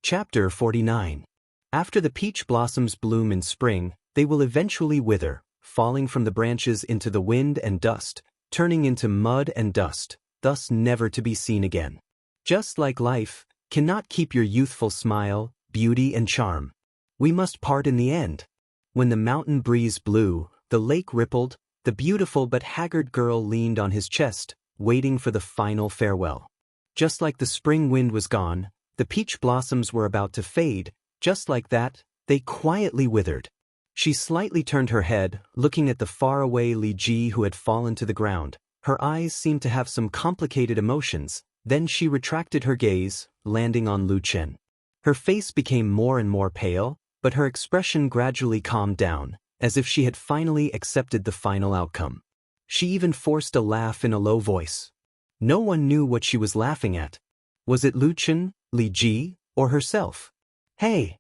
Chapter 49. After the peach blossoms bloom in spring, they will eventually wither, falling from the branches into the wind and dust, turning into mud and dust, thus never to be seen again. Just like life, cannot keep your youthful smile, beauty and charm. We must part in the end. When the mountain breeze blew, the lake rippled, the beautiful but haggard girl leaned on his chest, waiting for the final farewell. Just like the spring wind was gone, the peach blossoms were about to fade. Just like that, they quietly withered. She slightly turned her head, looking at the faraway Li Ji who had fallen to the ground. Her eyes seemed to have some complicated emotions. Then she retracted her gaze, landing on Lu Chen. Her face became more and more pale, but her expression gradually calmed down, as if she had finally accepted the final outcome. She even forced a laugh in a low voice. No one knew what she was laughing at. Was it Lu Chen, Li Ji, or herself? Hey!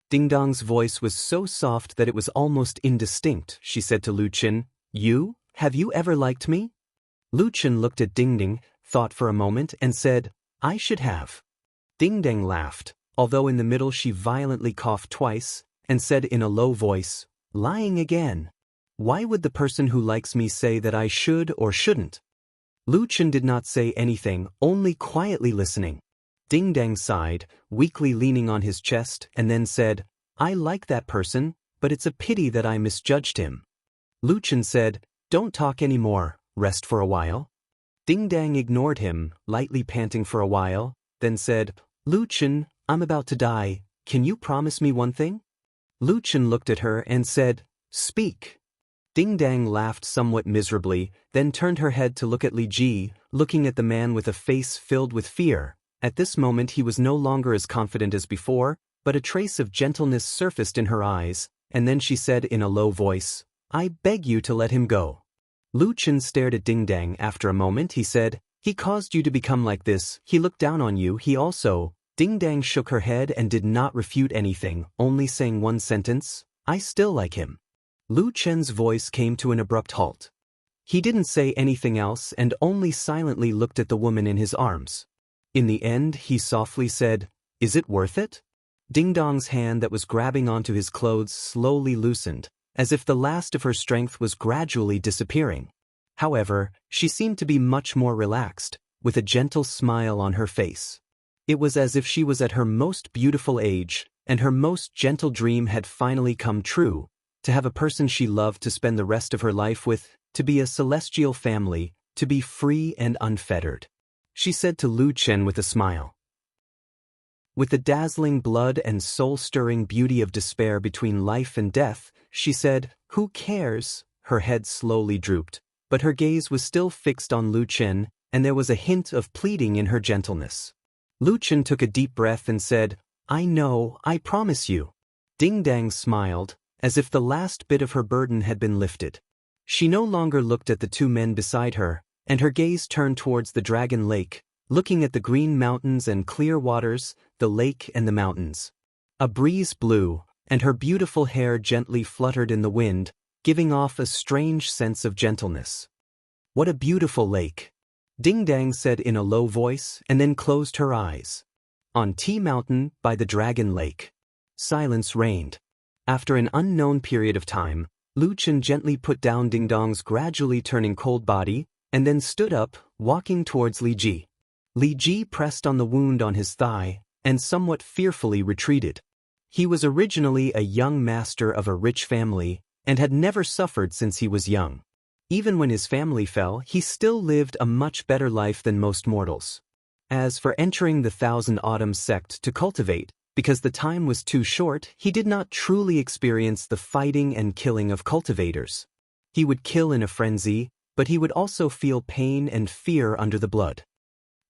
Ding Dong's voice was so soft that it was almost indistinct. She said to Lu Chen, have you ever liked me? Lu Chen looked at Ding Ding, thought for a moment, and said, I should have. Ding Dong laughed, although in the middle she violently coughed twice, and said in a low voice, lying again. Why would the person who likes me say that I should or shouldn't? Lu Chen did not say anything, only quietly listening. Ding Dong sighed, weakly leaning on his chest, and then said, I like that person, but it's a pity that I misjudged him. Lu Chen said, don't talk anymore, rest for a while. Ding Dong ignored him, lightly panting for a while, then said, Lu Chen, I'm about to die, can you promise me one thing? Lu Chen looked at her and said, speak. Ding Dong laughed somewhat miserably, then turned her head to look at Li Ji, looking at the man with a face filled with fear. At this moment he was no longer as confident as before, but a trace of gentleness surfaced in her eyes, and then she said in a low voice, I beg you to let him go. Lu Chen stared at Ding Dong. After a moment he said, he caused you to become like this, he looked down on you, he also. Ding Dong shook her head and did not refute anything, only saying one sentence, I still like him. Lu Chen's voice came to an abrupt halt. He didn't say anything else and only silently looked at the woman in his arms. In the end, he softly said, is it worth it? Ding Dong's hand that was grabbing onto his clothes slowly loosened, as if the last of her strength was gradually disappearing. However, she seemed to be much more relaxed, with a gentle smile on her face. It was as if she was at her most beautiful age, and her most gentle dream had finally come true, to have a person she loved to spend the rest of her life with, to be a celestial family, to be free and unfettered. She said to Lu Chen with a smile. With the dazzling blood and soul-stirring beauty of despair between life and death, she said, who cares? Her head slowly drooped, but her gaze was still fixed on Lu Chen, and there was a hint of pleading in her gentleness. Lu Chen took a deep breath and said, I know, I promise you. Ding Dong smiled, as if the last bit of her burden had been lifted. She no longer looked at the two men beside her, and her gaze turned towards the Dragon Lake, looking at the green mountains and clear waters, the lake and the mountains. A breeze blew, and her beautiful hair gently fluttered in the wind, giving off a strange sense of gentleness. What a beautiful lake! Ding Dong said in a low voice and then closed her eyes. On Tea Mountain, by the Dragon Lake. Silence reigned. After an unknown period of time, Lu Chen gently put down Ding Dong's gradually turning cold body, and then stood up, walking towards Li Ji. Li Ji pressed on the wound on his thigh, and somewhat fearfully retreated. He was originally a young master of a rich family, and had never suffered since he was young. Even when his family fell, he still lived a much better life than most mortals. As for entering the Thousand Autumns sect to cultivate, because the time was too short, he did not truly experience the fighting and killing of cultivators. He would kill in a frenzy, but he would also feel pain and fear under the blood.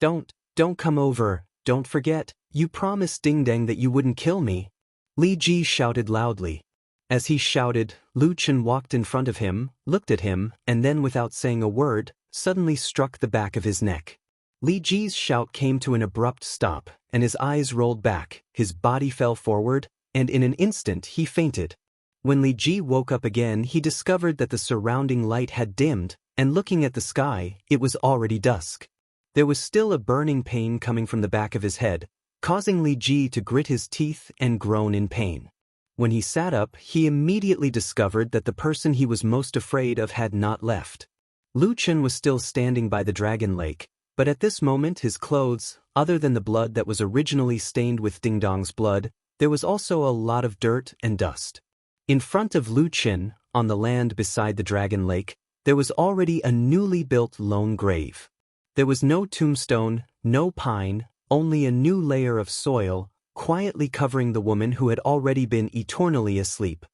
Don't come over, don't forget, you promised Ding Dong that you wouldn't kill me. Li Ji shouted loudly. As he shouted, Lu Chen walked in front of him, looked at him, and then without saying a word, suddenly struck the back of his neck. Li Ji's shout came to an abrupt stop, and his eyes rolled back, his body fell forward, and in an instant he fainted. When Li Ji woke up again, he discovered that the surrounding light had dimmed, and looking at the sky, it was already dusk. There was still a burning pain coming from the back of his head, causing Li Ji to grit his teeth and groan in pain. When he sat up, he immediately discovered that the person he was most afraid of had not left. Lu Chen was still standing by the dragon lake, but at this moment his clothes, other than the blood that was originally stained with Ding Dong's blood, there was also a lot of dirt and dust. In front of Lu Chen, on the land beside the dragon lake, there was already a newly built lone grave. There was no tombstone, no pine, only a new layer of soil, quietly covering the woman who had already been eternally asleep.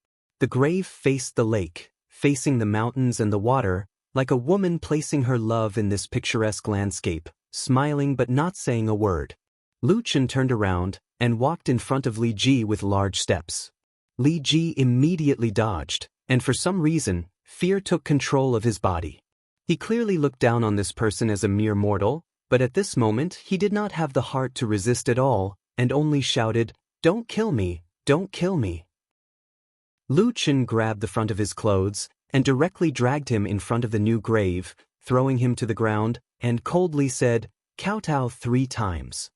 The grave faced the lake, facing the mountains and the water, like a woman placing her love in this picturesque landscape, smiling but not saying a word. Lu Chen turned around and walked in front of Li Ji with large steps. Li Ji immediately dodged, and for some reason, fear took control of his body. He clearly looked down on this person as a mere mortal, but at this moment he did not have the heart to resist at all, and only shouted, "Don't kill me, don't kill me." Lu Chen grabbed the front of his clothes and directly dragged him in front of the new grave, throwing him to the ground, and coldly said, "Kowtow 3 times.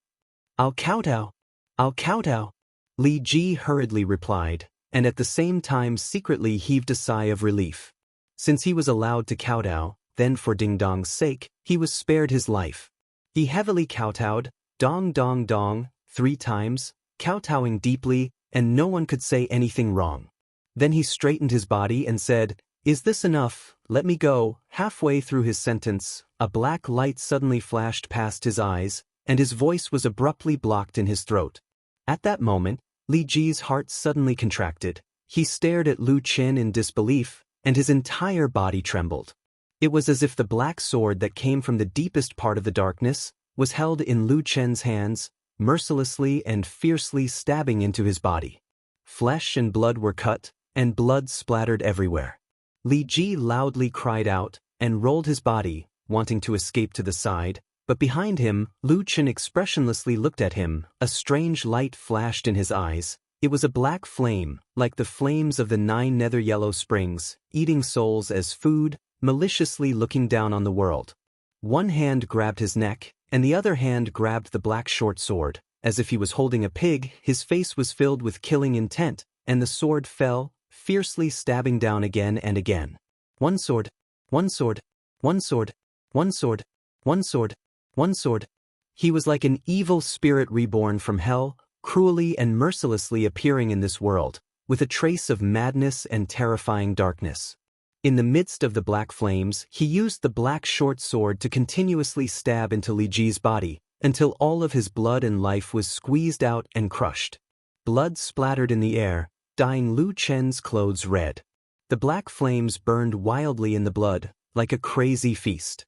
I'll kowtow. I'll kowtow." Li Ji hurriedly replied, and at the same time secretly heaved a sigh of relief. Since he was allowed to kowtow, then for Ding Dong's sake, he was spared his life. He heavily kowtowed, dong dong dong, 3 times, kowtowing deeply, and no one could say anything wrong. Then he straightened his body and said, "Is this enough? Let me go." Halfway through his sentence, a black light suddenly flashed past his eyes, and his voice was abruptly blocked in his throat. At that moment, Li Ji's heart suddenly contracted. He stared at Lu Chen in disbelief, and his entire body trembled. It was as if the black sword that came from the deepest part of the darkness was held in Lu Chen's hands, mercilessly and fiercely stabbing into his body. Flesh and blood were cut, and blood splattered everywhere. Li Ji loudly cried out and rolled his body, wanting to escape to the side, but behind him, Lu Chen expressionlessly looked at him. A strange light flashed in his eyes. It was a black flame, like the flames of the 9 nether yellow springs, eating souls as food, maliciously looking down on the world. One hand grabbed his neck, and the other hand grabbed the black short sword. As if he was holding a pig, his face was filled with killing intent, and the sword fell, fiercely stabbing down again and again. One sword, one sword, one sword, one sword, one sword, one sword. He was like an evil spirit reborn from hell, cruelly and mercilessly appearing in this world, with a trace of madness and terrifying darkness. In the midst of the black flames, he used the black short sword to continuously stab into Li Ji's body, until all of his blood and life was squeezed out and crushed. Blood splattered in the air, dyeing Lu Chen's clothes red. The black flames burned wildly in the blood, like a crazy feast.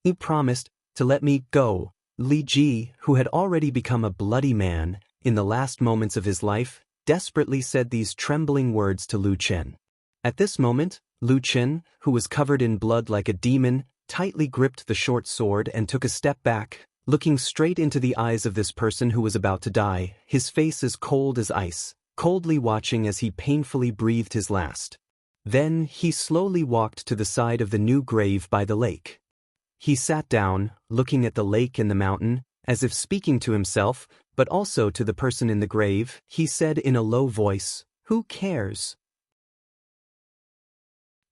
"You promised to let me go." Li Ji, who had already become a bloody man, in the last moments of his life, desperately said these trembling words to Lu Chen. At this moment, Lu Chen, who was covered in blood like a demon, tightly gripped the short sword and took a step back, looking straight into the eyes of this person who was about to die, his face as cold as ice, coldly watching as he painfully breathed his last. Then he slowly walked to the side of the new grave by the lake. He sat down, looking at the lake and the mountain, as if speaking to himself, but also to the person in the grave. He said in a low voice, "Who cares?"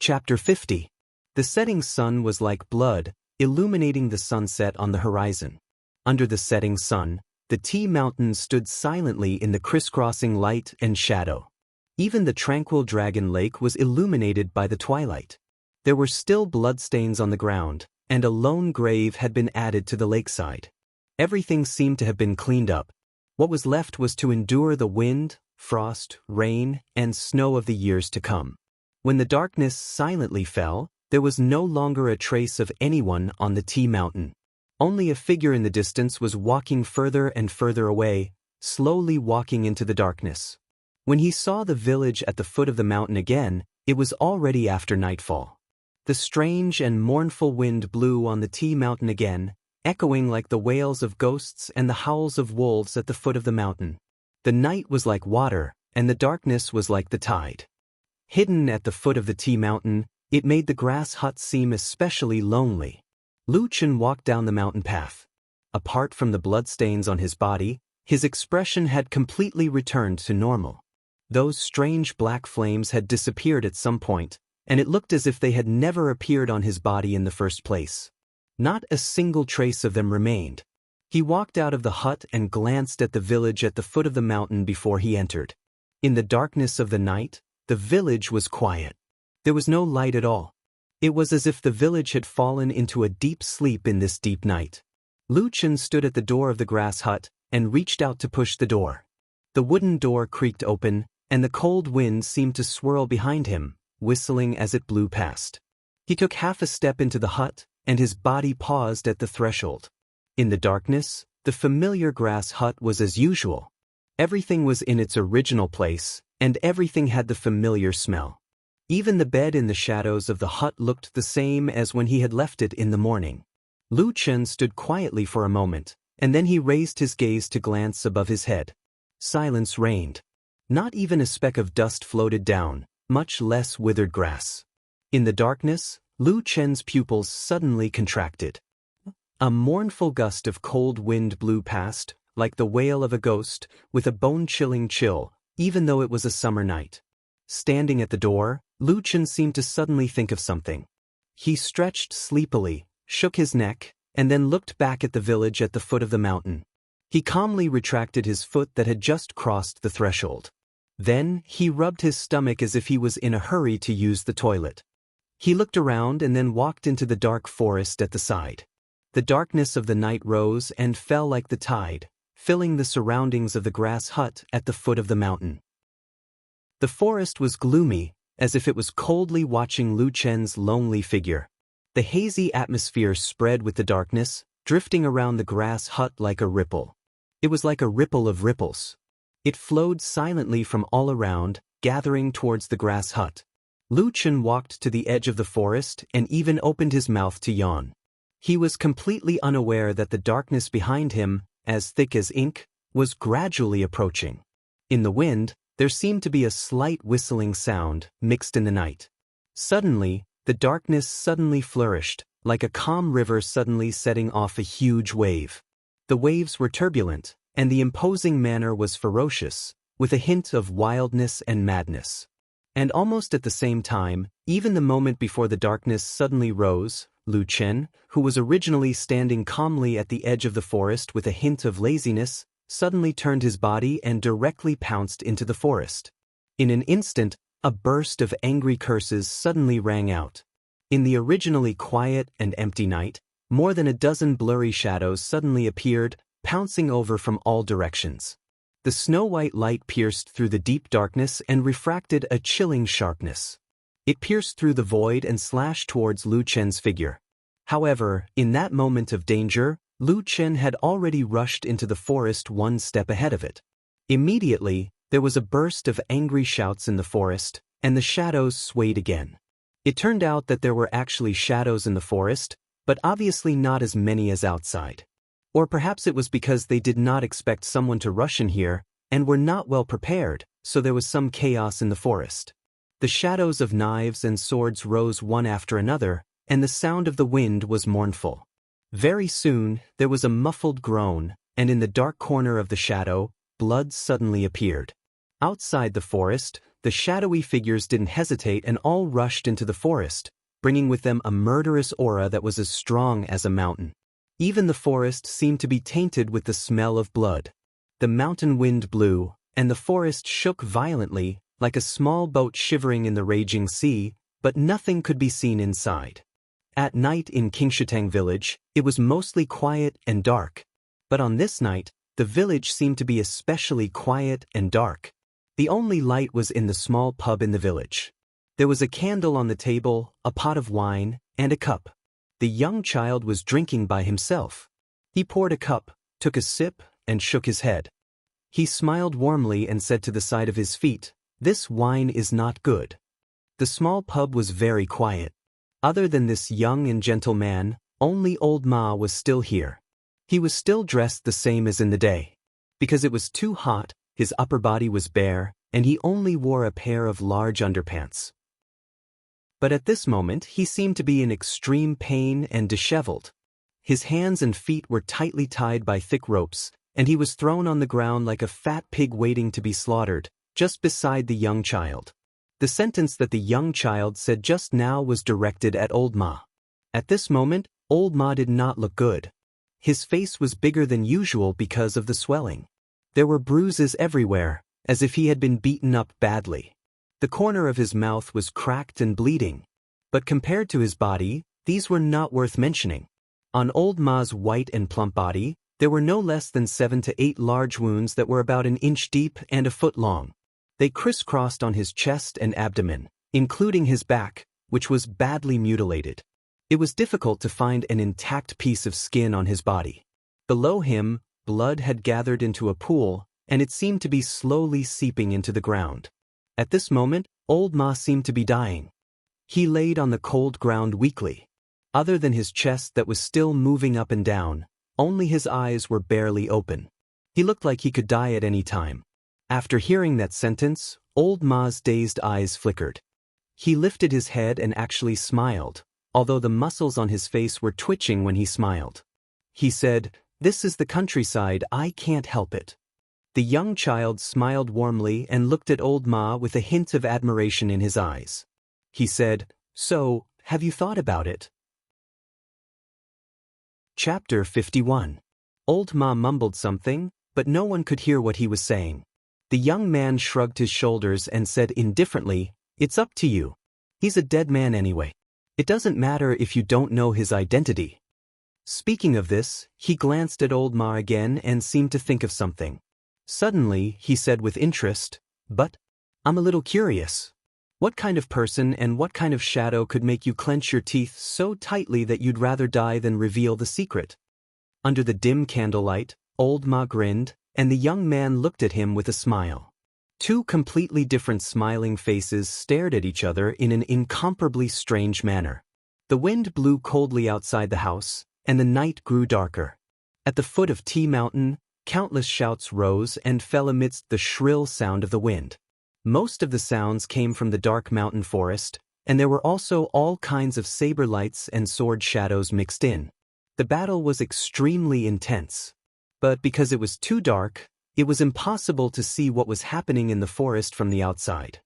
Chapter 50. The setting sun was like blood, illuminating the sunset on the horizon. Under the setting sun, the Tea Mountains stood silently in the crisscrossing light and shadow. Even the tranquil dragon lake was illuminated by the twilight. There were still bloodstains on the ground, and a lone grave had been added to the lakeside. Everything seemed to have been cleaned up. What was left was to endure the wind, frost, rain, and snow of the years to come. When the darkness silently fell, there was no longer a trace of anyone on the Tea Mountain. Only a figure in the distance was walking further and further away, slowly walking into the darkness. When he saw the village at the foot of the mountain again, it was already after nightfall. The strange and mournful wind blew on the Tea Mountain again, echoing like the wails of ghosts and the howls of wolves at the foot of the mountain. The night was like water, and the darkness was like the tide. Hidden at the foot of the Tea Mountain, it made the grass hut seem especially lonely. Lu Chen walked down the mountain path. apart from the bloodstains on his body, his expression had completely returned to normal. Those strange black flames had disappeared at some point, and it looked as if they had never appeared on his body in the first place. Not a single trace of them remained. He walked out of the hut and glanced at the village at the foot of the mountain before he entered. In the darkness of the night, the village was quiet. There was no light at all. It was as if the village had fallen into a deep sleep in this deep night. Lu Chen stood at the door of the grass hut and reached out to push the door. The wooden door creaked open, and the cold wind seemed to swirl behind him, whistling as it blew past. He took half a step into the hut, and his body paused at the threshold. In the darkness, the familiar grass hut was as usual. Everything was in its original place, and everything had the familiar smell. Even the bed in the shadows of the hut looked the same as when he had left it in the morning. Lu Chen stood quietly for a moment, and then he raised his gaze to glance above his head. Silence reigned. Not even a speck of dust floated down, much less withered grass. In the darkness, Lu Chen's pupils suddenly contracted. A mournful gust of cold wind blew past, like the wail of a ghost, with a bone-chilling chill, even though it was a summer night. Standing at the door, Lu Chen seemed to suddenly think of something. He stretched sleepily, shook his neck, and then looked back at the village at the foot of the mountain. He calmly retracted his foot that had just crossed the threshold. Then, he rubbed his stomach as if he was in a hurry to use the toilet. He looked around and then walked into the dark forest at the side. The darkness of the night rose and fell like the tide, filling the surroundings of the grass hut at the foot of the mountain. The forest was gloomy, as if it was coldly watching Lu Chen's lonely figure. The hazy atmosphere spread with the darkness, drifting around the grass hut like a ripple. It was like a ripple of ripples. It flowed silently from all around, gathering towards the grass hut. Lu Chen walked to the edge of the forest and even opened his mouth to yawn. He was completely unaware that the darkness behind him, as thick as ink, was gradually approaching. In the wind, there seemed to be a slight whistling sound, mixed in the night. Suddenly, the darkness suddenly flourished, like a calm river suddenly setting off a huge wave. The waves were turbulent, and the imposing manner was ferocious, with a hint of wildness and madness. And almost at the same time, even the moment before the darkness suddenly rose, Lu Chen, who was originally standing calmly at the edge of the forest with a hint of laziness, suddenly turned his body and directly pounced into the forest. In an instant, a burst of angry curses suddenly rang out. In the originally quiet and empty night, more than a dozen blurry shadows suddenly appeared, pouncing over from all directions. The snow-white light pierced through the deep darkness and refracted a chilling sharpness. It pierced through the void and slashed towards Lu Chen's figure. However, in that moment of danger, Lu Chen had already rushed into the forest one step ahead of it. Immediately, there was a burst of angry shouts in the forest, and the shadows swayed again. It turned out that there were actually shadows in the forest, but obviously not as many as outside. Or perhaps it was because they did not expect someone to rush in here, and were not well prepared, so there was some chaos in the forest. The shadows of knives and swords rose one after another, and the sound of the wind was mournful. Very soon, there was a muffled groan, and in the dark corner of the shadow, blood suddenly appeared. Outside the forest, the shadowy figures didn't hesitate and all rushed into the forest, bringing with them a murderous aura that was as strong as a mountain. Even the forest seemed to be tainted with the smell of blood. The mountain wind blew, and the forest shook violently, like a small boat shivering in the raging sea, but nothing could be seen inside. At night in Qingshitang village, it was mostly quiet and dark. But on this night, the village seemed to be especially quiet and dark. The only light was in the small pub in the village. There was a candle on the table, a pot of wine, and a cup. The young child was drinking by himself. He poured a cup, took a sip, and shook his head. He smiled warmly and said to the side of his feet, "This wine is not good." The small pub was very quiet. Other than this young and gentle man, only old Ma was still here. He was still dressed the same as in the day. Because it was too hot, his upper body was bare, and he only wore a pair of large underpants. But at this moment he seemed to be in extreme pain and disheveled. His hands and feet were tightly tied by thick ropes, and he was thrown on the ground like a fat pig waiting to be slaughtered, just beside the young child. The sentence that the young child said just now was directed at Old Ma. At this moment, Old Ma did not look good. His face was bigger than usual because of the swelling. There were bruises everywhere, as if he had been beaten up badly. The corner of his mouth was cracked and bleeding. But compared to his body, these were not worth mentioning. On Old Ma's white and plump body, there were no less than 7 to 8 large wounds that were about an inch deep and a foot long. They crisscrossed on his chest and abdomen, including his back, which was badly mutilated. It was difficult to find an intact piece of skin on his body. Below him, blood had gathered into a pool, and it seemed to be slowly seeping into the ground. At this moment, Old Ma seemed to be dying. He laid on the cold ground weakly. Other than his chest that was still moving up and down, only his eyes were barely open. He looked like he could die at any time. After hearing that sentence, Old Ma's dazed eyes flickered. He lifted his head and actually smiled, although the muscles on his face were twitching when he smiled. He said, "This is the countryside, I can't help it." The young child smiled warmly and looked at Old Ma with a hint of admiration in his eyes. He said, "So, have you thought about it?" Chapter 51. Old Ma mumbled something, but no one could hear what he was saying. The young man shrugged his shoulders and said indifferently, "It's up to you. He's a dead man anyway. It doesn't matter if you don't know his identity." Speaking of this, he glanced at Old Ma again and seemed to think of something. Suddenly, he said with interest, "But I'm a little curious. What kind of person and what kind of shadow could make you clench your teeth so tightly that you'd rather die than reveal the secret?" Under the dim candlelight, Old Ma grinned, and the young man looked at him with a smile. Two completely different smiling faces stared at each other in an incomparably strange manner. The wind blew coldly outside the house, and the night grew darker. At the foot of Tea Mountain, countless shouts rose and fell amidst the shrill sound of the wind. Most of the sounds came from the dark mountain forest, and there were also all kinds of saber lights and sword shadows mixed in. The battle was extremely intense. But because it was too dark, it was impossible to see what was happening in the forest from the outside.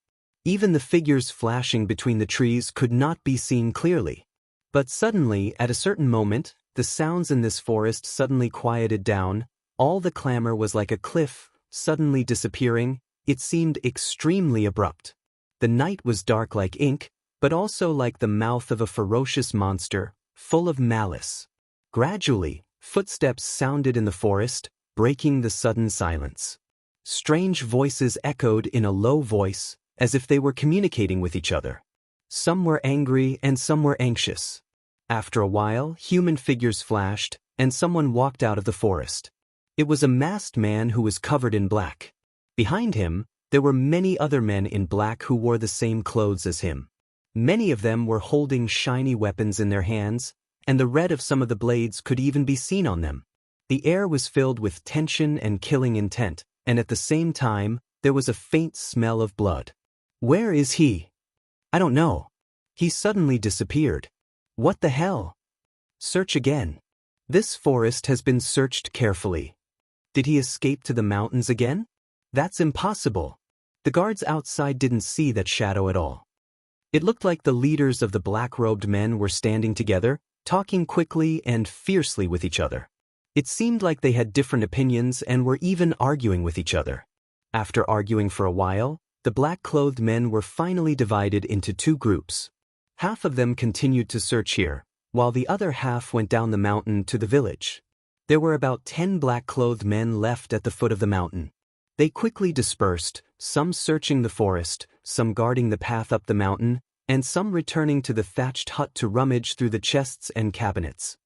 Even the figures flashing between the trees could not be seen clearly. But suddenly, at a certain moment, the sounds in this forest suddenly quieted down. All the clamor was like a cliff, suddenly disappearing. It seemed extremely abrupt. The night was dark like ink, but also like the mouth of a ferocious monster, full of malice. Gradually, footsteps sounded in the forest, breaking the sudden silence. Strange voices echoed in a low voice, as if they were communicating with each other. Some were angry and some were anxious. After a while, human figures flashed, and someone walked out of the forest. It was a masked man who was covered in black. Behind him, there were many other men in black who wore the same clothes as him. Many of them were holding shiny weapons in their hands, and the red of some of the blades could even be seen on them. The air was filled with tension and killing intent, and at the same time, there was a faint smell of blood. "Where is he?" "I don't know. He suddenly disappeared." "What the hell?" "Search again. This forest has been searched carefully." "Did he escape to the mountains again?" "That's impossible." The guards outside didn't see that shadow at all. It looked like the leaders of the black-robed men were standing together, talking quickly and fiercely with each other. It seemed like they had different opinions and were even arguing with each other. After arguing for a while, the black-clothed men were finally divided into two groups. Half of them continued to search here, while the other half went down the mountain to the village. There were about 10 black-clothed men left at the foot of the mountain. They quickly dispersed, some searching the forest, some guarding the path up the mountain, and some returning to the thatched hut to rummage through the chests and cabinets.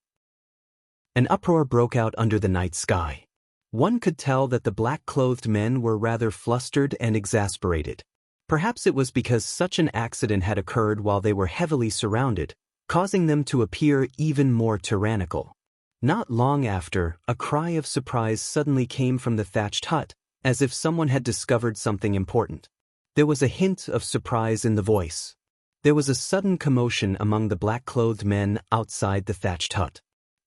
An uproar broke out under the night sky. One could tell that the black-clothed men were rather flustered and exasperated. Perhaps it was because such an accident had occurred while they were heavily surrounded, causing them to appear even more tyrannical. Not long after, a cry of surprise suddenly came from the thatched hut, as if someone had discovered something important. There was a hint of surprise in the voice. There was a sudden commotion among the black-clothed men outside the thatched hut.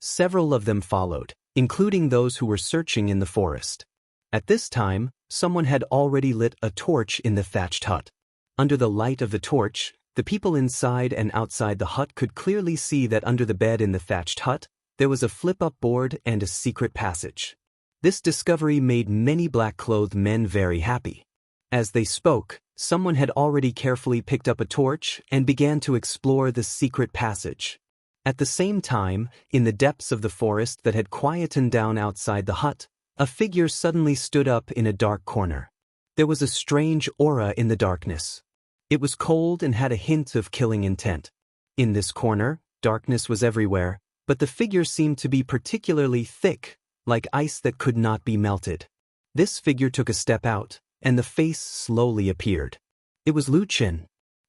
Several of them followed, including those who were searching in the forest. At this time, someone had already lit a torch in the thatched hut. Under the light of the torch, the people inside and outside the hut could clearly see that under the bed in the thatched hut, there was a flip-up board and a secret passage. This discovery made many black-clothed men very happy. As they spoke, someone had already carefully picked up a torch and began to explore the secret passage. At the same time, in the depths of the forest that had quietened down outside the hut, a figure suddenly stood up in a dark corner. There was a strange aura in the darkness. It was cold and had a hint of killing intent. In this corner, darkness was everywhere, but the figure seemed to be particularly thick, like ice that could not be melted. This figure took a step out, and the face slowly appeared. It was Lu Qin.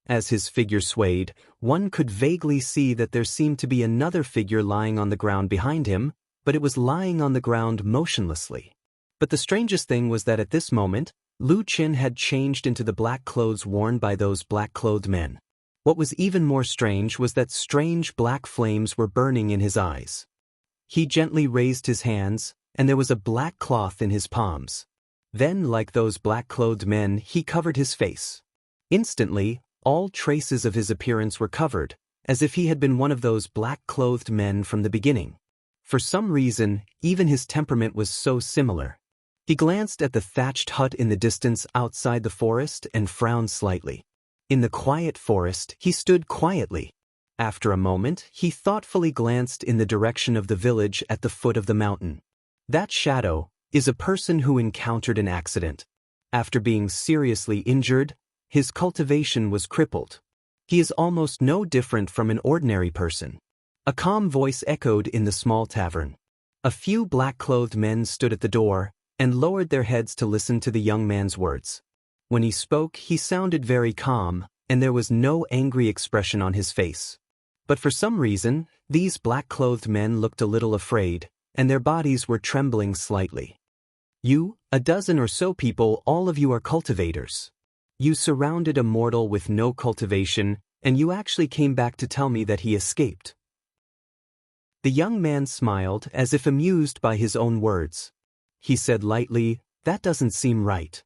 As his figure swayed, one could vaguely see that there seemed to be another figure lying on the ground behind him, but it was lying on the ground motionlessly. But the strangest thing was that at this moment, Lu Qin had changed into the black clothes worn by those black-clothed men. What was even more strange was that strange black flames were burning in his eyes. He gently raised his hands, and there was a black cloth in his palms. Then, like those black-clothed men, he covered his face. Instantly, all traces of his appearance were covered, as if he had been one of those black-clothed men from the beginning. For some reason, even his temperament was so similar. He glanced at the thatched hut in the distance outside the forest and frowned slightly. In the quiet forest, he stood quietly. After a moment, he thoughtfully glanced in the direction of the village at the foot of the mountain. That shadow is a person who encountered an accident. After being seriously injured, his cultivation was crippled. He is almost no different from an ordinary person. A calm voice echoed in the small tavern. A few black-clothed men stood at the door and lowered their heads to listen to the young man's words. When he spoke, he sounded very calm, and there was no angry expression on his face. But for some reason, these black-clothed men looked a little afraid, and their bodies were trembling slightly. You, a dozen or so people, all of you are cultivators. You surrounded a mortal with no cultivation, and you actually came back to tell me that he escaped. The young man smiled as if amused by his own words. He said lightly, "That doesn't seem right."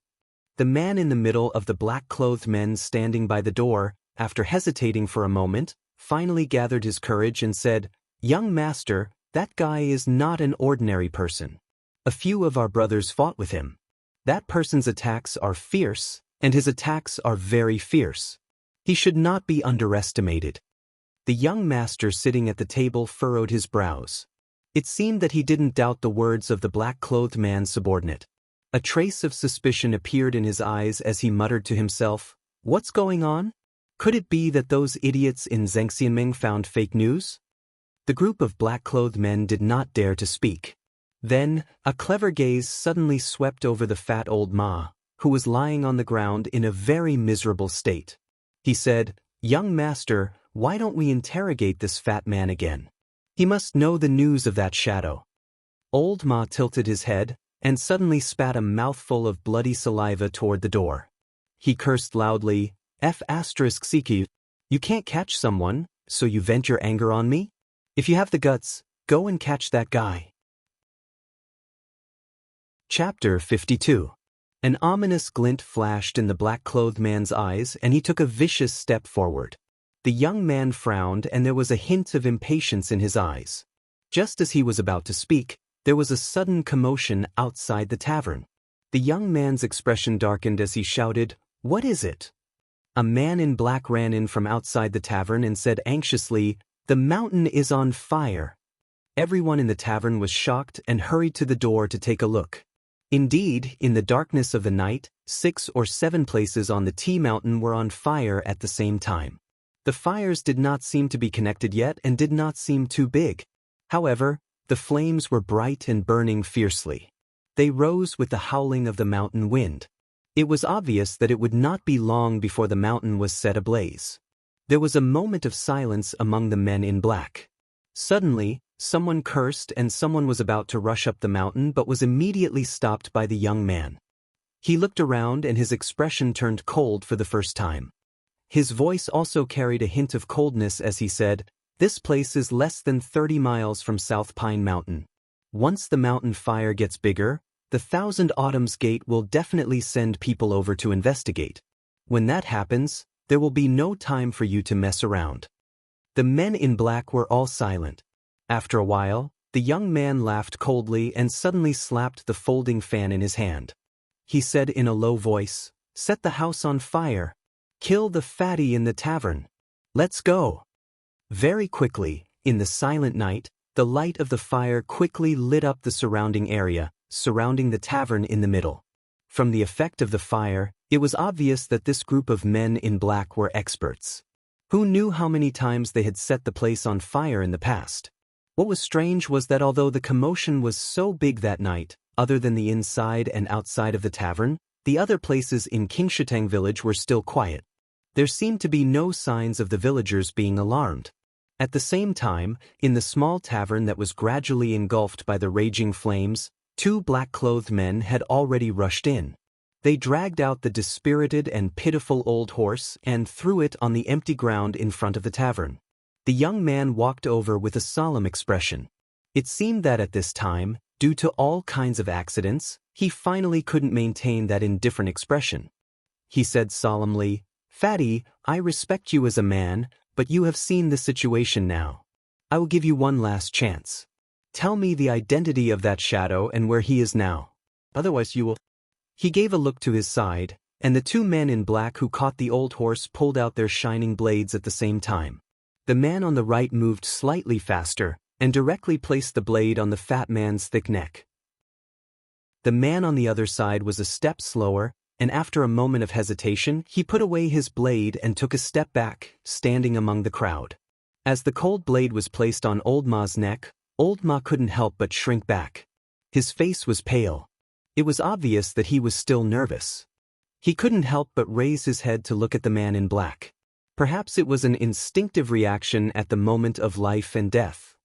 The man in the middle of the black-clothed men standing by the door, after hesitating for a moment, finally gathered his courage and said, "Young master, that guy is not an ordinary person. A few of our brothers fought with him. That person's attacks are fierce, and his attacks are very fierce. He should not be underestimated." The young master sitting at the table furrowed his brows. It seemed that he didn't doubt the words of the black-clothed man's subordinate. A trace of suspicion appeared in his eyes as he muttered to himself, "What's going on? Could it be that those idiots in Zhengxianming found fake news?" The group of black-clothed men did not dare to speak. Then, a clever gaze suddenly swept over the fat old Ma, who was lying on the ground in a very miserable state. He said, "Young master, why don't we interrogate this fat man again? He must know the news of that shadow." Old Ma tilted his head and suddenly spat a mouthful of bloody saliva toward the door. He cursed loudly, "F***ck, you can't catch someone, so you vent your anger on me? If you have the guts, go and catch that guy." Chapter 52. An ominous glint flashed in the black-clothed man's eyes, and he took a vicious step forward. The young man frowned, and there was a hint of impatience in his eyes. Just as he was about to speak, there was a sudden commotion outside the tavern. The young man's expression darkened as he shouted, "What is it?" A man in black ran in from outside the tavern and said anxiously, "The mountain is on fire." Everyone in the tavern was shocked and hurried to the door to take a look. Indeed, in the darkness of the night, 6 or 7 places on the Tea Mountain were on fire at the same time. The fires did not seem to be connected yet and did not seem too big. However, the flames were bright and burning fiercely. They rose with the howling of the mountain wind. It was obvious that it would not be long before the mountain was set ablaze. There was a moment of silence among the men in black. Suddenly, someone cursed and someone was about to rush up the mountain but was immediately stopped by the young man. He looked around and his expression turned cold for the first time. His voice also carried a hint of coldness as he said, This place is less than 30 miles from South Pine Mountain. Once the mountain fire gets bigger, the Thousand Autumns Gate will definitely send people over to investigate. When that happens, there will be no time for you to mess around. The men in black were all silent. After a while, the young man laughed coldly and suddenly slapped the folding fan in his hand. He said in a low voice, "Set the house on fire. Kill the fatty in the tavern. Let's go." Very quickly, in the silent night, the light of the fire quickly lit up the surrounding area, surrounding the tavern in the middle. From the effect of the fire, it was obvious that this group of men in black were experts. Who knew how many times they had set the place on fire in the past? What was strange was that although the commotion was so big that night, other than the inside and outside of the tavern, the other places in Qingshitang village were still quiet. There seemed to be no signs of the villagers being alarmed. At the same time, in the small tavern that was gradually engulfed by the raging flames, 2 black-clothed men had already rushed in. They dragged out the dispirited and pitiful old horse and threw it on the empty ground in front of the tavern. The young man walked over with a solemn expression. It seemed that at this time, due to all kinds of accidents, he finally couldn't maintain that indifferent expression. He said solemnly, "Fatty, I respect you as a man, but you have seen the situation now. I will give you one last chance. Tell me the identity of that shadow and where he is now. Otherwise you will—" He gave a look to his side, and the 2 men in black who caught the old horse pulled out their shining blades at the same time. The man on the right moved slightly faster, and directly placed the blade on the fat man's thick neck. The man on the other side was a step slower, and after a moment of hesitation, he put away his blade and took a step back, standing among the crowd. As the cold blade was placed on Old Ma's neck, Old Ma couldn't help but shrink back. His face was pale. It was obvious that he was still nervous. He couldn't help but raise his head to look at the man in black. Perhaps it was an instinctive reaction at the moment of life and death.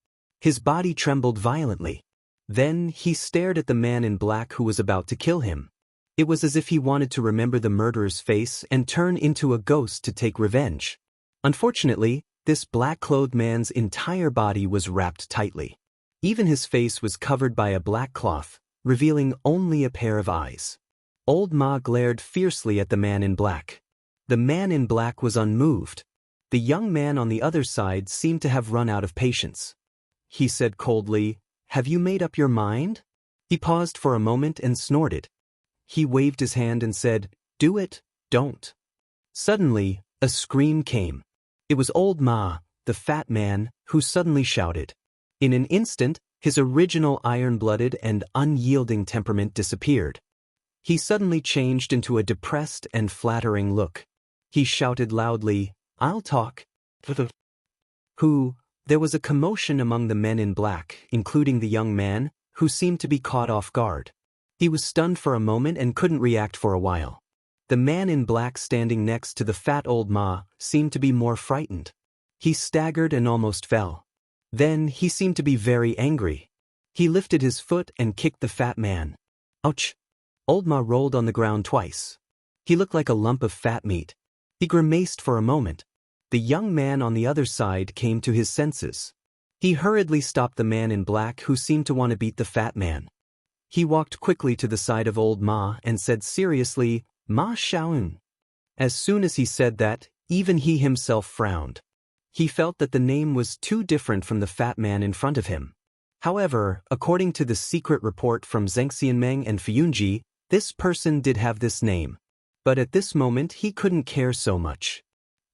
His body trembled violently. Then he stared at the man in black who was about to kill him. It was as if he wanted to remember the murderer's face and turn into a ghost to take revenge. Unfortunately, this black-clothed man's entire body was wrapped tightly. Even his face was covered by a black cloth, revealing only a pair of eyes. Old Ma glared fiercely at the man in black. The man in black was unmoved. The young man on the other side seemed to have run out of patience. He said coldly, "Have you made up your mind?" He paused for a moment and snorted. He waved his hand and said, "Do it, don't." Suddenly, a scream came. It was Old Ma, the fat man, who suddenly shouted. In an instant, his original iron-blooded and unyielding temperament disappeared. He suddenly changed into a depressed and flattering look. He shouted loudly, "I'll talk." Who? There was a commotion among the men in black, including the young man, who seemed to be caught off guard. He was stunned for a moment and couldn't react for a while. The man in black standing next to the fat Old Ma seemed to be more frightened. He staggered and almost fell. Then he seemed to be very angry. He lifted his foot and kicked the fat man. Ouch! Old Ma rolled on the ground twice. He looked like a lump of fat meat. He grimaced for a moment. The young man on the other side came to his senses. He hurriedly stopped the man in black who seemed to want to beat the fat man. He walked quickly to the side of Old Ma and said seriously, "Ma Shaun." As soon as he said that, even he himself frowned. He felt that the name was too different from the fat man in front of him. However, according to the secret report from Zheng Xianmeng and Fuyunji, this person did have this name. But at this moment he couldn't care so much.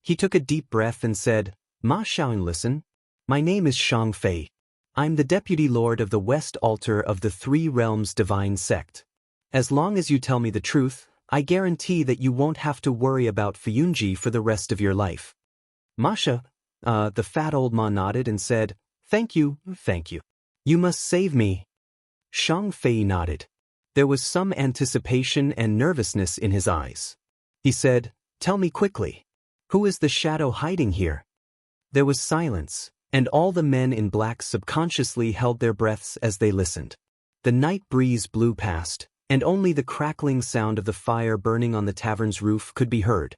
He took a deep breath and said, "Ma Shaun, listen. My name is Shang Fei. I'm the Deputy Lord of the West Altar of the Three Realms Divine Sect. As long as you tell me the truth, I guarantee that you won't have to worry about Fuyunji for the rest of your life." "Masha," the fat Old Ma nodded and said, Thank you. You must save me." Shang Fei nodded. There was some anticipation and nervousness in his eyes. He said, "Tell me quickly. Who is the shadow hiding here?" There was silence, and all the men in black subconsciously held their breaths as they listened. The night breeze blew past, and only the crackling sound of the fire burning on the tavern's roof could be heard.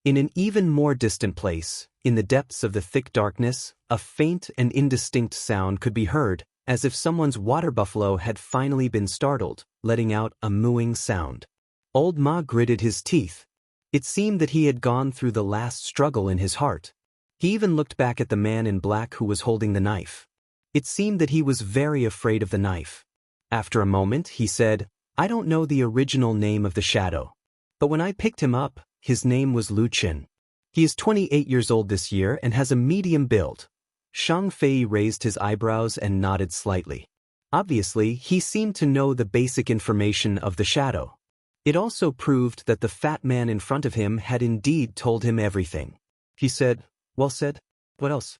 In an even more distant place, in the depths of the thick darkness, a faint and indistinct sound could be heard, as if someone's water buffalo had finally been startled, letting out a mooing sound. Old Ma gritted his teeth. It seemed that he had gone through the last struggle in his heart. He even looked back at the man in black who was holding the knife. It seemed that he was very afraid of the knife. After a moment, he said, "I don't know the original name of the shadow. But when I picked him up, his name was Lu Qin. He is 28 years old this year and has a medium build." Shang Fei raised his eyebrows and nodded slightly. Obviously, he seemed to know the basic information of the shadow. It also proved that the fat man in front of him had indeed told him everything. He said, "Well said. What else?"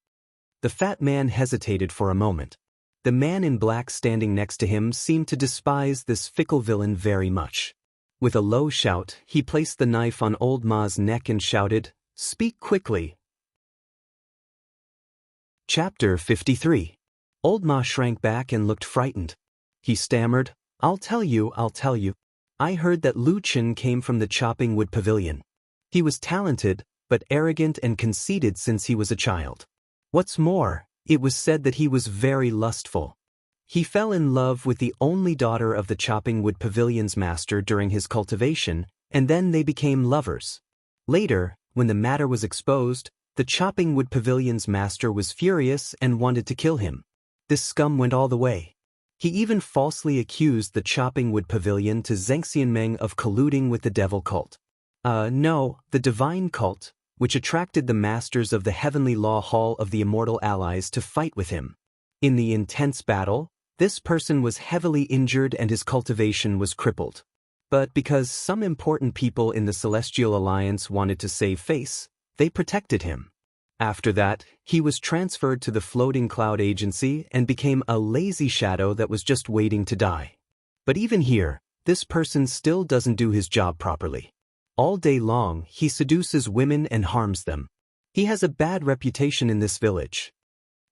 The fat man hesitated for a moment. The man in black standing next to him seemed to despise this fickle villain very much. With a low shout, he placed the knife on Old Ma's neck and shouted, "Speak quickly." Chapter 53. Old Ma shrank back and looked frightened. He stammered, I'll tell you. I heard that Lu Qin came from the chopping wood pavilion. He was talented, but arrogant and conceited since he was a child. What's more, it was said that he was very lustful. He fell in love with the only daughter of the chopping wood pavilion's master during his cultivation, and then they became lovers. Later, when the matter was exposed, the chopping wood pavilion's master was furious and wanted to kill him. This scum went all the way. He even falsely accused the chopping wood pavilion to Zhengxianmeng of colluding with the devil cult. No, the divine cult, which attracted the masters of the Heavenly Law Hall of the Immortal allies to fight with him. In the intense battle, this person was heavily injured and his cultivation was crippled. But because some important people in the Celestial Alliance wanted to save face, they protected him. After that, he was transferred to the Floating Cloud Agency and became a lazy shadow that was just waiting to die. But even here, this person still doesn't do his job properly. All day long, he seduces women and harms them. He has a bad reputation in this village.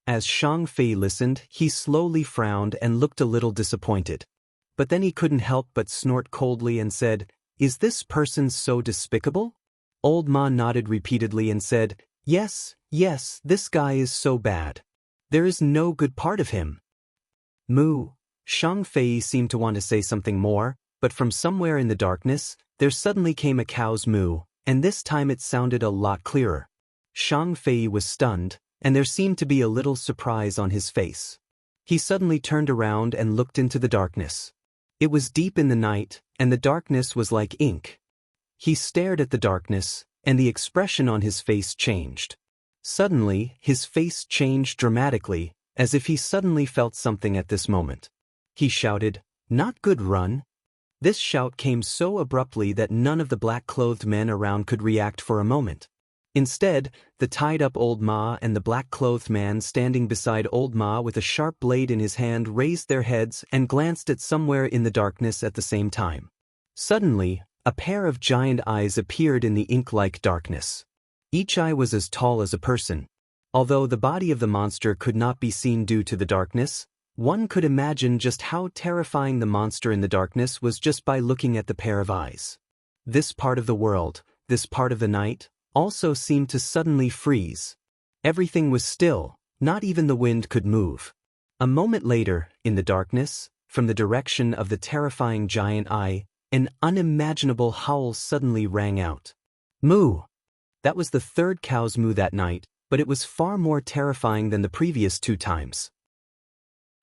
As Shang Fei listened, he slowly frowned and looked a little disappointed. But then he couldn't help but snort coldly and said, "Is this person so despicable?" Old Ma nodded repeatedly and said, Yes, this guy is so bad. There is no good part of him." Moo. Shang Fei seemed to want to say something more, but from somewhere in the darkness, there suddenly came a cow's moo, and this time it sounded a lot clearer. Shang Fei was stunned, and there seemed to be a little surprise on his face. He suddenly turned around and looked into the darkness. It was deep in the night, and the darkness was like ink. He stared at the darkness, and the expression on his face changed. Suddenly, his face changed dramatically, as if he suddenly felt something at this moment. He shouted, "Not good, run." This shout came so abruptly that none of the black-clothed men around could react for a moment. Instead, the tied-up Old Ma and the black-clothed man standing beside Old Ma with a sharp blade in his hand raised their heads and glanced at somewhere in the darkness at the same time. Suddenly, a pair of giant eyes appeared in the ink-like darkness. Each eye was as tall as a person. Although the body of the monster could not be seen due to the darkness, one could imagine just how terrifying the monster in the darkness was just by looking at the pair of eyes. This part of the world, this part of the night, also seemed to suddenly freeze. Everything was still, not even the wind could move. A moment later, in the darkness, from the direction of the terrifying giant eye, an unimaginable howl suddenly rang out. Moo! That was the third cow's moo that night, but it was far more terrifying than the previous 2 times.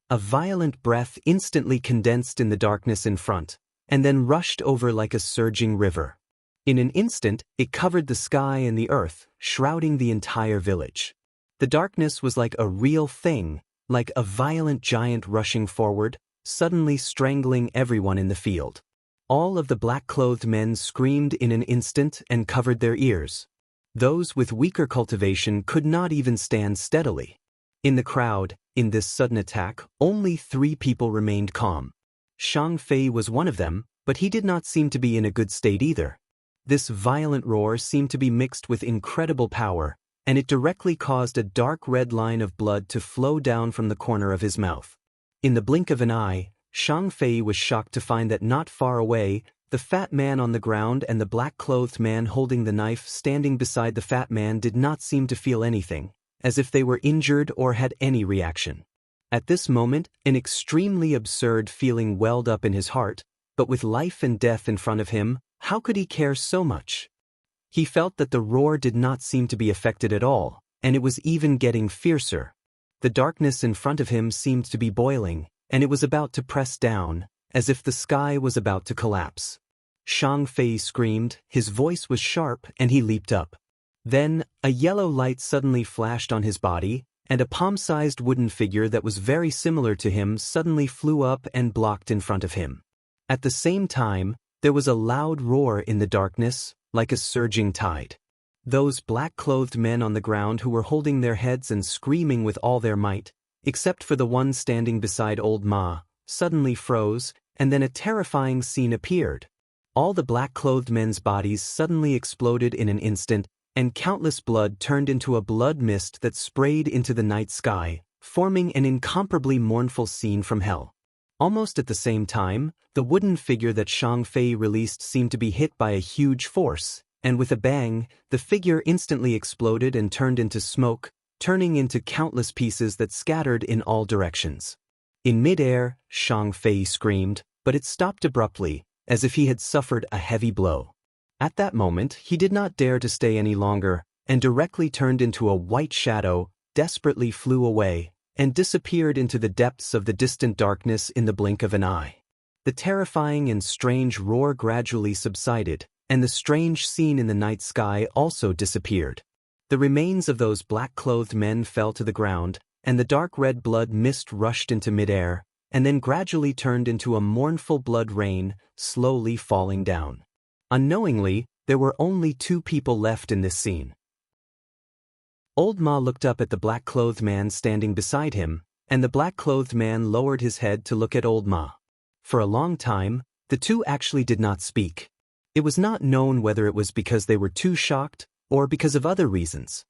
A violent breath instantly condensed in the darkness in front, and then rushed over like a surging river. In an instant, it covered the sky and the earth, shrouding the entire village. The darkness was like a real thing, like a violent giant rushing forward, suddenly strangling everyone in the field. All of the black-clothed men screamed in an instant and covered their ears. Those with weaker cultivation could not even stand steadily. In the crowd, in this sudden attack, only 3 people remained calm. Shang Fei was one of them, but he did not seem to be in a good state either. This violent roar seemed to be mixed with incredible power, and it directly caused a dark red line of blood to flow down from the corner of his mouth. In the blink of an eye, Shang Fei was shocked to find that not far away, the fat man on the ground and the black-clothed man holding the knife standing beside the fat man did not seem to feel anything, as if they were injured or had any reaction. At this moment, an extremely absurd feeling welled up in his heart, but with life and death in front of him, how could he care so much? He felt that the roar did not seem to be affected at all, and it was even getting fiercer. The darkness in front of him seemed to be boiling, and it was about to press down, as if the sky was about to collapse. Shang Fei screamed, his voice was sharp, and he leaped up. Then, a yellow light suddenly flashed on his body, and a palm-sized wooden figure that was very similar to him suddenly flew up and blocked in front of him. At the same time, there was a loud roar in the darkness, like a surging tide. Those black-clothed men on the ground who were holding their heads and screaming with all their might, except for the one standing beside old Ma, suddenly froze, and then a terrifying scene appeared. All the black-clothed men's bodies suddenly exploded in an instant, and countless blood turned into a blood mist that sprayed into the night sky, forming an incomparably mournful scene from hell. Almost at the same time, the wooden figure that Shang Fei released seemed to be hit by a huge force, and with a bang, the figure instantly exploded and turned into smoke, turning into countless pieces that scattered in all directions. In midair, Shang Fei screamed, but it stopped abruptly, as if he had suffered a heavy blow. At that moment, he did not dare to stay any longer, and directly turned into a white shadow, desperately flew away, and disappeared into the depths of the distant darkness in the blink of an eye. The terrifying and strange roar gradually subsided, and the strange scene in the night sky also disappeared. The remains of those black-clothed men fell to the ground, and the dark red blood mist rushed into midair, and then gradually turned into a mournful blood rain, slowly falling down. Unknowingly, there were only two people left in this scene. Old Ma looked up at the black-clothed man standing beside him, and the black-clothed man lowered his head to look at Old Ma. For a long time, the two actually did not speak. It was not known whether it was because they were too shocked, or because of other reasons.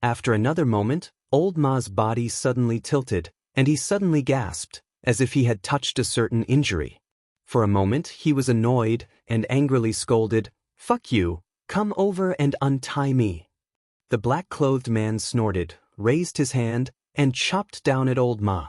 After another moment, Old Ma's body suddenly tilted, and he suddenly gasped, as if he had touched a certain injury. For a moment, he was annoyed, and angrily scolded, "Fuck you, come over and untie me." The black-clothed man snorted, raised his hand, and chopped down at Old Ma.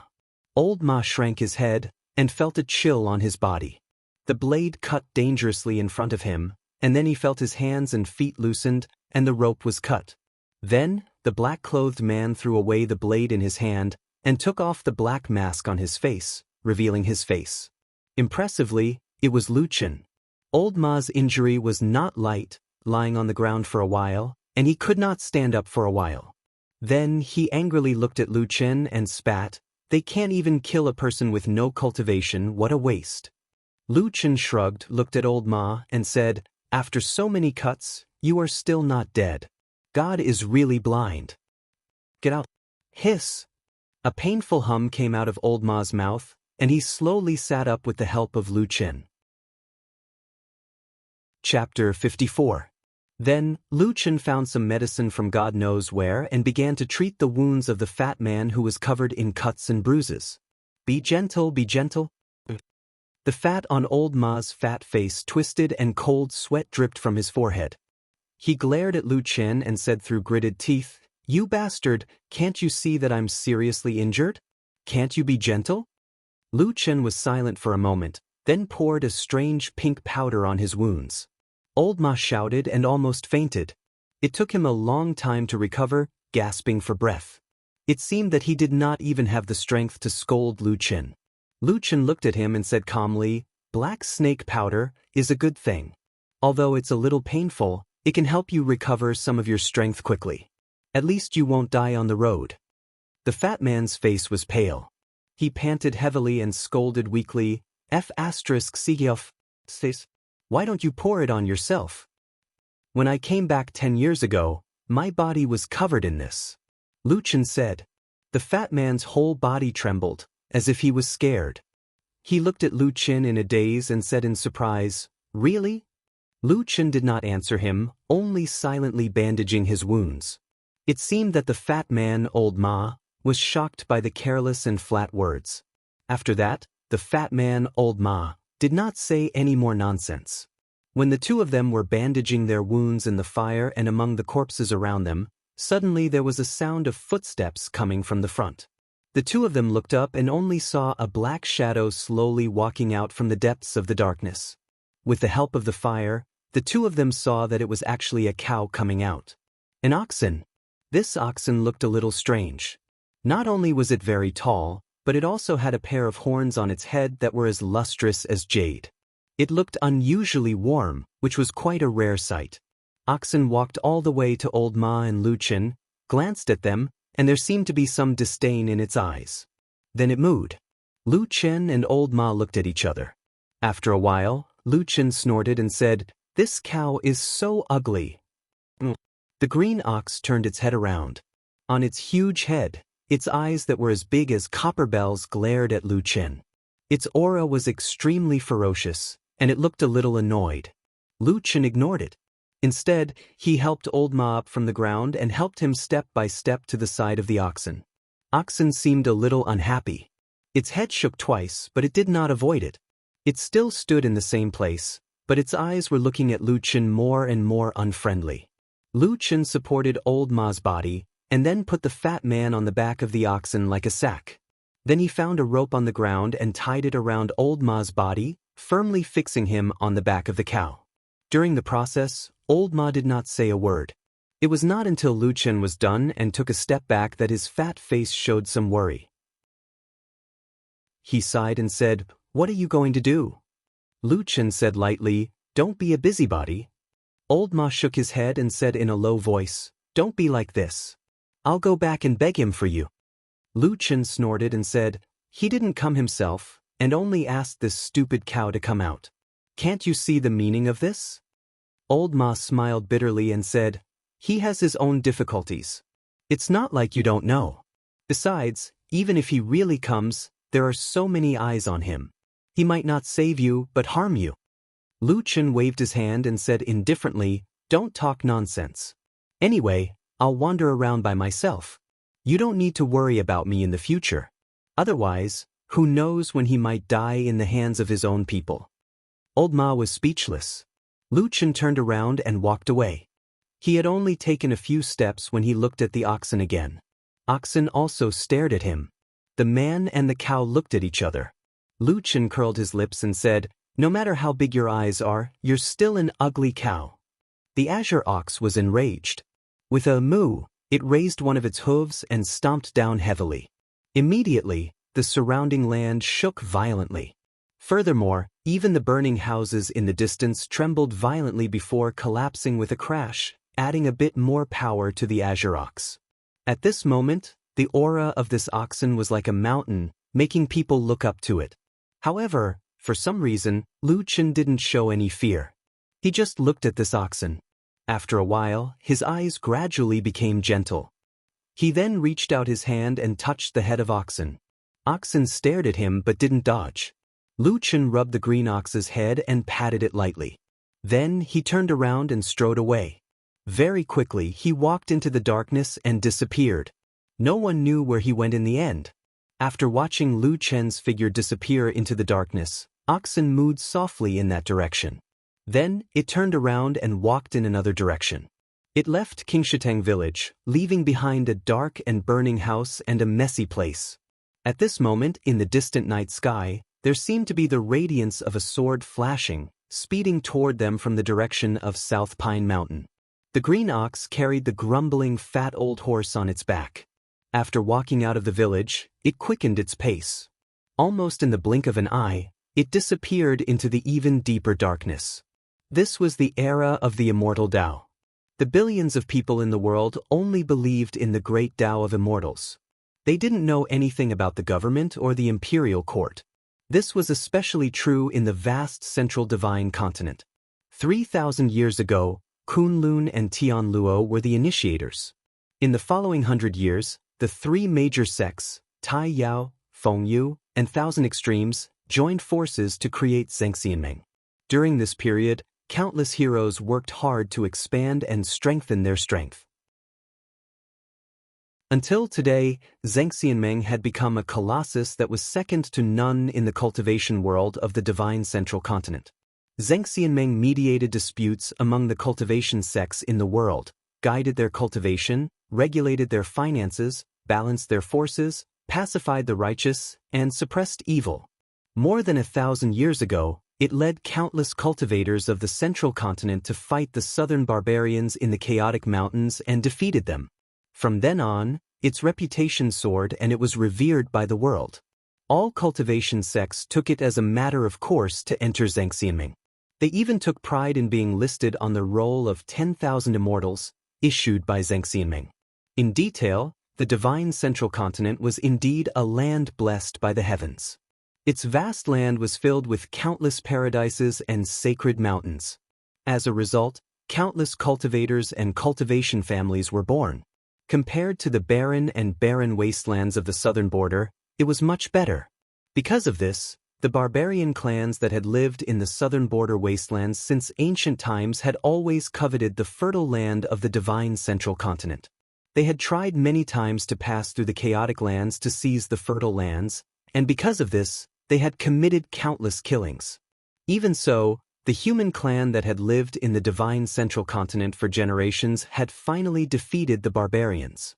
Old Ma shrank his head, and felt a chill on his body. The blade cut dangerously in front of him, and then he felt his hands and feet loosened, and the rope was cut. Then, the black-clothed man threw away the blade in his hand, and took off the black mask on his face, revealing his face. Impressively, it was Lu Chen. Old Ma's injury was not light, lying on the ground for a while, and he could not stand up for a while. Then he angrily looked at Lu Chen and spat, "They can't even kill a person with no cultivation, what a waste." Lu Chen shrugged, looked at Old Ma, and said, "After so many cuts, you are still not dead. God is really blind. Get out." Hiss! A painful hum came out of Old Ma's mouth, and he slowly sat up with the help of Lu Chen. Chapter 54. Then, Lu Chen found some medicine from God knows where and began to treat the wounds of the fat man who was covered in cuts and bruises. Be gentle, be gentle." The fat on Old Ma's fat face twisted and cold sweat dripped from his forehead. He glared at Lu Chen and said through gritted teeth, "You bastard, can't you see that I'm seriously injured? Can't you be gentle?" Lu Chen was silent for a moment, then poured a strange pink powder on his wounds. Old Ma shouted and almost fainted. It took him a long time to recover, gasping for breath. It seemed that he did not even have the strength to scold Lu Chen. Lu Chen looked at him and said calmly, "Black snake powder is a good thing. Although it's a little painful, it can help you recover some of your strength quickly. At least you won't die on the road." The fat man's face was pale. He panted heavily and scolded weakly, "F*****, why don't you pour it on yourself? When I came back 10 years ago, my body was covered in this." Lu Chen said. The fat man's whole body trembled, as if he was scared. He looked at Lu Chen in a daze and said in surprise, "Really?" Lu Chen did not answer him, only silently bandaging his wounds. It seemed that the fat man, Old Ma, was shocked by the careless and flat words. After that, the fat man, Old Ma, did not say any more nonsense. When the two of them were bandaging their wounds in the fire and among the corpses around them, suddenly there was a sound of footsteps coming from the front. The two of them looked up and only saw a black shadow slowly walking out from the depths of the darkness. With the help of the fire, the two of them saw that it was actually a cow coming out. An oxen. This oxen looked a little strange. Not only was it very tall, but it also had a pair of horns on its head that were as lustrous as jade. It looked unusually warm, which was quite a rare sight. Oxen walked all the way to Old Ma and Lu Chen, glanced at them, and there seemed to be some disdain in its eyes. Then it mooed. Lu Chen and Old Ma looked at each other. After a while, Lu Chen snorted and said, "This cow is so ugly." The green ox turned its head around. On its huge head, its eyes that were as big as copper bells glared at Lu Chen. Its aura was extremely ferocious, and it looked a little annoyed. Lu Chen ignored it. Instead, he helped Old Ma up from the ground and helped him step by step to the side of the oxen. Oxen seemed a little unhappy. Its head shook twice, but it did not avoid it. It still stood in the same place, but its eyes were looking at Lu Chen more and more unfriendly. Lu Chen supported Old Ma's body, and then put the fat man on the back of the oxen like a sack. Then he found a rope on the ground and tied it around Old Ma's body, firmly fixing him on the back of the cow. During the process, Old Ma did not say a word. It was not until Lu Chen was done and took a step back that his fat face showed some worry. He sighed and said, "What are you going to do?" Lu Chen said lightly, "Don't be a busybody." Old Ma shook his head and said in a low voice, "Don't be like this. I'll go back and beg him for you." Lu Chen snorted and said, "He didn't come himself, and only asked this stupid cow to come out. Can't you see the meaning of this?" Old Ma smiled bitterly and said, "He has his own difficulties. It's not like you don't know. Besides, even if he really comes, there are so many eyes on him. He might not save you, but harm you." Lu Chen waved his hand and said indifferently, "Don't talk nonsense. Anyway, I'll wander around by myself. You don't need to worry about me in the future. Otherwise, who knows when he might die in the hands of his own people." Old Ma was speechless. Lu Chen turned around and walked away. He had only taken a few steps when he looked at the oxen again. Oxen also stared at him. The man and the cow looked at each other. Lu Chen curled his lips and said, "No matter how big your eyes are, you're still an ugly cow." The azure ox was enraged. With a moo, it raised one of its hooves and stomped down heavily. Immediately, the surrounding land shook violently. Furthermore, even the burning houses in the distance trembled violently before collapsing with a crash, adding a bit more power to the azure ox. At this moment, the aura of this oxen was like a mountain, making people look up to it. However, for some reason, Lu Chen didn't show any fear. He just looked at this oxen. After a while, his eyes gradually became gentle. He then reached out his hand and touched the head of oxen. Oxen stared at him but didn't dodge. Lu Chen rubbed the green ox's head and patted it lightly. Then he turned around and strode away. Very quickly he walked into the darkness and disappeared. No one knew where he went in the end. After watching Lu Chen's figure disappear into the darkness, oxen mooed softly in that direction. Then, it turned around and walked in another direction. It left Qingshitang village, leaving behind a dark and burning house and a messy place. At this moment, in the distant night sky, there seemed to be the radiance of a sword flashing, speeding toward them from the direction of South Pine Mountain. The green ox carried the grumbling fat old horse on its back. After walking out of the village, it quickened its pace. Almost in the blink of an eye, it disappeared into the even deeper darkness. This was the era of the Immortal Tao. The billions of people in the world only believed in the great Tao of immortals. They didn't know anything about the government or the imperial court. This was especially true in the vast central divine continent. 3,000 years ago, Kunlun and Tianluo were the initiators. In the following 100 years, the three major sects, Tai Yao, Fengyu, and Thousand Extremes, joined forces to create Zhengxianmeng. During this period, countless heroes worked hard to expand and strengthen their strength. Until today, Zhengxianmeng had become a colossus that was second to none in the cultivation world of the divine central continent. Zheng Xianmeng mediated disputes among the cultivation sects in the world, guided their cultivation, regulated their finances, balanced their forces, pacified the righteous, and suppressed evil. More than 1,000 years ago, it led countless cultivators of the central continent to fight the southern barbarians in the chaotic mountains and defeated them. From then on, its reputation soared and it was revered by the world. All cultivation sects took it as a matter of course to enter Zheng Xianmeng. They even took pride in being listed on the roll of 10,000 immortals, issued by Zheng Xianmeng. In detail, the divine central continent was indeed a land blessed by the heavens. Its vast land was filled with countless paradises and sacred mountains. As a result, countless cultivators and cultivation families were born. Compared to the barren wastelands of the southern border, it was much better. Because of this, the barbarian clans that had lived in the southern border wastelands since ancient times had always coveted the fertile land of the divine central continent. They had tried many times to pass through the chaotic lands to seize the fertile lands, and because of this, they had committed countless killings. Even so, the human clan that had lived in the divine central continent for generations had finally defeated the barbarians.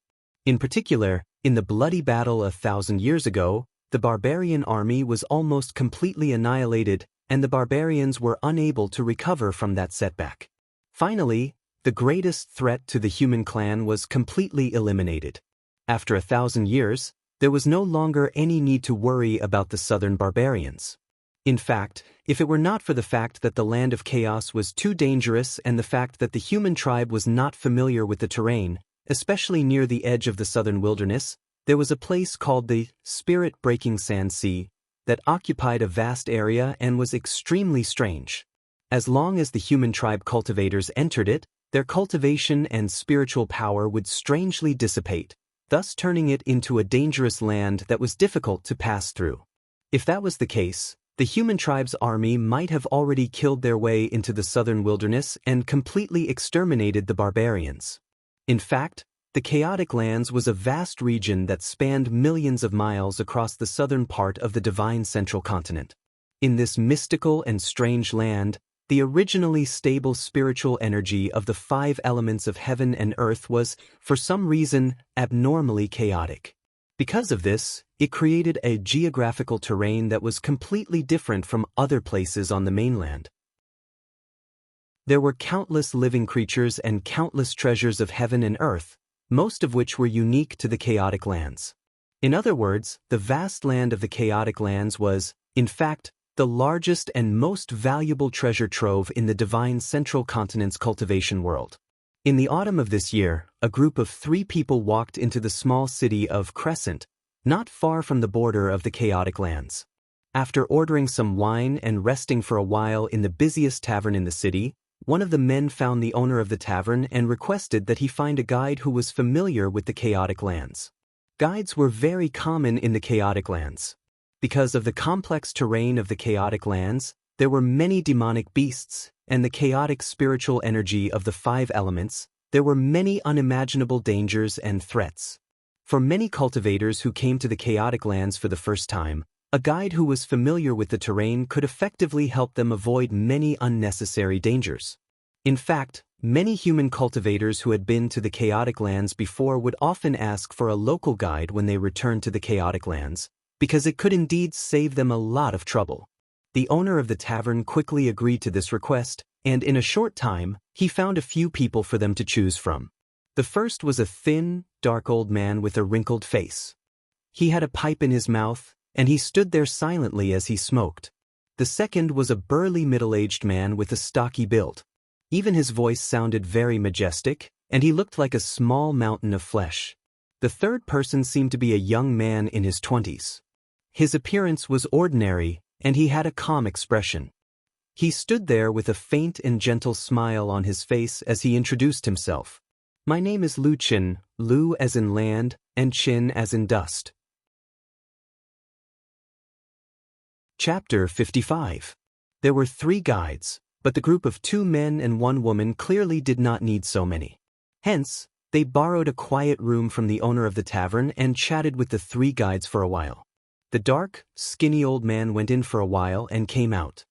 In particular, in the bloody battle 1,000 years ago, the barbarian army was almost completely annihilated, and the barbarians were unable to recover from that setback. Finally, the greatest threat to the human clan was completely eliminated. After 1,000 years, there was no longer any need to worry about the southern barbarians. In fact, if it were not for the fact that the land of chaos was too dangerous and the fact that the human tribe was not familiar with the terrain, especially near the edge of the southern wilderness, there was a place called the Spirit-Breaking Sand Sea that occupied a vast area and was extremely strange. As long as the human tribe cultivators entered it, their cultivation and spiritual power would strangely dissipate, thus turning it into a dangerous land that was difficult to pass through. If that was the case, the human tribe's army might have already killed their way into the southern wilderness and completely exterminated the barbarians. In fact, the chaotic lands was a vast region that spanned millions of miles across the southern part of the divine central continent. In this mystical and strange land, the originally stable spiritual energy of the 5 elements of heaven and earth was, for some reason, abnormally chaotic. Because of this, it created a geographical terrain that was completely different from other places on the mainland. There were countless living creatures and countless treasures of heaven and earth, most of which were unique to the chaotic lands. In other words, the vast land of the chaotic lands was, in fact, the largest and most valuable treasure trove in the divine central continent's cultivation world. In the autumn of this year, a group of 3 people walked into the small city of Crescent, not far from the border of the chaotic lands. After ordering some wine and resting for a while in the busiest tavern in the city, one of the men found the owner of the tavern and requested that he find a guide who was familiar with the chaotic lands. Guides were very common in the chaotic lands. Because of the complex terrain of the chaotic lands, there were many demonic beasts, and the chaotic spiritual energy of the 5 elements, there were many unimaginable dangers and threats. For many cultivators who came to the chaotic lands for the first time, a guide who was familiar with the terrain could effectively help them avoid many unnecessary dangers. In fact, many human cultivators who had been to the chaotic lands before would often ask for a local guide when they returned to the chaotic lands, because it could indeed save them a lot of trouble. The owner of the tavern quickly agreed to this request, and in a short time, he found a few people for them to choose from. The first was a thin, dark old man with a wrinkled face. He had a pipe in his mouth, and he stood there silently as he smoked. The second was a burly middle-aged man with a stocky build. Even his voice sounded very majestic, and he looked like a small mountain of flesh. The third person seemed to be a young man in his 20s. His appearance was ordinary, and he had a calm expression. He stood there with a faint and gentle smile on his face as he introduced himself. "My name is Lu Qin, Lu as in land, and Qin as in dust." Chapter 55. There were 3 guides, but the group of 2 men and 1 woman clearly did not need so many. Hence, they borrowed a quiet room from the owner of the tavern and chatted with the 3 guides for a while. The dark, skinny old man went in for a while and came out.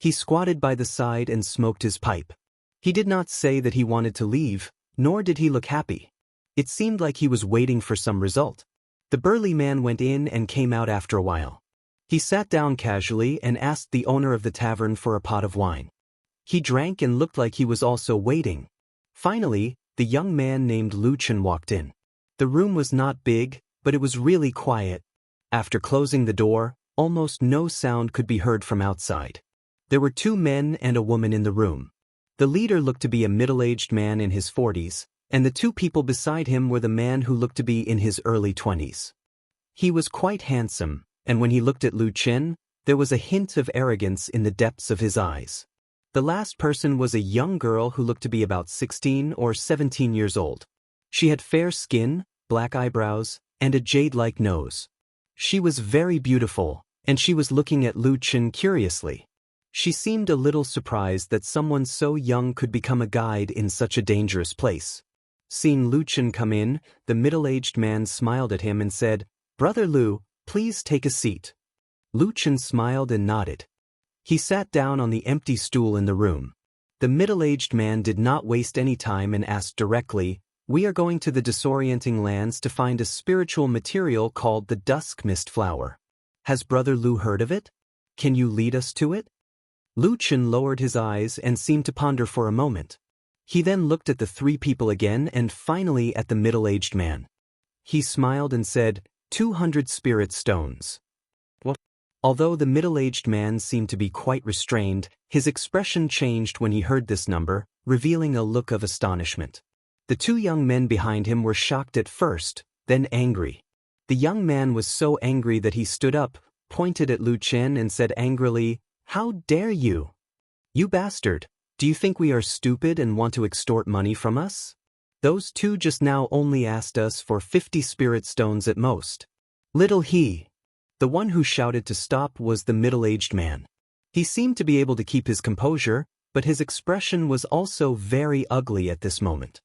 He squatted by the side and smoked his pipe. He did not say that he wanted to leave, nor did he look happy. It seemed like he was waiting for some result. The burly man went in and came out after a while. He sat down casually and asked the owner of the tavern for a pot of wine. He drank and looked like he was also waiting. Finally, the young man named Luchan walked in. The room was not big, but it was really quiet. After closing the door, almost no sound could be heard from outside. There were 2 men and a woman in the room. The leader looked to be a middle-aged man in his 40s, and the 2 people beside him were the man who looked to be in his early 20s. He was quite handsome, and when he looked at Lu Chen, there was a hint of arrogance in the depths of his eyes. The last person was a young girl who looked to be about 16 or 17 years old. She had fair skin, black eyebrows, and a jade-like nose. She was very beautiful, and she was looking at Lu Chen curiously. She seemed a little surprised that someone so young could become a guide in such a dangerous place. Seeing Lu Chen come in, the middle-aged man smiled at him and said, "Brother Lu, please take a seat." Lu Chen smiled and nodded. He sat down on the empty stool in the room. The middle-aged man did not waste any time and asked directly, "We are going to the disorienting lands to find a spiritual material called the dusk mist flower. Has Brother Lu heard of it? Can you lead us to it?" Lu Chen lowered his eyes and seemed to ponder for a moment. He then looked at the 3 people again and finally at the middle-aged man. He smiled and said, 200 spirit stones. What? Although the middle-aged man seemed to be quite restrained, his expression changed when he heard this number, revealing a look of astonishment. The 2 young men behind him were shocked at first, then angry. The young man was so angry that he stood up, pointed at Lu Chen and said angrily, "How dare you? You bastard, do you think we are stupid and want to extort money from us? Those 2 just now only asked us for 50 spirit stones at most." Little he. The one who shouted to stop was the middle-aged man. He seemed to be able to keep his composure, but his expression was also very ugly at this moment.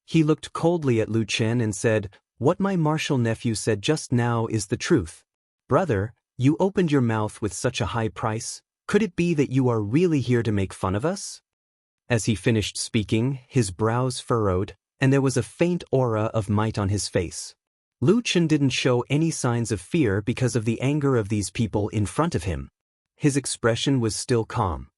He looked coldly at Lu Chen and said, "What my martial nephew said just now is the truth. Brother, you opened your mouth with such a high price. Could it be that you are really here to make fun of us?" As he finished speaking, his brows furrowed, and there was a faint aura of might on his face. Lu Chen didn't show any signs of fear because of the anger of these people in front of him. His expression was still calm.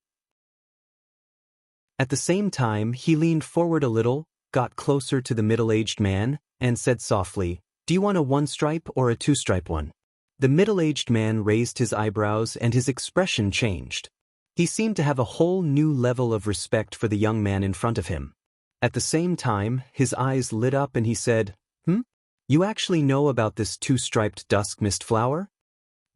At the same time, he leaned forward a little, got closer to the middle-aged man, and said softly, "Do you want a 1-stripe or a 2-stripe one?" The middle-aged man raised his eyebrows and his expression changed. He seemed to have a whole new level of respect for the young man in front of him. At the same time, his eyes lit up and he said, You actually know about this 2-striped dusk mist flower?"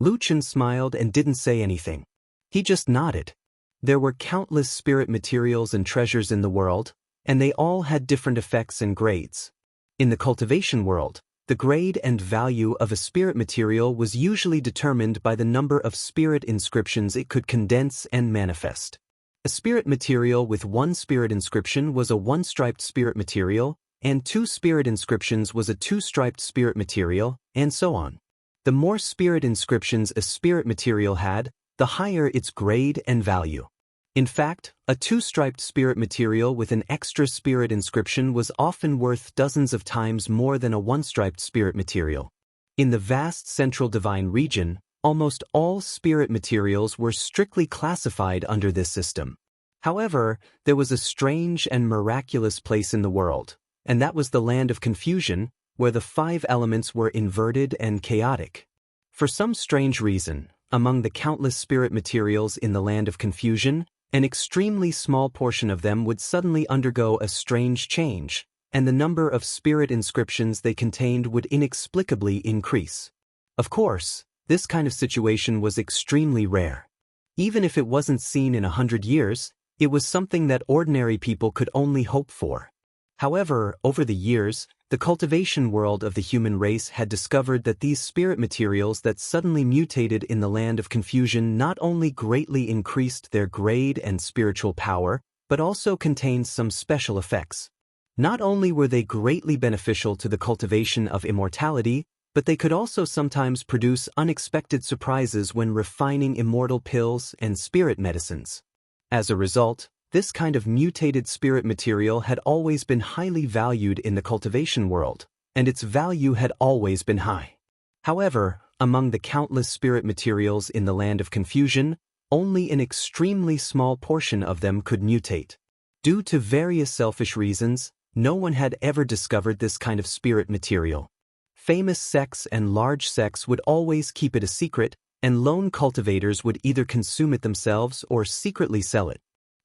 Lu Chen smiled and didn't say anything. He just nodded. There were countless spirit materials and treasures in the world, and they all had different effects and grades. In the cultivation world, the grade and value of a spirit material was usually determined by the number of spirit inscriptions it could condense and manifest. A spirit material with 1 spirit inscription was a 1-striped spirit material, and 2 spirit inscriptions was a 2-striped spirit material, and so on. The more spirit inscriptions a spirit material had, the higher its grade and value. In fact, a 2-striped spirit material with an extra spirit inscription was often worth dozens of times more than a 1-striped spirit material. In the vast central divine region, almost all spirit materials were strictly classified under this system. However, there was a strange and miraculous place in the world, and that was the land of confusion, where the 5 elements were inverted and chaotic. For some strange reason, among the countless spirit materials in the land of confusion, an extremely small portion of them would suddenly undergo a strange change, and the number of spirit inscriptions they contained would inexplicably increase. Of course, this kind of situation was extremely rare. Even if it wasn't seen in 100 years, it was something that ordinary people could only hope for. However, over the years, the cultivation world of the human race had discovered that these spirit materials that suddenly mutated in the land of confusion not only greatly increased their grade and spiritual power, but also contained some special effects. Not only were they greatly beneficial to the cultivation of immortality, but they could also sometimes produce unexpected surprises when refining immortal pills and spirit medicines. As a result, this kind of mutated spirit material had always been highly valued in the cultivation world, and its value had always been high. However, among the countless spirit materials in the land of confusion, only an extremely small portion of them could mutate. Due to various selfish reasons, no one had ever discovered this kind of spirit material. Famous sects and large sects would always keep it a secret, and lone cultivators would either consume it themselves or secretly sell it.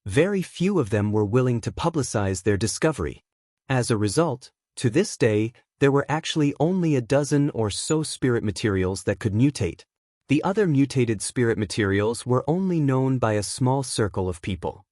Very few of them were willing to publicize their discovery. As a result, to this day, there were actually only a dozen or so spirit materials that could mutate. The other mutated spirit materials were only known by a small circle of people.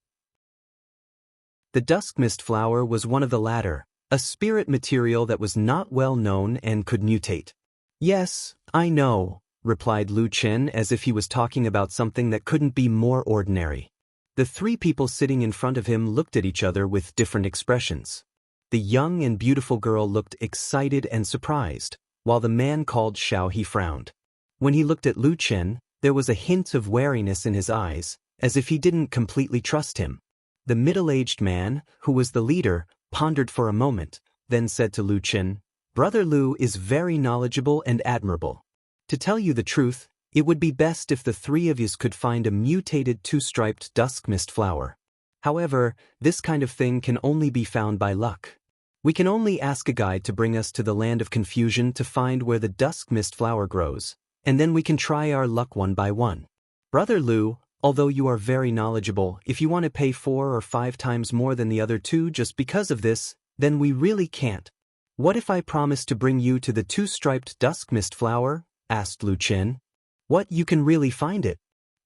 The dusk mist flower was one of the latter, a spirit material that was not well known and could mutate. Yes, I know, replied Lu Chen as if he was talking about something that couldn't be more ordinary. The three people sitting in front of him looked at each other with different expressions. The young and beautiful girl looked excited and surprised, while the man called Xiao He frowned. When he looked at Lu Chen, there was a hint of wariness in his eyes, as if he didn't completely trust him. The middle-aged man, who was the leader, pondered for a moment, then said to Lu Chen, "Brother Lu is very knowledgeable and admirable. To tell you the truth, it would be best if the three of you could find a mutated two-striped dusk mist flower. However, this kind of thing can only be found by luck. We can only ask a guide to bring us to the land of confusion to find where the dusk mist flower grows, and then we can try our luck one by one. Brother Lu, although you are very knowledgeable, if you want to pay 4 or 5 times more than the other two just because of this, then we really can't. What if I promise to bring you to the two-striped dusk mist flower?" asked Lu Chen. "What, you can really find it?"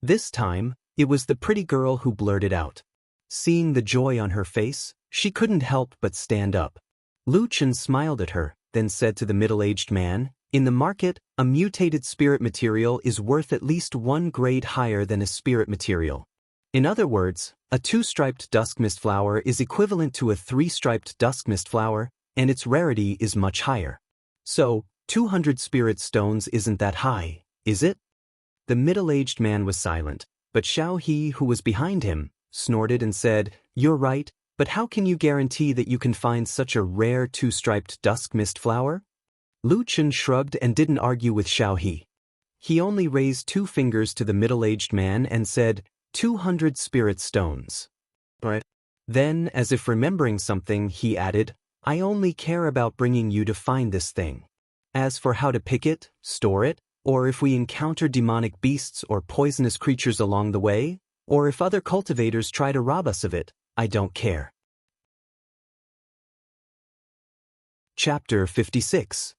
This time, it was the pretty girl who blurted out. Seeing the joy on her face, she couldn't help but stand up. Lu Chen smiled at her, then said to the middle-aged man, "In the market, a mutated spirit material is worth at least 1 grade higher than a spirit material. In other words, a 2-striped dusk mist flower is equivalent to a 3-striped dusk mist flower, and its rarity is much higher. So, 200 spirit stones isn't that high, is it?" The middle-aged man was silent, but Xiao He, who was behind him, snorted and said, "You're right, but how can you guarantee that you can find such a rare 2-striped dusk mist flower?" Lu Chen shrugged and didn't argue with Xiao He. He only raised 2 fingers to the middle-aged man and said, 200 spirit stones. Right. Then, as if remembering something, he added, "I only care about bringing you to find this thing. As for how to pick it, store it, or if we encounter demonic beasts or poisonous creatures along the way, or if other cultivators try to rob us of it, I don't care." Chapter 56.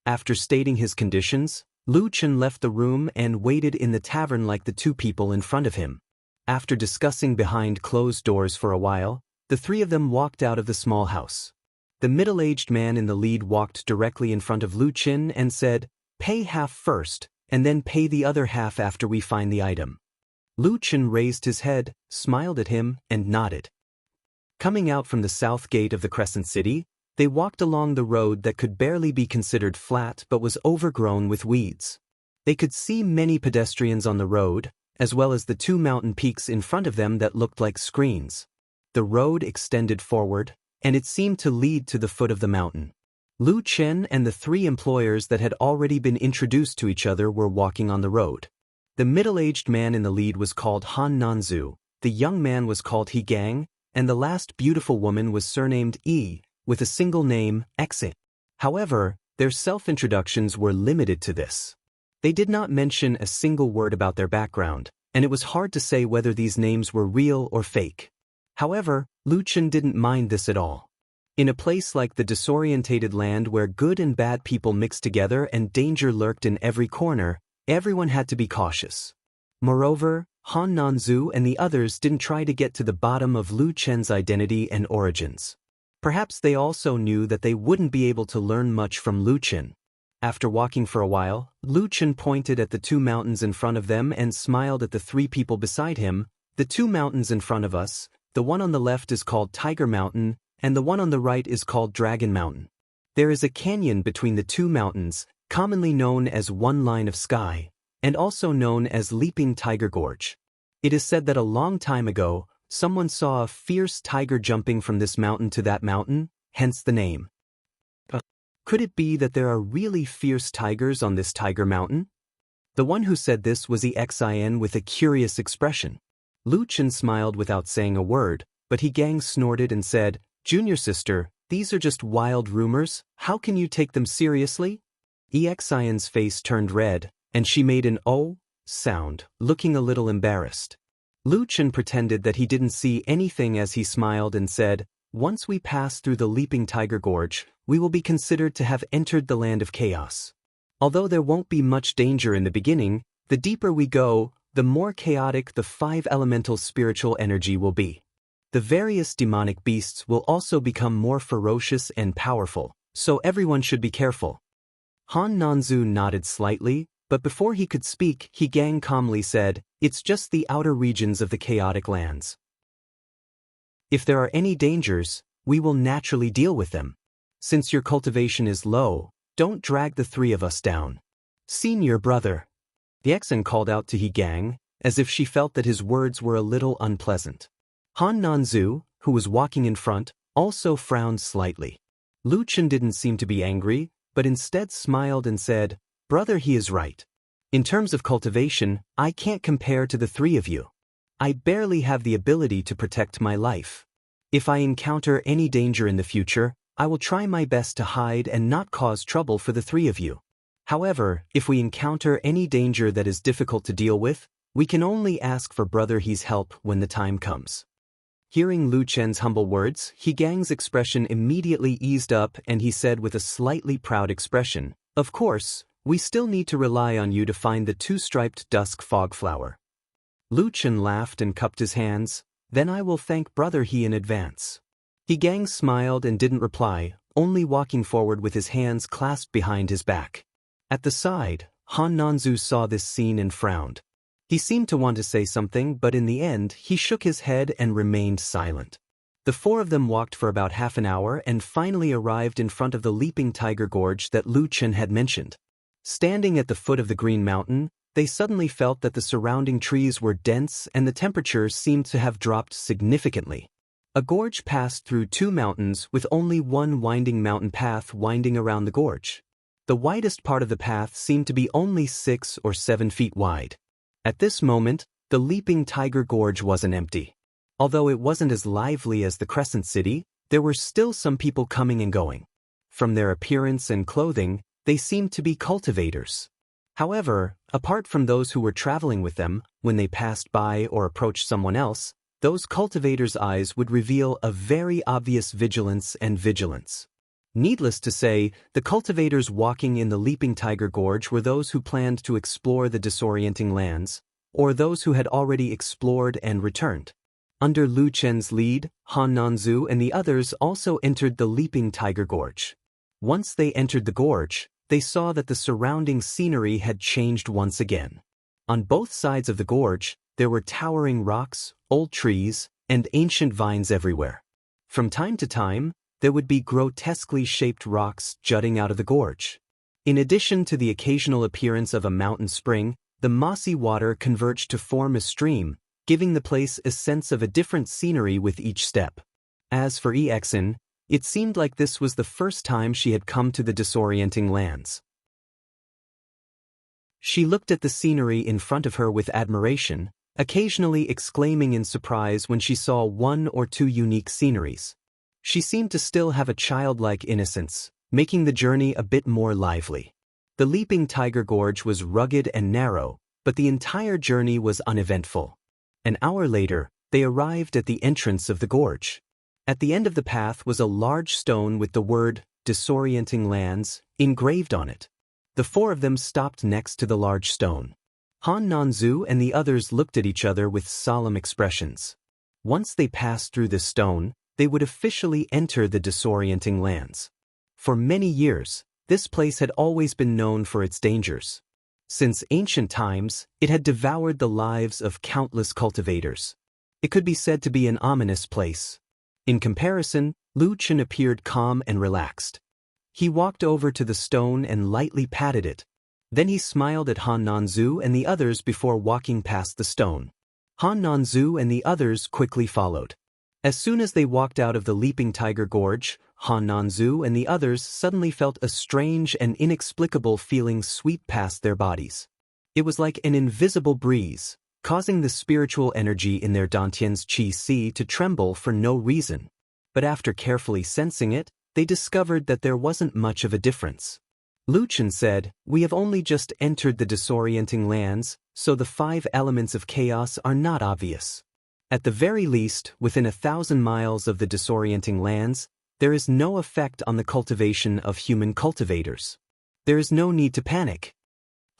After stating his conditions, Lu Chen left the room and waited in the tavern like the 2 people in front of him. After discussing behind closed doors for a while, the 3 of them walked out of the small house. The middle-aged man in the lead walked directly in front of Lu Chen and said, "Pay half first, and then pay the other half after we find the item." Lu Chen raised his head, smiled at him, and nodded. Coming out from the south gate of the Crescent City, they walked along the road that could barely be considered flat but was overgrown with weeds. They could see many pedestrians on the road, as well as the 2 mountain peaks in front of them that looked like screens. The road extended forward, and it seemed to lead to the foot of the mountain. Lu Chen and the 3 employers that had already been introduced to each other were walking on the road. The middle-aged man in the lead was called Han Nanzu, the young man was called He Gang, and the last beautiful woman was surnamed Yi, with a single name, Exit. However, their self-introductions were limited to this. They did not mention a single word about their background, and it was hard to say whether these names were real or fake. However, Lu Chen didn't mind this at all. In a place like the disorientated land where good and bad people mixed together and danger lurked in every corner, everyone had to be cautious. Moreover, Han Nanzu and the others didn't try to get to the bottom of Lu Chen's identity and origins. Perhaps they also knew that they wouldn't be able to learn much from Lu Chen. After walking for a while, Lu Chen pointed at the 2 mountains in front of them and smiled at the 3 people beside him. "The 2 mountains in front of us, the one on the left is called Tiger Mountain, and the one on the right is called Dragon Mountain. There is a canyon between the 2 mountains, commonly known as One Line of Sky, and also known as Leaping Tiger Gorge. It is said that a long time ago, someone saw a fierce tiger jumping from this mountain to that mountain, hence the name. Could it be that there are really fierce tigers on this tiger mountain? The one who said this was Xin with a curious expression. Lu Chen smiled without saying a word, but Jianghu snorted and said, "Junior sister, these are just wild rumors, how can you take them seriously?" Xin's face turned red, and she made an "oh" sound, looking a little embarrassed. Lu Chen pretended that he didn't see anything as he smiled and said, "Once we pass through the Leaping Tiger Gorge, we will be considered to have entered the land of chaos. Although there won't be much danger in the beginning, the deeper we go, the more chaotic the 5 elemental spiritual energy will be. The various demonic beasts will also become more ferocious and powerful, so everyone should be careful." Han Nanzu nodded slightly, but before he could speak, Jianghu calmly said, "It's just the outer regions of the chaotic lands. If there are any dangers, we will naturally deal with them. Since your cultivation is low, don't drag the 3 of us down." "Senior brother," Xin called out to Jianghu, as if she felt that his words were a little unpleasant. Han Nanzu, who was walking in front, also frowned slightly. Lu Chen didn't seem to be angry, but instead smiled and said, "Brother, he is right. In terms of cultivation, I can't compare to the 3 of you. I barely have the ability to protect my life. If I encounter any danger in the future, I will try my best to hide and not cause trouble for the 3 of you. However, if we encounter any danger that is difficult to deal with, we can only ask for Brother He's help when the time comes." Hearing Lu Chen's humble words, Jianghu's expression immediately eased up and he said with a slightly proud expression, "Of course, we still need to rely on you to find the 2-striped dusk fog flower." Lu Chen laughed and cupped his hands, "Then I will thank Brother He in advance." Jianghu smiled and didn't reply, only walking forward with his hands clasped behind his back. At the side, Han Nanzu saw this scene and frowned. He seemed to want to say something, but in the end, he shook his head and remained silent. The 4 of them walked for about half an hour and finally arrived in front of the Leaping Tiger Gorge that Lu Chen had mentioned. Standing at the foot of the Green Mountain, they suddenly felt that the surrounding trees were dense and the temperature seemed to have dropped significantly. A gorge passed through 2 mountains with only one winding mountain path winding around the gorge. The widest part of the path seemed to be only 6 or 7 feet wide. At this moment, the Leaping Tiger Gorge wasn't empty. Although it wasn't as lively as the Crescent City, there were still some people coming and going. From their appearance and clothing, they seemed to be cultivators. However, apart from those who were traveling with them, when they passed by or approached someone else, those cultivators' eyes would reveal a very obvious vigilance. Needless to say, the cultivators walking in the Leaping Tiger Gorge were those who planned to explore the disorienting lands, or those who had already explored and returned. Under Lu Chen's lead, Han Nanzu and the others also entered the Leaping Tiger Gorge. Once they entered the gorge, they saw that the surrounding scenery had changed once again. On both sides of the gorge, there were towering rocks, old trees, and ancient vines everywhere. From time to time, there would be grotesquely shaped rocks jutting out of the gorge. In addition to the occasional appearance of a mountain spring, the mossy water converged to form a stream, giving the place a sense of a different scenery with each step. As for Xin, it seemed like this was the first time she had come to the disorienting lands. She looked at the scenery in front of her with admiration, occasionally exclaiming in surprise when she saw 1 or 2 unique sceneries. She seemed to still have a childlike innocence, making the journey a bit more lively. The Leaping Tiger Gorge was rugged and narrow, but the entire journey was uneventful. An hour later, they arrived at the entrance of the gorge. At the end of the path was a large stone with the word, "Disorienting Lands," engraved on it. The 4 of them stopped next to the large stone. Han Nanzu and the others looked at each other with solemn expressions. Once they passed through the stone, they would officially enter the disorienting lands. For many years, this place had always been known for its dangers. Since ancient times, it had devoured the lives of countless cultivators. It could be said to be an ominous place. In comparison, Lu Chen appeared calm and relaxed. He walked over to the stone and lightly patted it. Then he smiled at Han Nanzu and the others before walking past the stone. Han Nanzu and the others quickly followed. As soon as they walked out of the Leaping Tiger Gorge, Han Nanzu and the others suddenly felt a strange and inexplicable feeling sweep past their bodies. It was like an invisible breeze, causing the spiritual energy in their Dantian's Qi to tremble for no reason. But after carefully sensing it, they discovered that there wasn't much of a difference. Lu Chen said, "We have only just entered the disorienting lands, so the 5 elements of chaos are not obvious. At the very least, within 1,000 miles of the disorienting lands, there is no effect on the cultivation of human cultivators. There is no need to panic."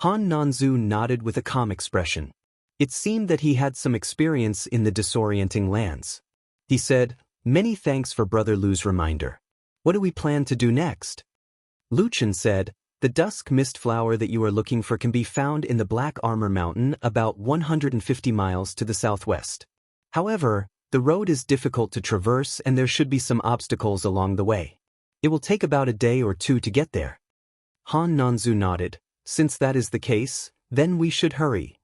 Han Nanzu nodded with a calm expression. It seemed that he had some experience in the disorienting lands. He said, "Many thanks for Brother Lu's reminder. What do we plan to do next?" Lu Chen said, "The dusk mist flower that you are looking for can be found in the Black Armor Mountain about 150 miles to the southwest. However, the road is difficult to traverse and there should be some obstacles along the way. It will take about a day or 2 to get there." Han Nanzu nodded. "Since that is the case, then we should hurry."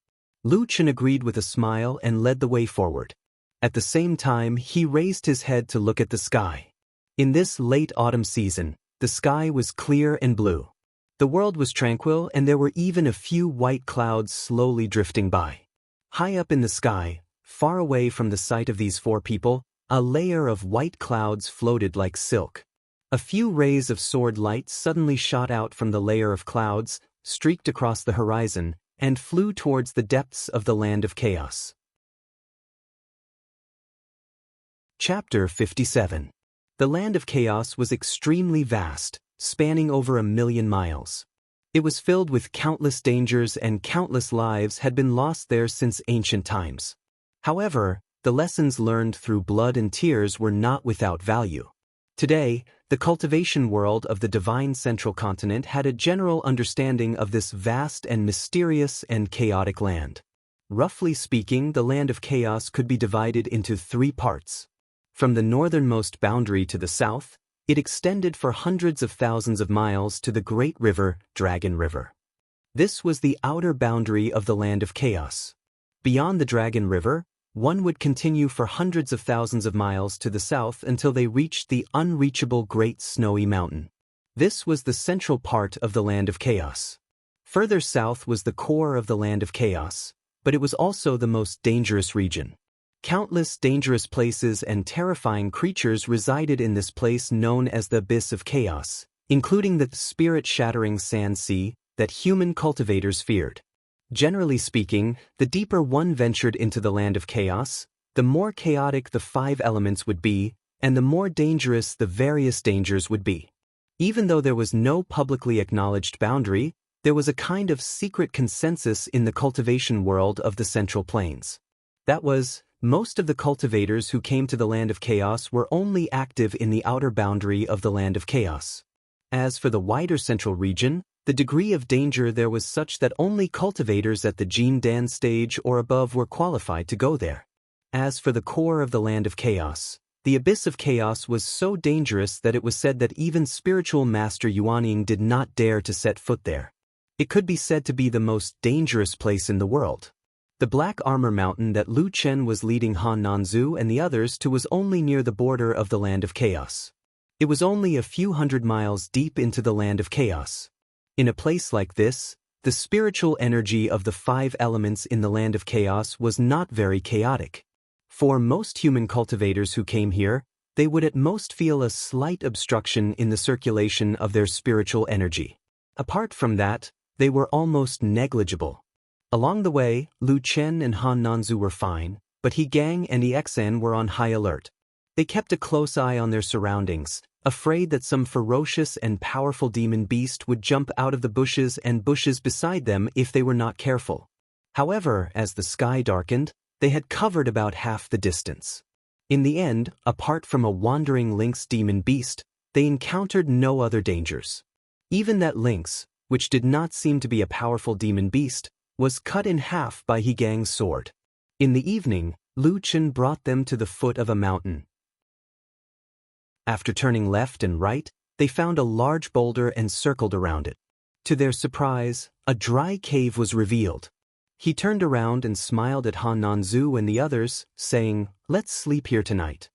Lu Chen agreed with a smile and led the way forward. At the same time, he raised his head to look at the sky. In this late autumn season, the sky was clear and blue. The world was tranquil and there were even a few white clouds slowly drifting by. High up in the sky, far away from the sight of these 4 people, a layer of white clouds floated like silk. A few rays of sword light suddenly shot out from the layer of clouds, streaked across the horizon, and flew towards the depths of the land of chaos. Chapter 57. The land of chaos was extremely vast, spanning over 1,000,000 miles. It was filled with countless dangers and countless lives had been lost there since ancient times. However, the lessons learned through blood and tears were not without value. Today, the cultivation world of the divine central continent had a general understanding of this vast and mysterious and chaotic land. Roughly speaking, the land of chaos could be divided into 3 parts. From the northernmost boundary to the south, it extended for hundreds of thousands of miles to the great river, Dragon River. This was the outer boundary of the land of chaos. Beyond the Dragon River, one would continue for hundreds of thousands of miles to the south until they reached the unreachable Great Snowy Mountain. This was the central part of the land of chaos. Further south was the core of the land of chaos, but it was also the most dangerous region. Countless dangerous places and terrifying creatures resided in this place known as the Abyss of Chaos, including the spirit-shattering sand sea that human cultivators feared. Generally speaking, the deeper one ventured into the land of chaos, the more chaotic the 5 elements would be, and the more dangerous the various dangers would be. Even though there was no publicly acknowledged boundary, there was a kind of secret consensus in the cultivation world of the Central Plains. That was, most of the cultivators who came to the land of chaos were only active in the outer boundary of the land of chaos. As for the wider central region, the degree of danger there was such that only cultivators at the Jin Dan stage or above were qualified to go there. As for the core of the land of chaos, the Abyss of Chaos was so dangerous that it was said that even spiritual master Yuanying did not dare to set foot there. It could be said to be the most dangerous place in the world. The Black Armor Mountain that Lu Chen was leading Han Nanzu and the others to was only near the border of the land of chaos. It was only a few hundred miles deep into the land of chaos. In a place like this, the spiritual energy of the 5 elements in the land of chaos was not very chaotic. For most human cultivators who came here, they would at most feel a slight obstruction in the circulation of their spiritual energy. Apart from that, they were almost negligible. Along the way, Lu Chen and Han Nanzu were fine, but He Gang and Exen were on high alert. They kept a close eye on their surroundings, afraid that some ferocious and powerful demon beast would jump out of the bushes and bushes beside them if they were not careful. However, as the sky darkened, they had covered about half the distance. In the end, apart from a wandering lynx demon beast, they encountered no other dangers. Even that lynx, which did not seem to be a powerful demon beast, was cut in half by He Gang's sword. In the evening, Lu Chen brought them to the foot of a mountain. After turning left and right, they found a large boulder and circled around it. To their surprise, a dry cave was revealed. He turned around and smiled at Han Nanzu and the others, saying, "Let's sleep here tonight."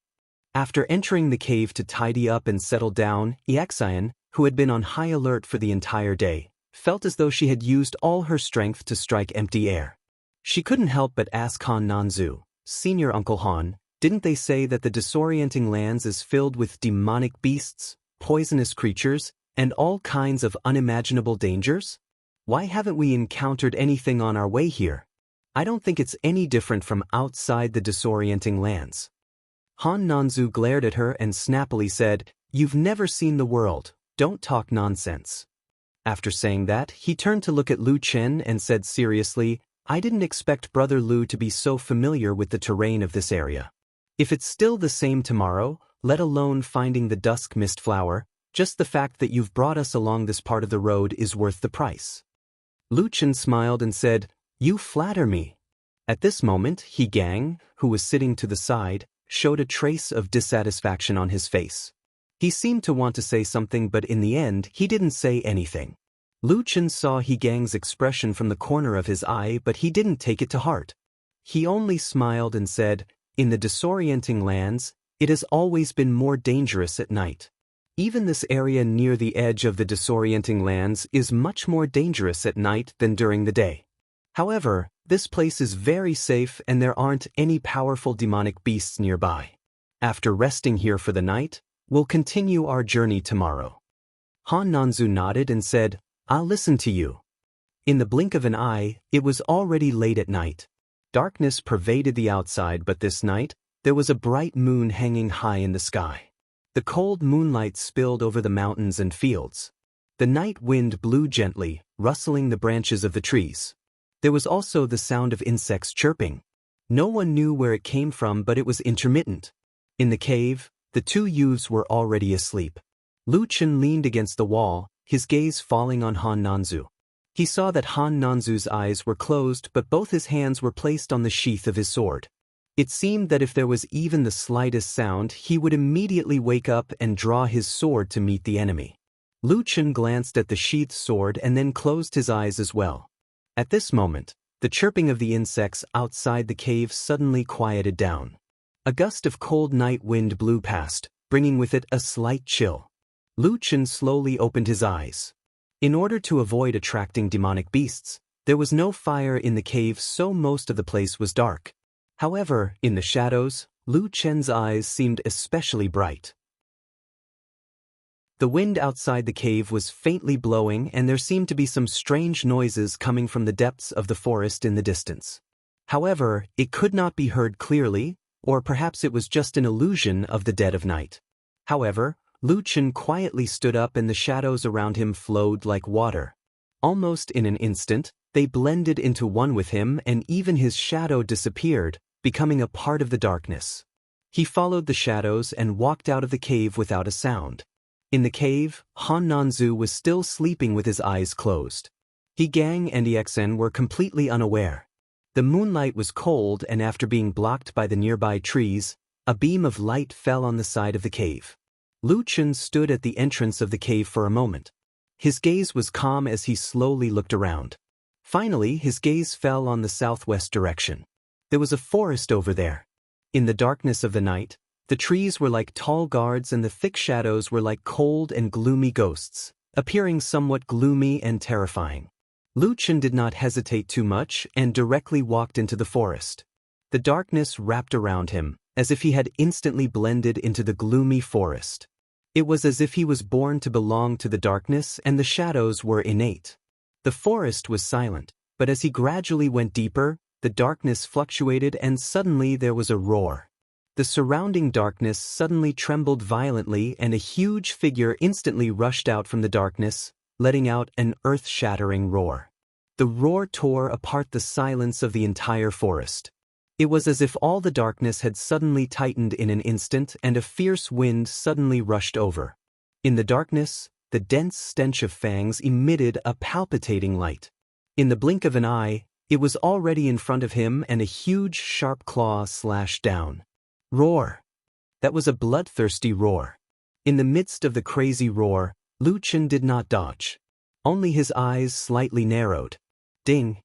After entering the cave to tidy up and settle down, Ixian, who had been on high alert for the entire day, felt as though she had used all her strength to strike empty air. She couldn't help but ask Han Nanzu, "Senior Uncle Han, didn't they say that the disorienting lands is filled with demonic beasts, poisonous creatures, and all kinds of unimaginable dangers? Why haven't we encountered anything on our way here? I don't think it's any different from outside the disorienting lands." Han Nanzu glared at her and snappily said, "You've never seen the world, don't talk nonsense." After saying that, he turned to look at Lu Chen and said seriously, "I didn't expect Brother Lu to be so familiar with the terrain of this area. If it's still the same tomorrow, let alone finding the dusk mist flower, just the fact that you've brought us along this part of the road is worth the price." Lu Chen smiled and said, "You flatter me." At this moment, He Gang, who was sitting to the side, showed a trace of dissatisfaction on his face. He seemed to want to say something, but in the end, he didn't say anything. Lu Chen saw He Gang's expression from the corner of his eye, but he didn't take it to heart. He only smiled and said, "In the disorienting lands, it has always been more dangerous at night. Even this area near the edge of the disorienting lands is much more dangerous at night than during the day. However, this place is very safe and there aren't any powerful demonic beasts nearby. After resting here for the night, we'll continue our journey tomorrow." Han Nanzu nodded and said, "I'll listen to you." In the blink of an eye, it was already late at night. Darkness pervaded the outside, but this night, there was a bright moon hanging high in the sky. The cold moonlight spilled over the mountains and fields. The night wind blew gently, rustling the branches of the trees. There was also the sound of insects chirping. No one knew where it came from, but it was intermittent. In the cave, the two youths were already asleep. Lu Chen leaned against the wall, his gaze falling on Han Nanzu. He saw that Han Nanzu's eyes were closed, but both his hands were placed on the sheath of his sword. It seemed that if there was even the slightest sound, he would immediately wake up and draw his sword to meet the enemy. Lu Chen glanced at the sheathed sword and then closed his eyes as well. At this moment, the chirping of the insects outside the cave suddenly quieted down. A gust of cold night wind blew past, bringing with it a slight chill. Lu Chen slowly opened his eyes. In order to avoid attracting demonic beasts, there was no fire in the cave, so most of the place was dark. However, in the shadows, Lu Chen's eyes seemed especially bright. The wind outside the cave was faintly blowing, and there seemed to be some strange noises coming from the depths of the forest in the distance. However, it could not be heard clearly, or perhaps it was just an illusion of the dead of night. However, Lu Chen quietly stood up and the shadows around him flowed like water. Almost in an instant, they blended into one with him, and even his shadow disappeared, becoming a part of the darkness. He followed the shadows and walked out of the cave without a sound. In the cave, Han Nanzu was still sleeping with his eyes closed. He Gang and Exen were completely unaware. The moonlight was cold, and after being blocked by the nearby trees, a beam of light fell on the side of the cave. Lu Chen stood at the entrance of the cave for a moment. His gaze was calm as he slowly looked around. Finally, his gaze fell on the southwest direction. There was a forest over there. In the darkness of the night, the trees were like tall guards and the thick shadows were like cold and gloomy ghosts, appearing somewhat gloomy and terrifying. Lu Chen did not hesitate too much and directly walked into the forest. The darkness wrapped around him, as if he had instantly blended into the gloomy forest. It was as if he was born to belong to the darkness, and the shadows were innate. The forest was silent, but as he gradually went deeper, the darkness fluctuated and suddenly there was a roar. The surrounding darkness suddenly trembled violently and a huge figure instantly rushed out from the darkness, letting out an earth-shattering roar. The roar tore apart the silence of the entire forest. It was as if all the darkness had suddenly tightened in an instant and a fierce wind suddenly rushed over. In the darkness, the dense stench of fangs emitted a palpitating light. In the blink of an eye, it was already in front of him and a huge sharp claw slashed down. Roar! That was a bloodthirsty roar. In the midst of the crazy roar, Lu Chen did not dodge. Only his eyes slightly narrowed. Ding!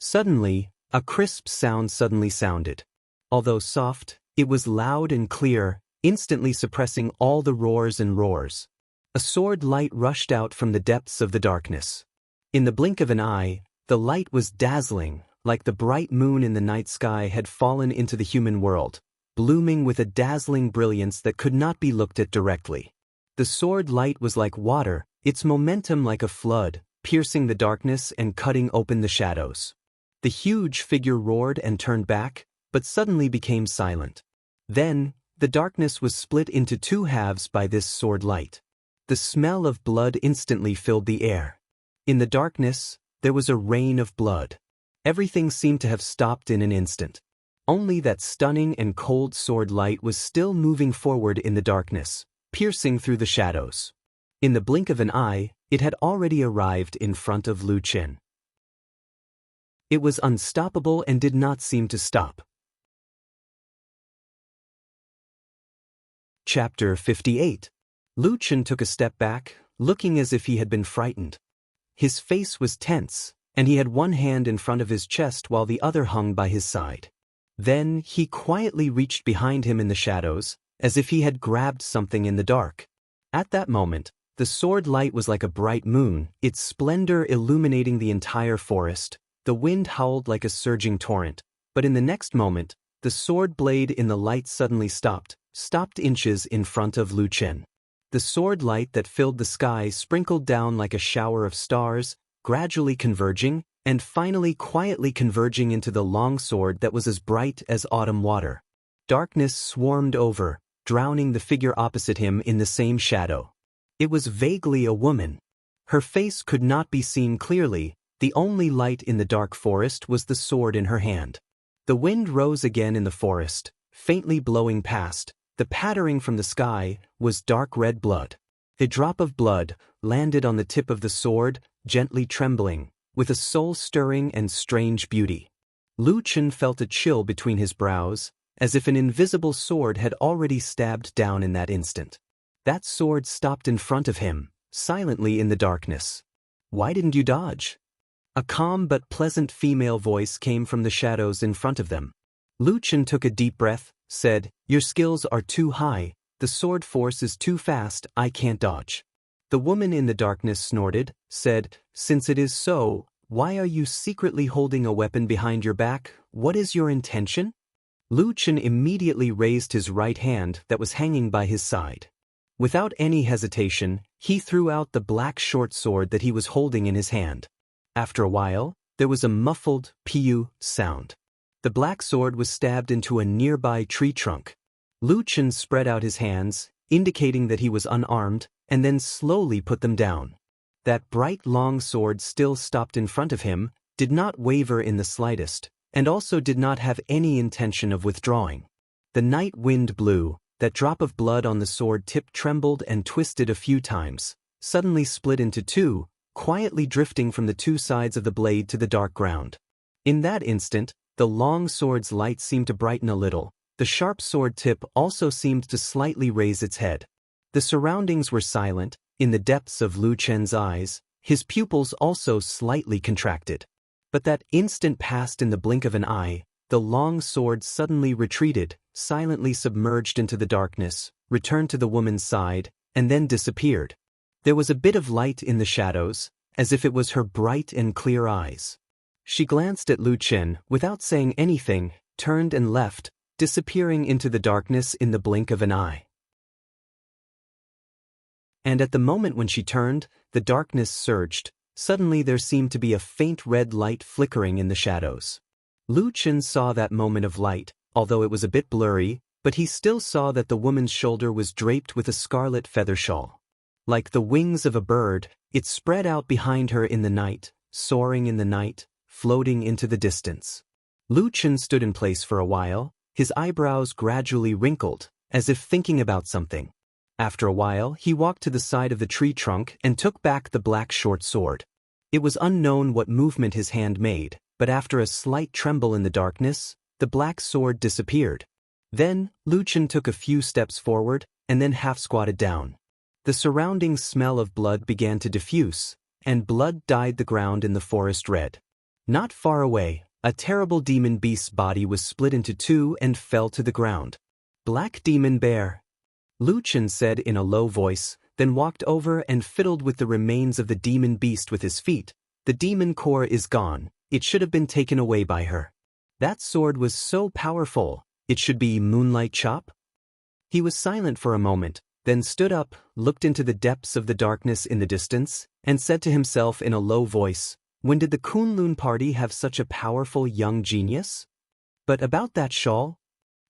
Suddenly, a crisp sound suddenly sounded. Although soft, it was loud and clear, instantly suppressing all the roars and roars. A sword light rushed out from the depths of the darkness. In the blink of an eye, the light was dazzling, like the bright moon in the night sky had fallen into the human world, blooming with a dazzling brilliance that could not be looked at directly. The sword light was like water, its momentum like a flood, piercing the darkness and cutting open the shadows. The huge figure roared and turned back, but suddenly became silent. Then, the darkness was split into two halves by this sword light. The smell of blood instantly filled the air. In the darkness, there was a rain of blood. Everything seemed to have stopped in an instant. Only that stunning and cold sword light was still moving forward in the darkness, piercing through the shadows. In the blink of an eye, it had already arrived in front of Lu Chen. It was unstoppable and did not seem to stop. Chapter 58. Lu Chen took a step back, looking as if he had been frightened. His face was tense, and he had one hand in front of his chest while the other hung by his side. Then he quietly reached behind him in the shadows, as if he had grabbed something in the dark. At that moment, the sword light was like a bright moon, its splendor illuminating the entire forest. The wind howled like a surging torrent, but in the next moment, the sword blade in the light suddenly stopped inches in front of Lu Chen. The sword light that filled the sky sprinkled down like a shower of stars, gradually converging, and finally quietly converging into the long sword that was as bright as autumn water. Darkness swarmed over, drowning the figure opposite him in the same shadow. It was vaguely a woman. Her face could not be seen clearly. The only light in the dark forest was the sword in her hand. The wind rose again in the forest, faintly blowing past. The pattering from the sky was dark red blood. A drop of blood landed on the tip of the sword, gently trembling, with a soul-stirring and strange beauty. Lu Chen felt a chill between his brows, as if an invisible sword had already stabbed down in that instant. That sword stopped in front of him, silently in the darkness. "Why didn't you dodge?" A calm but pleasant female voice came from the shadows in front of them. Lu Chen took a deep breath, said, "Your skills are too high, the sword force is too fast, I can't dodge." The woman in the darkness snorted, said, "Since it is so, why are you secretly holding a weapon behind your back? What is your intention?" Lu Chen immediately raised his right hand that was hanging by his side. Without any hesitation, he threw out the black short sword that he was holding in his hand. After a while, there was a muffled "piu" sound. The black sword was stabbed into a nearby tree trunk. Lu Chen spread out his hands, indicating that he was unarmed, and then slowly put them down. That bright long sword still stopped in front of him, did not waver in the slightest, and also did not have any intention of withdrawing. The night wind blew, that drop of blood on the sword tip trembled and twisted a few times, suddenly split into two, quietly drifting from the two sides of the blade to the dark ground. In that instant, the long sword's light seemed to brighten a little. The sharp sword tip also seemed to slightly raise its head. The surroundings were silent. In the depths of Lu Chen's eyes, his pupils also slightly contracted. But that instant passed in the blink of an eye. The long sword suddenly retreated, silently submerged into the darkness, returned to the woman's side, and then disappeared. There was a bit of light in the shadows, as if it was her bright and clear eyes. She glanced at Lu Chen without saying anything, turned and left, disappearing into the darkness in the blink of an eye. And at the moment when she turned, the darkness surged. Suddenly there seemed to be a faint red light flickering in the shadows. Lu Chen saw that moment of light, although it was a bit blurry, but he still saw that the woman's shoulder was draped with a scarlet feather shawl. Like the wings of a bird, it spread out behind her in the night, soaring in the night, floating into the distance. Lu Chen stood in place for a while, his eyebrows gradually wrinkled, as if thinking about something. After a while, he walked to the side of the tree trunk and took back the black short sword. It was unknown what movement his hand made, but after a slight tremble in the darkness, the black sword disappeared. Then, Lu Chen took a few steps forward, and then half-squatted down. The surrounding smell of blood began to diffuse, and blood dyed the ground in the forest red. Not far away, a terrible demon beast's body was split into two and fell to the ground. "Black demon bear," Lu Chen said in a low voice, then walked over and fiddled with the remains of the demon beast with his feet. "The demon core is gone. It should have been taken away by her. That sword was so powerful. It should be Moonlight Chop?" He was silent for a moment, then stood up, looked into the depths of the darkness in the distance, and said to himself in a low voice, "When did the Kunlun party have such a powerful young genius? But about that shawl?"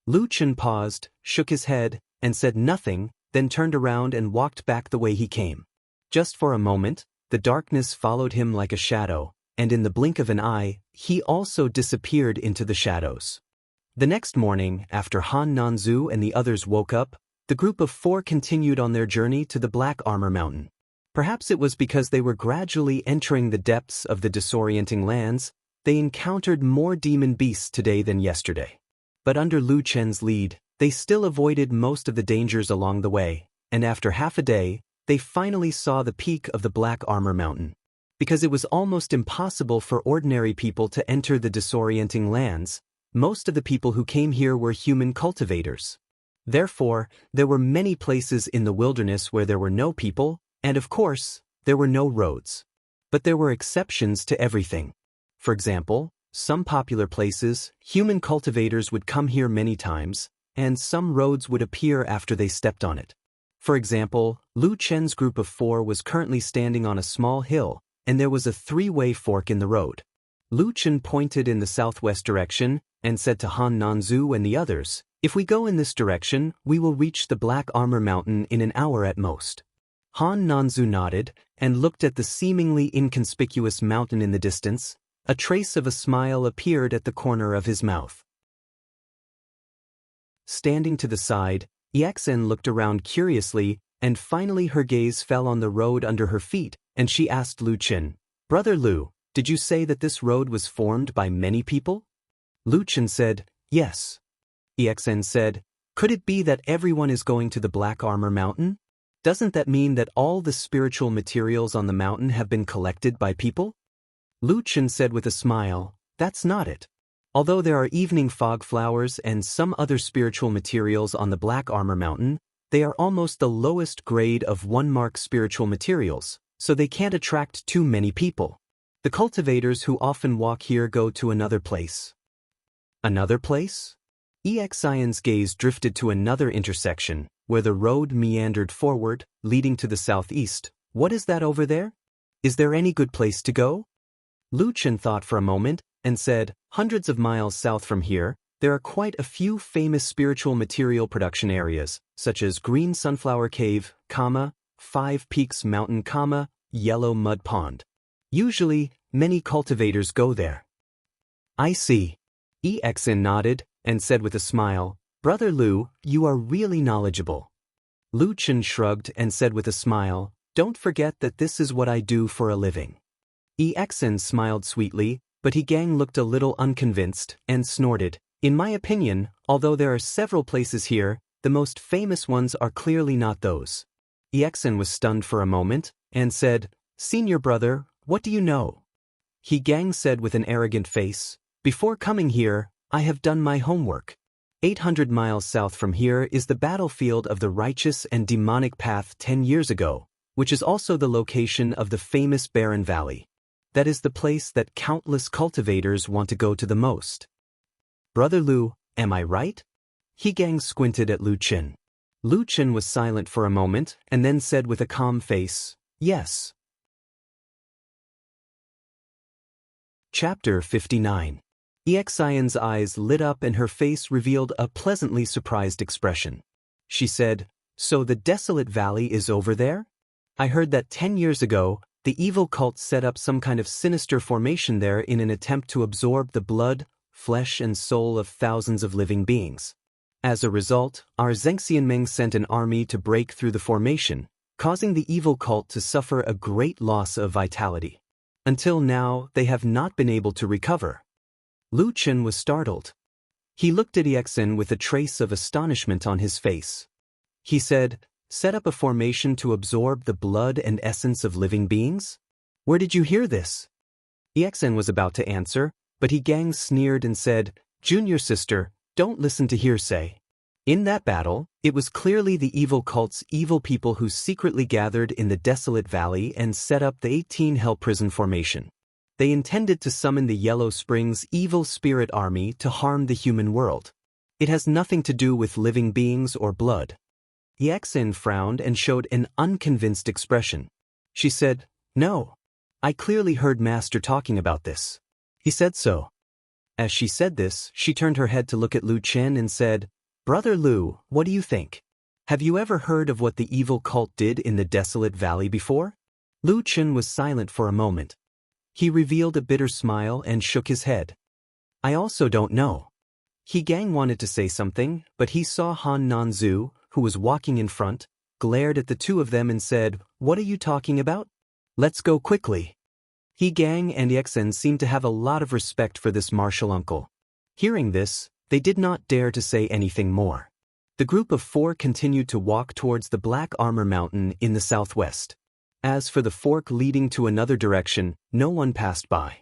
Lu Chen paused, shook his head, and said nothing, then turned around and walked back the way he came. Just for a moment, the darkness followed him like a shadow, and in the blink of an eye, he also disappeared into the shadows. The next morning, after Han Nanzu and the others woke up, the group of 4 continued on their journey to the Black Armor Mountain. Perhaps it was because they were gradually entering the depths of the disorienting lands, they encountered more demon beasts today than yesterday. But under Lu Chen's lead, they still avoided most of the dangers along the way, and after half a day, they finally saw the peak of the Black Armor Mountain. Because it was almost impossible for ordinary people to enter the disorienting lands, most of the people who came here were human cultivators. Therefore, there were many places in the wilderness where there were no people, and of course, there were no roads. But there were exceptions to everything. For example, some popular places, human cultivators would come here many times, and some roads would appear after they stepped on it. For example, Lu Chen's group of 4 was currently standing on a small hill, and there was a 3-way fork in the road. Lu Chen pointed in the southwest direction and said to Han Nanzu and the others, "If we go in this direction, we will reach the Black Armor Mountain in an hour at most." Han Nanzu nodded and looked at the seemingly inconspicuous mountain in the distance. A trace of a smile appeared at the corner of his mouth. Standing to the side, Exen looked around curiously, and finally her gaze fell on the road under her feet, and she asked Lu Chen, "Brother Lu, did you say that this road was formed by many people?" Lu Chen said, "Yes." Exen said, "Could it be that everyone is going to the Black Armor Mountain? Doesn't that mean that all the spiritual materials on the mountain have been collected by people?" Lu Chen said with a smile, "That's not it. Although there are evening fog flowers and some other spiritual materials on the Black Armor Mountain, they are almost the lowest grade of 1-mark spiritual materials, so they can't attract too many people. The cultivators who often walk here go to another place." "Another place?" Exion's gaze drifted to another intersection, where the road meandered forward, leading to the southeast. "What is that over there? Is there any good place to go?" Lu Chen thought for a moment, and said, "Hundreds of miles south from here, there are quite a few famous spiritual material production areas, such as Green Sunflower Cave, 5 Peaks Mountain, Yellow Mud Pond. Usually, many cultivators go there." "I see." Exin nodded, and said with a smile, "Brother Lu, you are really knowledgeable." Lu Chen shrugged and said with a smile, "Don't forget that this is what I do for a living." Exin smiled sweetly, but Gang looked a little unconvinced and snorted, "In my opinion, although there are several places here, the most famous ones are clearly not those." Exin was stunned for a moment, and said, "Senior brother, what do you know?" Gang said with an arrogant face, "Before coming here, I have done my homework. 800 miles south from here is the battlefield of the righteous and demonic path 10 years ago, which is also the location of the famous Barren Valley. That is the place that countless cultivators want to go to the most. Brother Lu, am I right?" Gang squinted at Lu Chen. Lu Chen was silent for a moment and then said with a calm face, "Yes." Chapter 59. Exion's eyes lit up and her face revealed a pleasantly surprised expression. She said, "So the desolate valley is over there? I heard that 10 years ago, the evil cult set up some kind of sinister formation there in an attempt to absorb the blood, flesh and soul of thousands of living beings. As a result, our Zhengxianmeng sent an army to break through the formation, causing the evil cult to suffer a great loss of vitality. Until now, they have not been able to recover." Lu Chen was startled. He looked at Exin with a trace of astonishment on his face. He said, set up a formation to absorb the blood and essence of living beings? Where did you hear this? EXN was about to answer, but He Gang sneered and said, Junior sister, don't listen to hearsay. In that battle, it was clearly the evil cult's evil people who secretly gathered in the desolate valley and set up the 18 Hell Prison formation. They intended to summon the Yellow Springs evil spirit army to harm the human world. It has nothing to do with living beings or blood. EXN frowned and showed an unconvinced expression. She said, no. I clearly heard Master talking about this. He said so. As she said this, she turned her head to look at Lu Chen and said, Brother Lu, what do you think? Have you ever heard of what the evil cult did in the desolate valley before? Lu Chen was silent for a moment. He revealed a bitter smile and shook his head. I also don't know. He Gang wanted to say something, but he saw Han Nanzu, who was walking in front, glared at the two of them and said, What are you talking about? Let's go quickly. He Gang and EXN seemed to have a lot of respect for this martial uncle. Hearing this, they did not dare to say anything more. The group of 4 continued to walk towards the Black Armor Mountain in the southwest. As for the fork leading to another direction, no one passed by.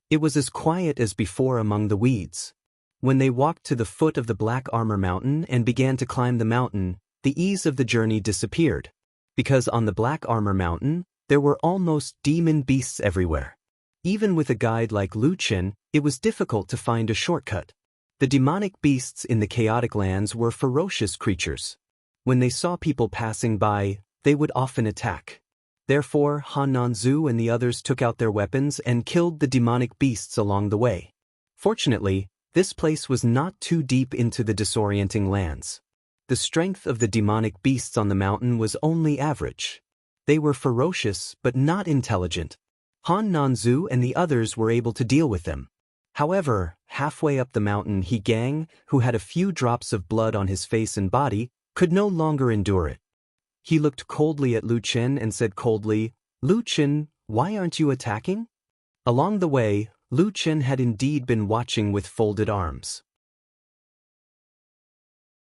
It was as quiet as before among the weeds. When they walked to the foot of the Black Armor Mountain and began to climb the mountain, the ease of the journey disappeared. Because on the Black Armor Mountain, there were almost demon beasts everywhere. Even with a guide like Lu Chen, it was difficult to find a shortcut. The demonic beasts in the chaotic lands were ferocious creatures. When they saw people passing by, they would often attack. Therefore, Han Nanzu and the others took out their weapons and killed the demonic beasts along the way. Fortunately, this place was not too deep into the disorienting lands. The strength of the demonic beasts on the mountain was only average. They were ferocious but not intelligent. Han Nanzu and the others were able to deal with them. However, halfway up the mountain, He Gang, who had a few drops of blood on his face and body, could no longer endure it. He looked coldly at Lu Chen and said coldly, Lu Chen, why aren't you attacking? Along the way, Lu Chen had indeed been watching with folded arms.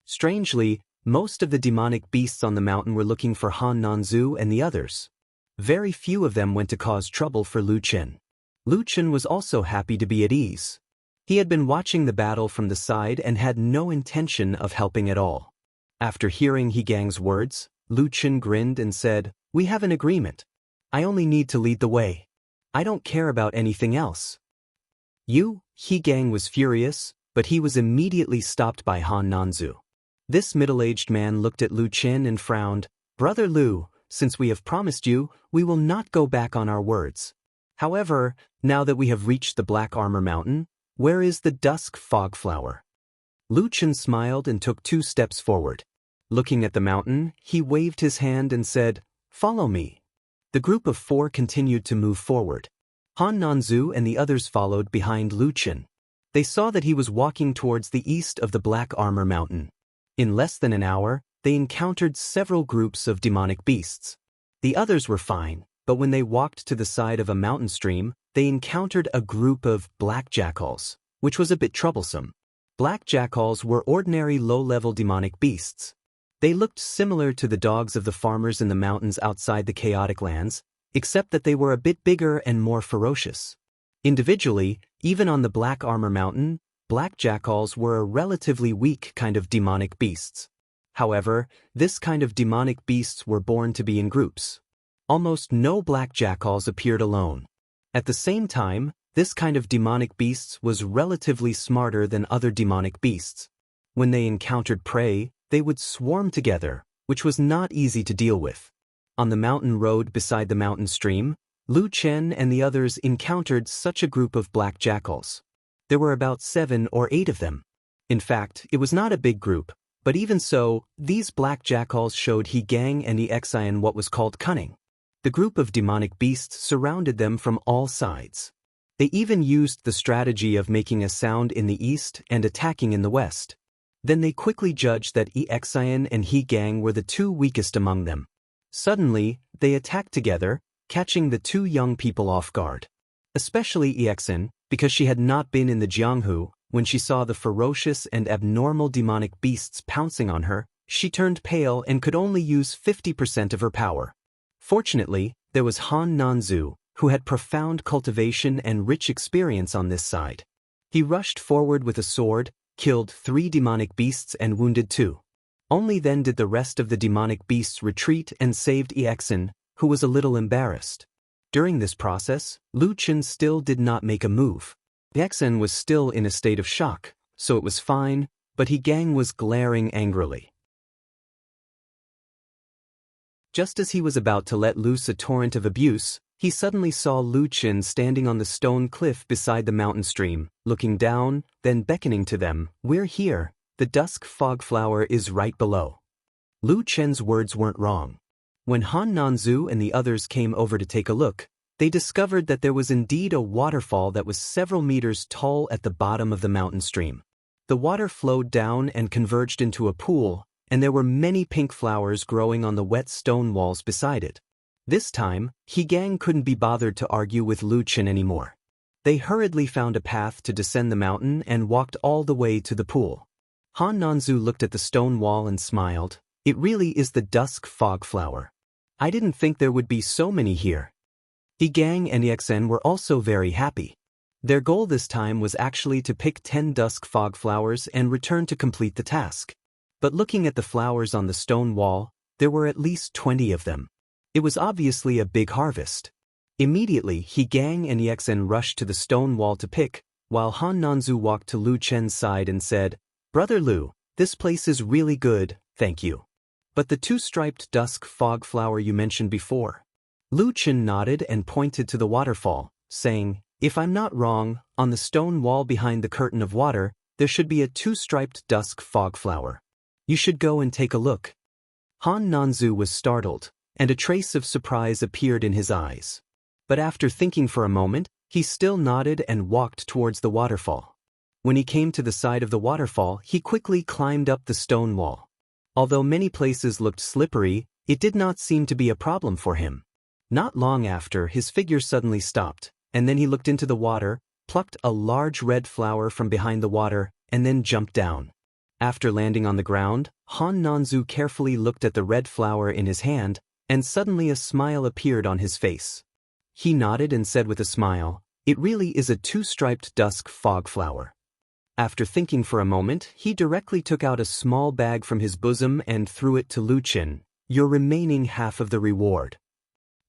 Strangely, most of the demonic beasts on the mountain were looking for Han Nanzu and the others. Very few of them went to cause trouble for Lu Chen. Lu Chen was also happy to be at ease. He had been watching the battle from the side and had no intention of helping at all. After hearing He Gang's words, Lu Chen grinned and said, We have an agreement. I only need to lead the way. I don't care about anything else. He Gang was furious, but he was immediately stopped by Han Nanzu. This middle-aged man looked at Lu Chen and frowned. Brother Lu, since we have promised you, we will not go back on our words. However, now that we have reached the Black Armor Mountain, where is the Dusk Fog Flower? Lu Chen smiled and took 2 steps forward. Looking at the mountain, he waved his hand and said, Follow me. The group of 4 continued to move forward. Han Nanzu and the others followed behind Lu Chen. They saw that he was walking towards the east of the Black Armor Mountain. In less than an hour, they encountered several groups of demonic beasts. The others were fine, but when they walked to the side of a mountain stream, they encountered a group of black jackals, which was a bit troublesome. Black jackals were ordinary low-level demonic beasts. They looked similar to the dogs of the farmers in the mountains outside the chaotic lands, except that they were a bit bigger and more ferocious. Individually, even on the Black Armor Mountain, black jackals were a relatively weak kind of demonic beasts. However, this kind of demonic beasts were born to be in groups. Almost no black jackals appeared alone. At the same time, this kind of demonic beasts was relatively smarter than other demonic beasts. When they encountered prey, they would swarm together, which was not easy to deal with. On the mountain road beside the mountain stream, Lu Chen and the others encountered such a group of black jackals. There were about 7 or 8 of them. In fact, it was not a big group, but even so, these black jackals showed He Gang and EXN what was called cunning. The group of demonic beasts surrounded them from all sides. They even used the strategy of making a sound in the east and attacking in the west. Then they quickly judged that EXN and He Gang were the 2 weakest among them. Suddenly, they attacked together, catching the 2 young people off guard. Especially EXN, because she had not been in the Jianghu, when she saw the ferocious and abnormal demonic beasts pouncing on her, She turned pale and could only use 50% of her power. Fortunately, there was Han Nanzu, who had profound cultivation and rich experience on this side. He rushed forward with a sword, killed 3 demonic beasts and wounded 2. Only then did the rest of the demonic beasts retreat and saved Exen, who was a little embarrassed. During this process, Lu Chen still did not make a move. Exen was still in a state of shock, so it was fine, but Gang was glaring angrily. Just as he was about to let loose a torrent of abuse, he suddenly saw Lu Chen standing on the stone cliff beside the mountain stream, looking down, then beckoning to them. "We're here, the dusk fog flower is right below." Lu Chen's words weren't wrong. When Han Nanzu and the others came over to take a look, they discovered that there was indeed a waterfall that was several meters tall at the bottom of the mountain stream. The water flowed down and converged into a pool, and there were many pink flowers growing on the wet stone walls beside it. This time, Gang couldn't be bothered to argue with Lu Chen anymore. They hurriedly found a path to descend the mountain and walked all the way to the pool. Han Nanzu looked at the stone wall and smiled. "It really is the dusk fog flower. I didn't think there would be so many here." Gang and Exen were also very happy. Their goal this time was actually to pick 10 dusk fog flowers and return to complete the task. But looking at the flowers on the stone wall, there were at least 20 of them. It was obviously a big harvest. Immediately, Gang and Exen rushed to the stone wall to pick, while Han Nanzu walked to Lu Chen's side and said, "Brother Lu, this place is really good, thank you. But the 2-striped dusk fog flower you mentioned before?" Lu Chen nodded and pointed to the waterfall, saying, "If I'm not wrong, on the stone wall behind the curtain of water, there should be a 2-striped dusk fog flower. You should go and take a look." Han Nanzu was startled, and a trace of surprise appeared in his eyes. But after thinking for a moment, he still nodded and walked towards the waterfall. When he came to the side of the waterfall, he quickly climbed up the stone wall. Although many places looked slippery, it did not seem to be a problem for him. Not long after, his figure suddenly stopped, and then he looked into the water, plucked a large red flower from behind the water, and then jumped down. After landing on the ground, Han Nanzu carefully looked at the red flower in his hand, and suddenly a smile appeared on his face. He nodded and said with a smile, "It really is a 2-striped dusk fog flower." After thinking for a moment, he directly took out a small bag from his bosom and threw it to Lu Chen. "Your remaining half of the reward."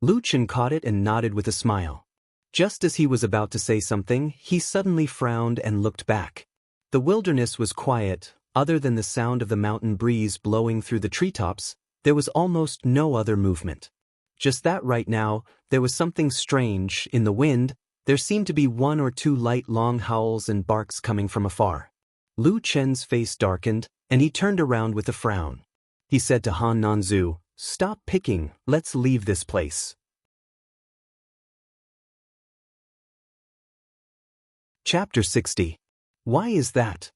Lu Chen caught it and nodded with a smile. Just as he was about to say something, he suddenly frowned and looked back. The wilderness was quiet. Other than the sound of the mountain breeze blowing through the treetops, there was almost no other movement. Just that right now, there was something strange. In the wind, there seemed to be 1 or 2 light long howls and barks coming from afar. Lu Chen's face darkened, and he turned around with a frown. He said to Han Nanzu, "Stop picking, let's leave this place." Chapter 60. Why is that?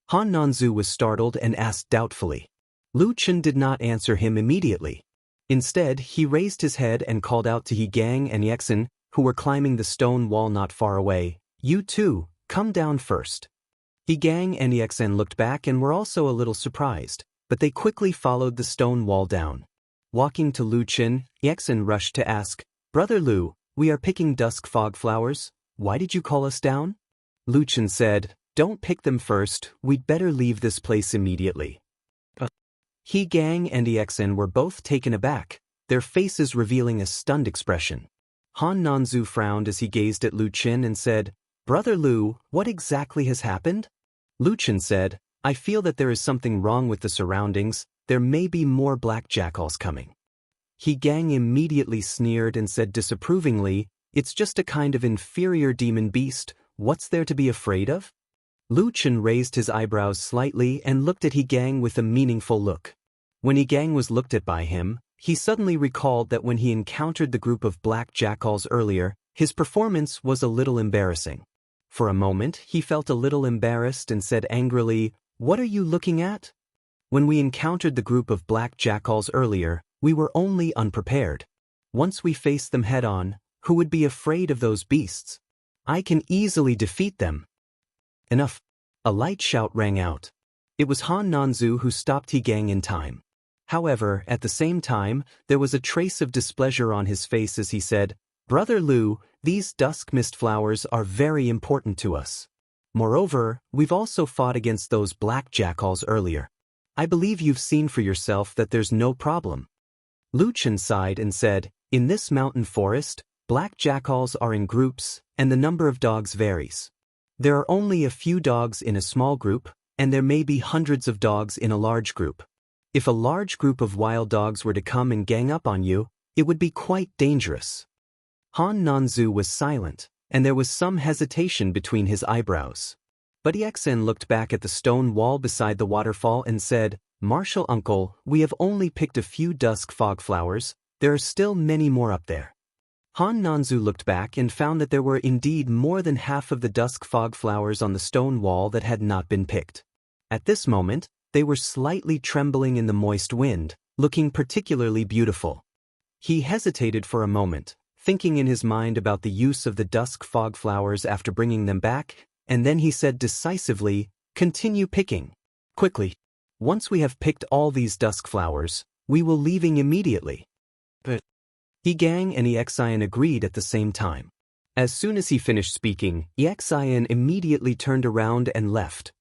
Han Nanzu was startled and asked doubtfully. Lu Chen did not answer him immediately. Instead, he raised his head and called out to Gang and Exen, who were climbing the stone wall not far away, "You two, come down first." Gang and Exen looked back and were also a little surprised, but they quickly followed the stone wall down. Walking to Lu Chen, Exen rushed to ask, "Brother Lu, we are picking dusk fog flowers. Why did you call us down?" Lu Chen said, "Don't pick them first, we'd better leave this place immediately." Gang and Exen were both taken aback, their faces revealing a stunned expression. Han Nanzu frowned as he gazed at Lu Chen and said, "Brother Lu, what exactly has happened?" Lu Chen said, "I feel that there is something wrong with the surroundings, there may be more black jackals coming." Gang immediately sneered and said disapprovingly, "It's just a kind of inferior demon beast, what's there to be afraid of?" Lu Chen raised his eyebrows slightly and looked at Gang with a meaningful look. When Gang was looked at by him, he suddenly recalled that when he encountered the group of black jackals earlier, his performance was a little embarrassing. For a moment, he felt a little embarrassed and said angrily, "What are you looking at?" When we encountered the group of black jackals earlier, we were only unprepared. Once we faced them head-on, who would be afraid of those beasts? I can easily defeat them. Enough. A light shout rang out. It was Han Nanzu who stopped He Gang in time. However, at the same time, there was a trace of displeasure on his face as he said, "Brother Lu, these dusk mist flowers are very important to us. Moreover, we've also fought against those black jackals earlier. I believe you've seen for yourself that there's no problem." Lu Chen sighed and said, "In this mountain forest, black jackals are in groups, and the number of dogs varies. There are only a few dogs in a small group, and there may be hundreds of dogs in a large group. If a large group of wild dogs were to come and gang up on you, it would be quite dangerous." Han Nanzu was silent, and there was some hesitation between his eyebrows. But Yexen looked back at the stone wall beside the waterfall and said, "Martial uncle, we have only picked a few dusk fog flowers, there are still many more up there." Han Nanzu looked back and found that there were indeed more than half of the dusk fog flowers on the stone wall that had not been picked. At this moment, they were slightly trembling in the moist wind, looking particularly beautiful. He hesitated for a moment, thinking in his mind about the use of the dusk fog flowers after bringing them back, and then he said decisively, "Continue picking. Quickly. Once we have picked all these dusk flowers, we will leaving immediately." But He Gang and Exian agreed at the same time. As soon as he finished speaking, Exian immediately turned around and left.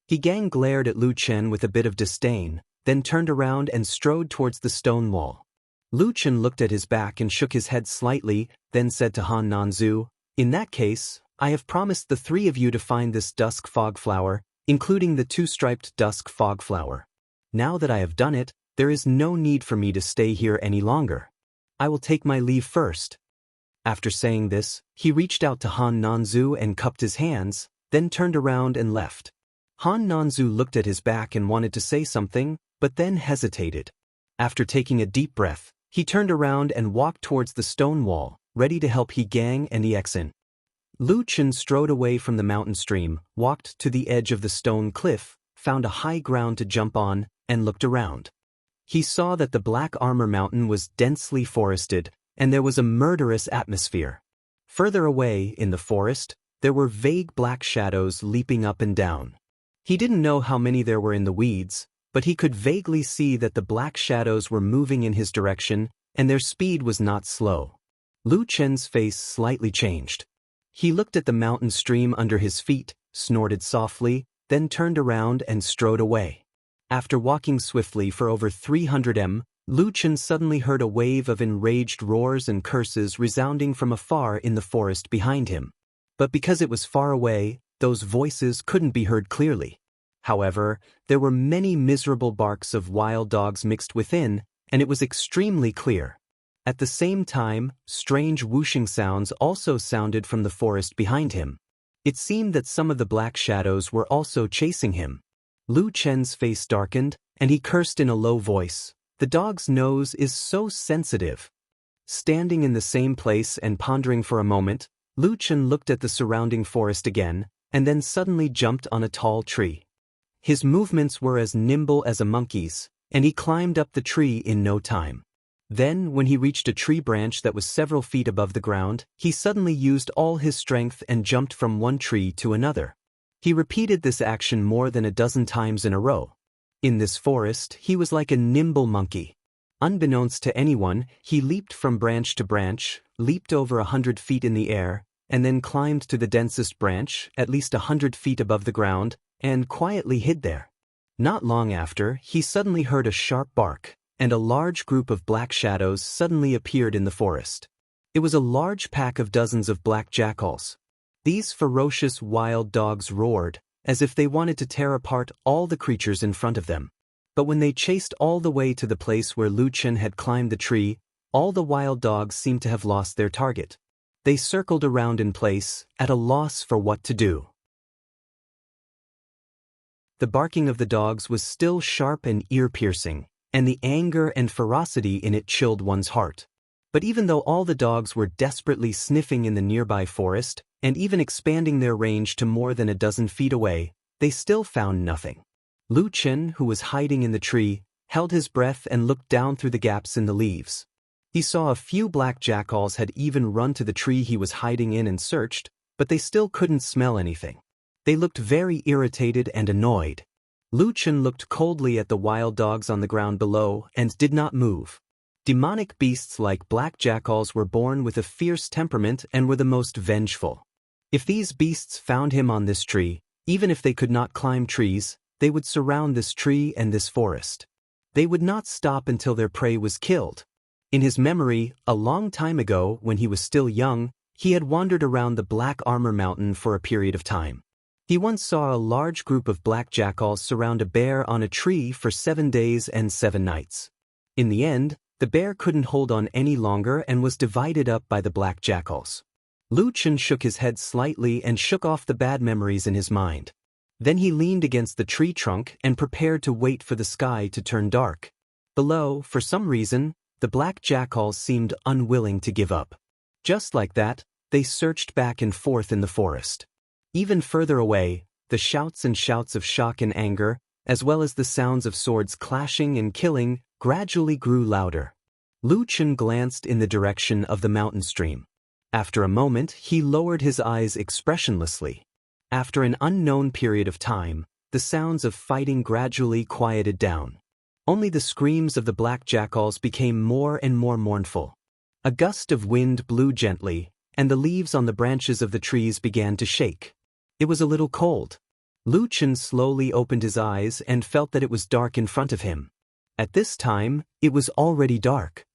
He Gang glared at Lu Chen with a bit of disdain, then turned around and strode towards the stone wall. Lu Chen looked at his back and shook his head slightly, then said to Han Nanzu, "In that case, I have promised the three of you to find this dusk fog flower, including the two-striped dusk fog flower. Now that I have done it, there is no need for me to stay here any longer. I will take my leave first." After saying this, he reached out to Han Nanzu and cupped his hands, then turned around and left. Han Nanzu looked at his back and wanted to say something, but then hesitated. After taking a deep breath, he turned around and walked towards the stone wall, ready to help He Gang and Yexin. Lu Chen strode away from the mountain stream, walked to the edge of the stone cliff, found a high ground to jump on, and looked around. He saw that the Black Armor Mountain was densely forested, and there was a murderous atmosphere. Further away, in the forest, there were vague black shadows leaping up and down. He didn't know how many there were in the weeds, but he could vaguely see that the black shadows were moving in his direction, and their speed was not slow. Lu Chen's face slightly changed. He looked at the mountain stream under his feet, snorted softly, then turned around and strode away. After walking swiftly for over 300 m, Lu Chen suddenly heard a wave of enraged roars and curses resounding from afar in the forest behind him. But because it was far away, those voices couldn't be heard clearly. However, there were many miserable barks of wild dogs mixed within, and it was extremely clear. At the same time, strange whooshing sounds also sounded from the forest behind him. It seemed that some of the black shadows were also chasing him. Lu Chen's face darkened, and he cursed in a low voice, "The dog's nose is so sensitive." Standing in the same place and pondering for a moment, Lu Chen looked at the surrounding forest again, and then suddenly jumped on a tall tree. His movements were as nimble as a monkey's, and he climbed up the tree in no time. Then, when he reached a tree branch that was several feet above the ground, he suddenly used all his strength and jumped from one tree to another. He repeated this action more than a dozen times in a row. In this forest, he was like a nimble monkey. Unbeknownst to anyone, he leaped from branch to branch, leaped over 100 feet in the air, and then climbed to the densest branch, at least 100 feet above the ground, and quietly hid there. Not long after, he suddenly heard a sharp bark, and a large group of black shadows suddenly appeared in the forest. It was a large pack of dozens of black jackals. These ferocious wild dogs roared, as if they wanted to tear apart all the creatures in front of them. But when they chased all the way to the place where Lu Chen had climbed the tree, all the wild dogs seemed to have lost their target. They circled around in place, at a loss for what to do. The barking of the dogs was still sharp and ear-piercing, and the anger and ferocity in it chilled one's heart. But even though all the dogs were desperately sniffing in the nearby forest, and even expanding their range to more than a dozen feet away, they still found nothing. Lu Chen, who was hiding in the tree, held his breath and looked down through the gaps in the leaves. He saw a few black jackals had even run to the tree he was hiding in and searched, but they still couldn't smell anything. They looked very irritated and annoyed. Lu Chen looked coldly at the wild dogs on the ground below and did not move. Demonic beasts like black jackals were born with a fierce temperament and were the most vengeful. If these beasts found him on this tree, even if they could not climb trees, they would surround this tree and this forest. They would not stop until their prey was killed. In his memory, a long time ago, when he was still young, he had wandered around the Black Armor Mountain for a period of time. He once saw a large group of black jackals surround a bear on a tree for 7 days and 7 nights. In the end, the bear couldn't hold on any longer and was divided up by the black jackals. Lu Chen shook his head slightly and shook off the bad memories in his mind. Then he leaned against the tree trunk and prepared to wait for the sky to turn dark. Below, for some reason, the black jackals seemed unwilling to give up. Just like that, they searched back and forth in the forest. Even further away, the shouts and shouts of shock and anger, as well as the sounds of swords clashing and killing, gradually grew louder. Lu Chen glanced in the direction of the mountain stream. After a moment, he lowered his eyes expressionlessly. After an unknown period of time, the sounds of fighting gradually quieted down. Only the screams of the black jackals became more and more mournful. A gust of wind blew gently, and the leaves on the branches of the trees began to shake. It was a little cold. Lu Chen slowly opened his eyes and felt that it was dark in front of him. At this time, it was already dark.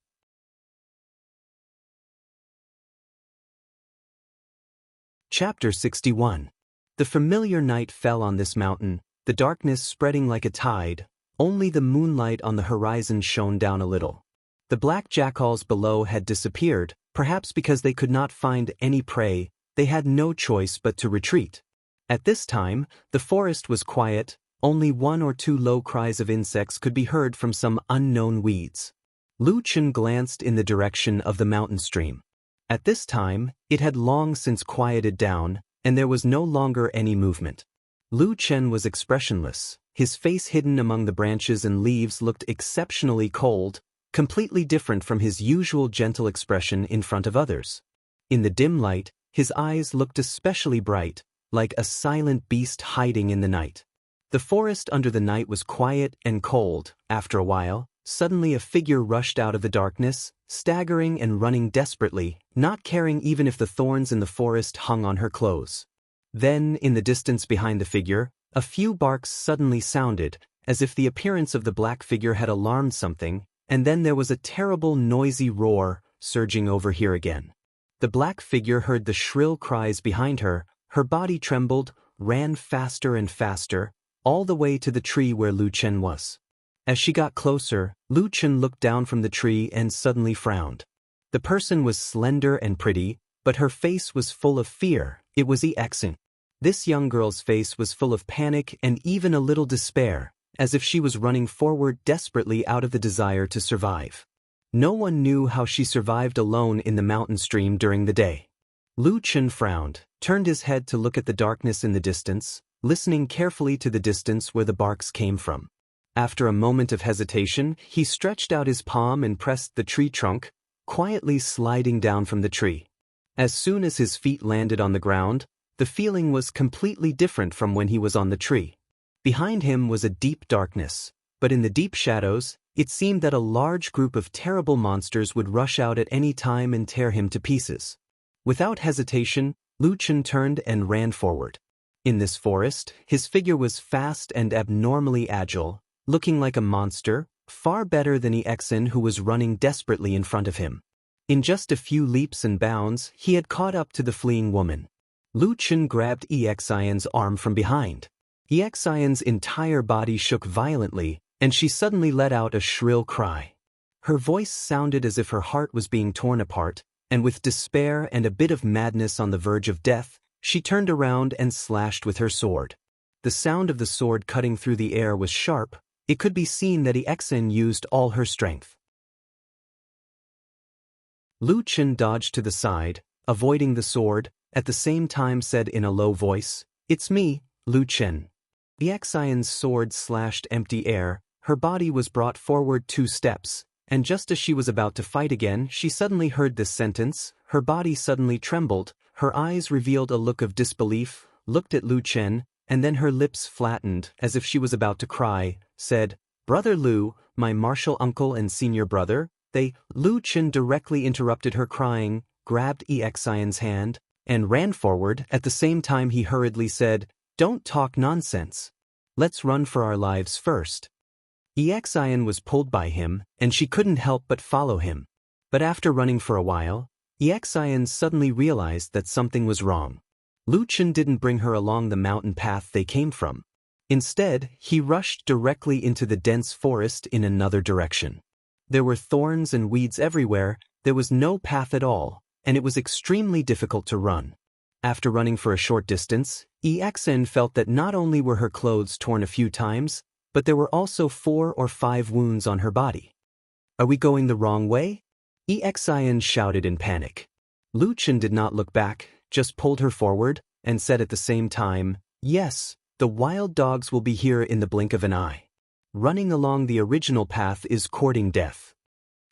Chapter 61. The familiar night fell on this mountain, the darkness spreading like a tide. Only the moonlight on the horizon shone down a little. The black jackals below had disappeared, perhaps because they could not find any prey. They had no choice but to retreat. At this time, the forest was quiet. Only 1 or 2 low cries of insects could be heard from some unknown weeds. Lu Chen glanced in the direction of the mountain stream. At this time, it had long since quieted down, and there was no longer any movement. Lu Chen was expressionless. His face hidden among the branches and leaves looked exceptionally cold, completely different from his usual gentle expression in front of others. In the dim light, his eyes looked especially bright, like a silent beast hiding in the night. The forest under the night was quiet and cold. After a while, suddenly a figure rushed out of the darkness, staggering and running desperately, not caring even if the thorns in the forest hung on her clothes. Then, in the distance behind the figure, a few barks suddenly sounded, as if the appearance of the black figure had alarmed something, and then there was a terrible noisy roar, surging over here again. The black figure heard the shrill cries behind her, her body trembled, ran faster and faster, all the way to the tree where Lu Chen was. As she got closer, Lu Chen looked down from the tree and suddenly frowned. The person was slender and pretty, but her face was full of fear. It was Exin. This young girl's face was full of panic and even a little despair, as if she was running forward desperately out of the desire to survive. No one knew how she survived alone in the mountain stream during the day. Lu Chen frowned, turned his head to look at the darkness in the distance, listening carefully to the distance where the barks came from. After a moment of hesitation, he stretched out his palm and pressed the tree trunk, quietly sliding down from the tree. As soon as his feet landed on the ground, the feeling was completely different from when he was on the tree. Behind him was a deep darkness, but in the deep shadows, it seemed that a large group of terrible monsters would rush out at any time and tear him to pieces. Without hesitation, Lu Chen turned and ran forward. In this forest, his figure was fast and abnormally agile, looking like a monster, far better than Exin, who was running desperately in front of him. In just a few leaps and bounds, he had caught up to the fleeing woman. Lu Chen grabbed Exin's arm from behind. Exin's entire body shook violently, and she suddenly let out a shrill cry. Her voice sounded as if her heart was being torn apart, and with despair and a bit of madness on the verge of death, she turned around and slashed with her sword. The sound of the sword cutting through the air was sharp. It could be seen that Exin used all her strength. Lu Chen dodged to the side, avoiding the sword, at the same time said in a low voice, "It's me, Lu Chen." Exin's sword slashed empty air, her body was brought forward 2 steps, and just as she was about to fight again, she suddenly heard this sentence, her body suddenly trembled, her eyes revealed a look of disbelief. looked at Lu Chen, and then her lips flattened as if she was about to cry, said, "Brother Lu, my martial uncle and senior brother, they—" Lu Chen directly interrupted her crying, grabbed Xian's hand, and ran forward. At the same time he hurriedly said, "Don't talk nonsense. Let's run for our lives first." Xian was pulled by him, and she couldn't help but follow him. But after running for a while, Xian suddenly realized that something was wrong. Lu Chen didn't bring her along the mountain path they came from. Instead, he rushed directly into the dense forest in another direction. There were thorns and weeds everywhere, there was no path at all, and it was extremely difficult to run. After running for a short distance, Xian felt that not only were her clothes torn a few times, but there were also 4 or 5 wounds on her body. "Are we going the wrong way?" Xian shouted in panic. Lu Chen did not look back, just pulled her forward, and said at the same time, "Yes, the wild dogs will be here in the blink of an eye. Running along the original path is courting death."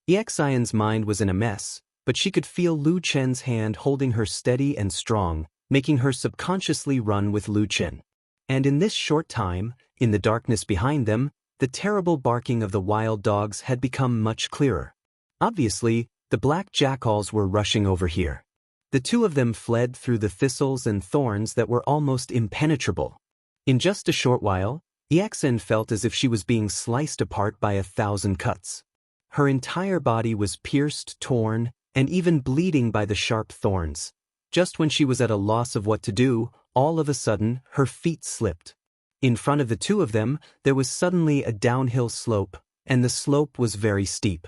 Xian's mind was in a mess, but she could feel Lu Chen's hand holding her steady and strong, making her subconsciously run with Lu Chen. And in this short time, in the darkness behind them, the terrible barking of the wild dogs had become much clearer. Obviously, the black jackals were rushing over here. The two of them fled through the thistles and thorns that were almost impenetrable. In just a short while, Xian felt as if she was being sliced apart by 1,000 cuts. Her entire body was pierced, torn, and even bleeding by the sharp thorns. Just when she was at a loss of what to do, all of a sudden, her feet slipped. In front of the two of them, there was suddenly a downhill slope, and the slope was very steep.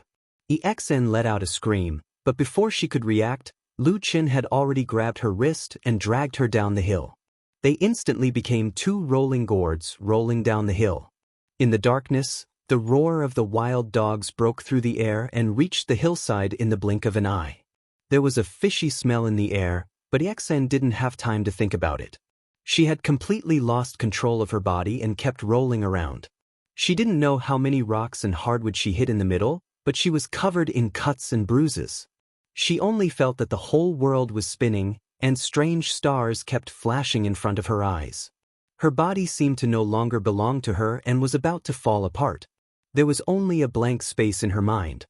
Xian let out a scream, but before she could react, Lu Chen had already grabbed her wrist and dragged her down the hill. They instantly became 2 rolling gourds rolling down the hill. In the darkness, the roar of the wild dogs broke through the air and reached the hillside in the blink of an eye. There was a fishy smell in the air, but Xian didn't have time to think about it. She had completely lost control of her body and kept rolling around. She didn't know how many rocks and hardwood she hit in the middle, but she was covered in cuts and bruises. She only felt that the whole world was spinning, and strange stars kept flashing in front of her eyes. Her body seemed to no longer belong to her and was about to fall apart. There was only a blank space in her mind.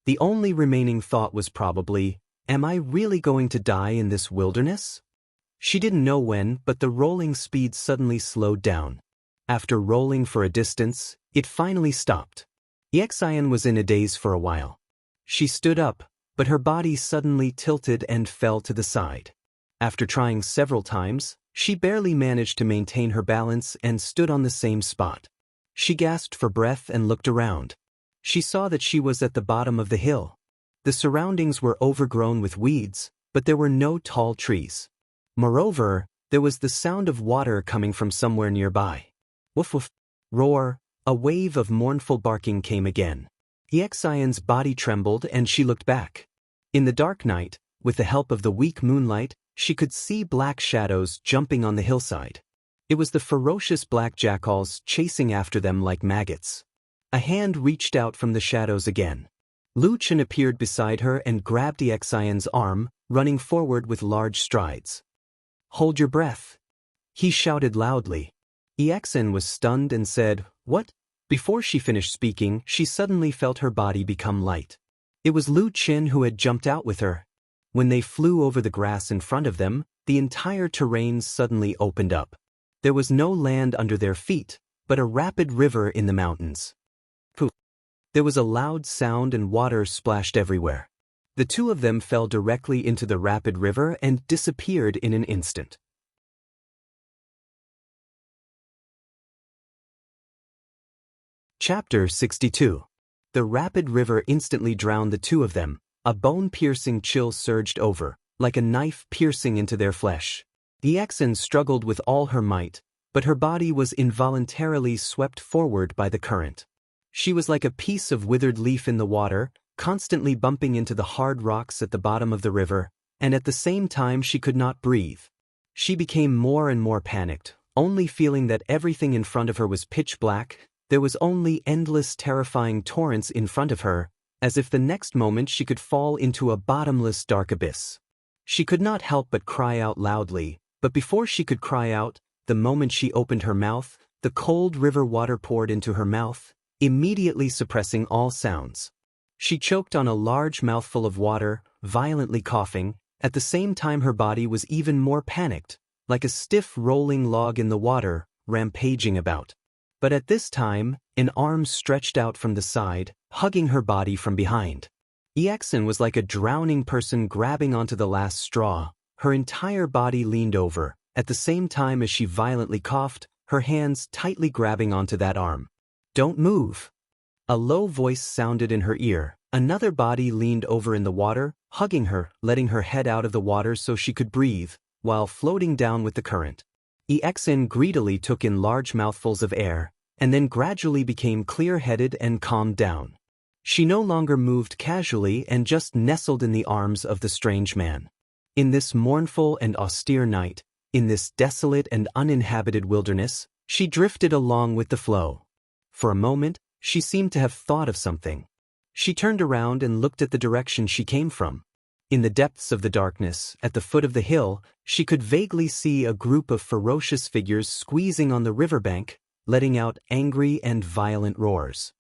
The only remaining thought was probably, "Am I really going to die in this wilderness?" She didn't know when, but the rolling speed suddenly slowed down. After rolling for a distance, it finally stopped. Xian was in a daze for a while. She stood up, but her body suddenly tilted and fell to the side. After trying several times, she barely managed to maintain her balance and stood on the same spot. She gasped for breath and looked around. She saw that she was at the bottom of the hill. The surroundings were overgrown with weeds, but there were no tall trees. Moreover, there was the sound of water coming from somewhere nearby. Woof woof, roar, a wave of mournful barking came again. Xian's body trembled and she looked back. In the dark night, with the help of the weak moonlight, she could see black shadows jumping on the hillside. It was the ferocious black jackals chasing after them like maggots. A hand reached out from the shadows again. Lu Chen appeared beside her and grabbed Xian's arm, running forward with large strides. "Hold your breath," he shouted loudly. Xian was stunned and said, "What?" Before she finished speaking, she suddenly felt her body become light. It was Lu Chen who had jumped out with her. When they flew over the grass in front of them, the entire terrain suddenly opened up. There was no land under their feet, but a rapid river in the mountains. Poof! There was a loud sound and water splashed everywhere. The two of them fell directly into the rapid river and disappeared in an instant. Chapter 62. The rapid river instantly drowned the two of them. A bone-piercing chill surged over, like a knife piercing into their flesh. Xian struggled with all her might, but her body was involuntarily swept forward by the current. She was like a piece of withered leaf in the water, constantly bumping into the hard rocks at the bottom of the river, and at the same time she could not breathe. She became more and more panicked, only feeling that everything in front of her was pitch black. There was only endless terrifying torrents in front of her, as if the next moment she could fall into a bottomless dark abyss. She could not help but cry out loudly, but before she could cry out, the moment she opened her mouth, the cold river water poured into her mouth, immediately suppressing all sounds. She choked on a large mouthful of water, violently coughing. At the same time her body was even more panicked, like a stiff rolling log in the water, rampaging about. But at this time, an arm stretched out from the side, hugging her body from behind. Exen was like a drowning person grabbing onto the last straw. Her entire body leaned over, at the same time as she violently coughed, her hands tightly grabbing onto that arm. "Don't move." A low voice sounded in her ear. Another body leaned over in the water, hugging her, letting her head out of the water so she could breathe, while floating down with the current. Exen greedily took in large mouthfuls of air, and then gradually became clear-headed and calmed down. She no longer moved casually and just nestled in the arms of the strange man. In this mournful and austere night, in this desolate and uninhabited wilderness, she drifted along with the flow. For a moment, she seemed to have thought of something. She turned around and looked at the direction she came from. In the depths of the darkness, at the foot of the hill, she could vaguely see a group of ferocious figures squeezing on the riverbank, letting out angry and violent roars.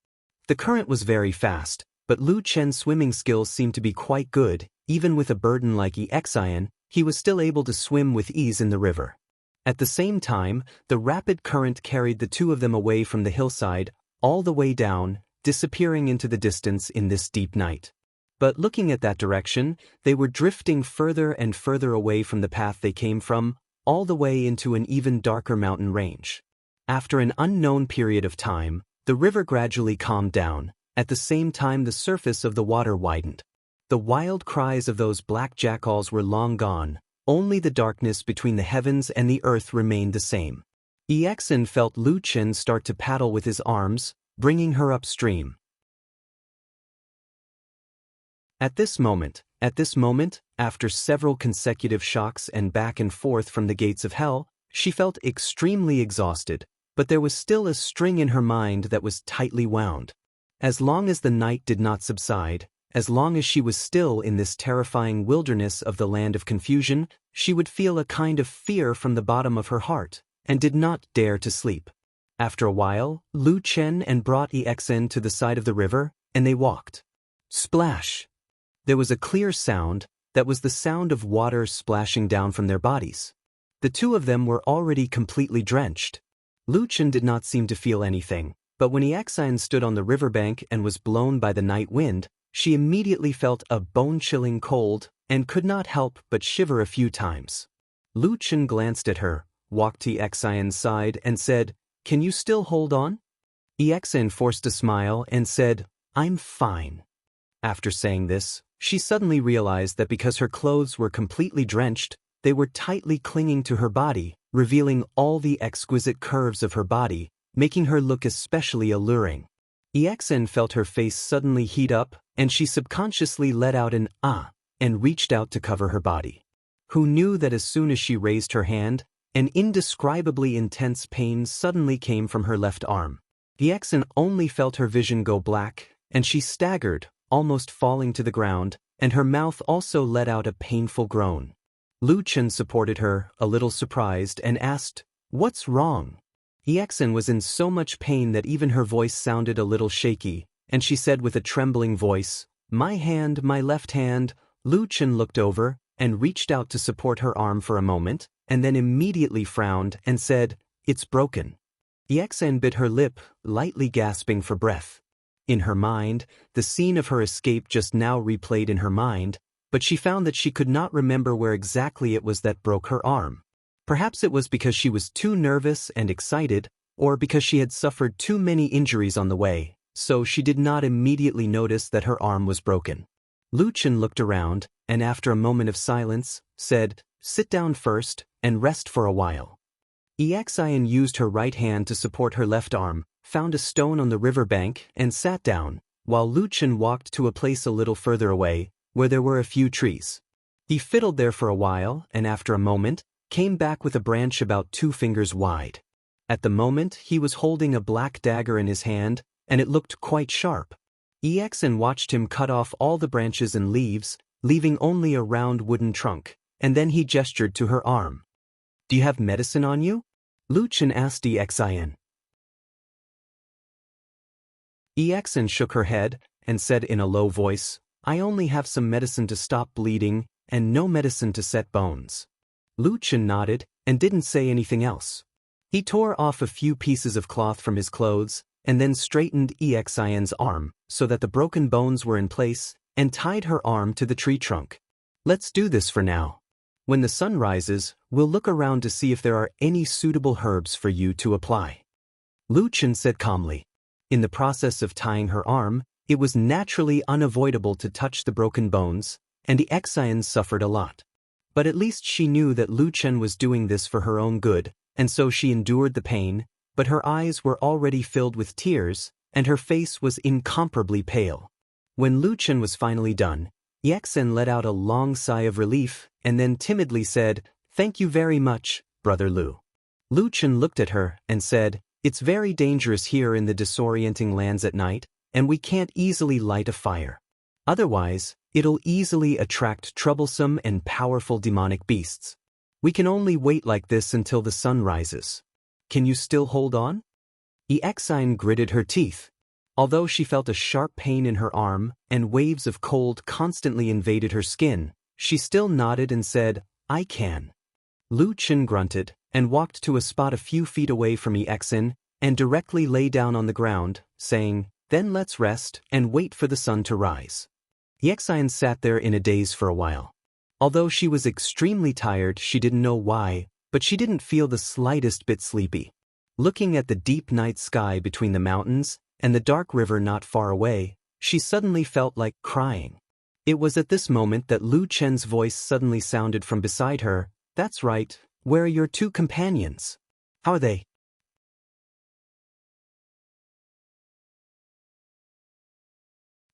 The current was very fast, but Lu Chen's swimming skills seemed to be quite good. Even with a burden like Exen, he was still able to swim with ease in the river. At the same time, the rapid current carried the two of them away from the hillside, all the way down, disappearing into the distance in this deep night. But looking at that direction, they were drifting further and further away from the path they came from, all the way into an even darker mountain range. After an unknown period of time, the river gradually calmed down. At the same time the surface of the water widened. The wild cries of those black jackals were long gone, only the darkness between the heavens and the earth remained the same. Exen felt Lu Chen start to paddle with his arms, bringing her upstream. At this moment, after several consecutive shocks and back and forth from the gates of hell, she felt extremely exhausted, but there was still a string in her mind that was tightly wound. As long as the night did not subside, as long as she was still in this terrifying wilderness of the land of confusion, she would feel a kind of fear from the bottom of her heart, and did not dare to sleep. After a while, Lu Chen brought Exen to the side of the river, and they walked. Splash! There was a clear sound, that was the sound of water splashing down from their bodies. The two of them were already completely drenched. Lu Chen did not seem to feel anything, but when Exen stood on the riverbank and was blown by the night wind, she immediately felt a bone-chilling cold, and could not help but shiver a few times. Lu Chen glanced at her, walked to Exen's side and said, "Can you still hold on?" Exen forced a smile and said, "I'm fine." After saying this, she suddenly realized that because her clothes were completely drenched, they were tightly clinging to her body, revealing all the exquisite curves of her body, making her look especially alluring. Exen felt her face suddenly heat up, and she subconsciously let out an "ah" and reached out to cover her body. Who knew that as soon as she raised her hand, an indescribably intense pain suddenly came from her left arm. Exen only felt her vision go black, and she staggered, almost falling to the ground, and her mouth also let out a painful groan. Lu Chen supported her, a little surprised, and asked, "What's wrong?" Exen was in so much pain that even her voice sounded a little shaky, and she said with a trembling voice, "My hand, my left hand." Lu Chen looked over, and reached out to support her arm for a moment, and then immediately frowned and said, "It's broken." Exen bit her lip, lightly gasping for breath. In her mind, the scene of her escape just now replayed in her mind, but she found that she could not remember where exactly it was that broke her arm. Perhaps it was because she was too nervous and excited, or because she had suffered too many injuries on the way, so she did not immediately notice that her arm was broken. Lu Chen looked around, and after a moment of silence, said, "Sit down first, and rest for a while." Exen used her right hand to support her left arm, found a stone on the river bank, and sat down, while Lu Chen walked to a place a little further away, where there were a few trees. He fiddled there for a while, and after a moment, came back with a branch about 2 fingers wide. At the moment, he was holding a black dagger in his hand, and it looked quite sharp. Exen watched him cut off all the branches and leaves, leaving only a round wooden trunk, and then he gestured to her arm. Do you have medicine on you? Luchan asked Exin. Exin shook her head and said in a low voice, I only have some medicine to stop bleeding and no medicine to set bones. Luchan nodded and didn't say anything else. He tore off a few pieces of cloth from his clothes and then straightened Exin's arm so that the broken bones were in place and tied her arm to the tree trunk. Let's do this for now. When the sun rises, we'll look around to see if there are any suitable herbs for you to apply. Luchan said calmly. In the process of tying her arm, it was naturally unavoidable to touch the broken bones, and Exin suffered a lot. But at least she knew that Luchan was doing this for her own good, and so she endured the pain, but her eyes were already filled with tears, and her face was incomparably pale. When Luchan was finally done, Exin let out a long sigh of relief and then timidly said, Thank you very much, Brother Lu. Luchan looked at her and said, It's very dangerous here in the disorienting lands at night, and we can't easily light a fire. Otherwise, it'll easily attract troublesome and powerful demonic beasts. We can only wait like this until the sun rises. Can you still hold on? Exin gritted her teeth. Although she felt a sharp pain in her arm and waves of cold constantly invaded her skin, she still nodded and said, I can. Luchan grunted and walked to a spot a few feet away from Exin and directly lay down on the ground, saying, Then let's rest and wait for the sun to rise. Exin sat there in a daze for a while. Although she was extremely tired, she didn't know why, but she didn't feel the slightest bit sleepy. Looking at the deep night sky between the mountains and the dark river not far away, she suddenly felt like crying. It was at this moment that Luchan's voice suddenly sounded from beside her. That's right, where are your two companions? How are they?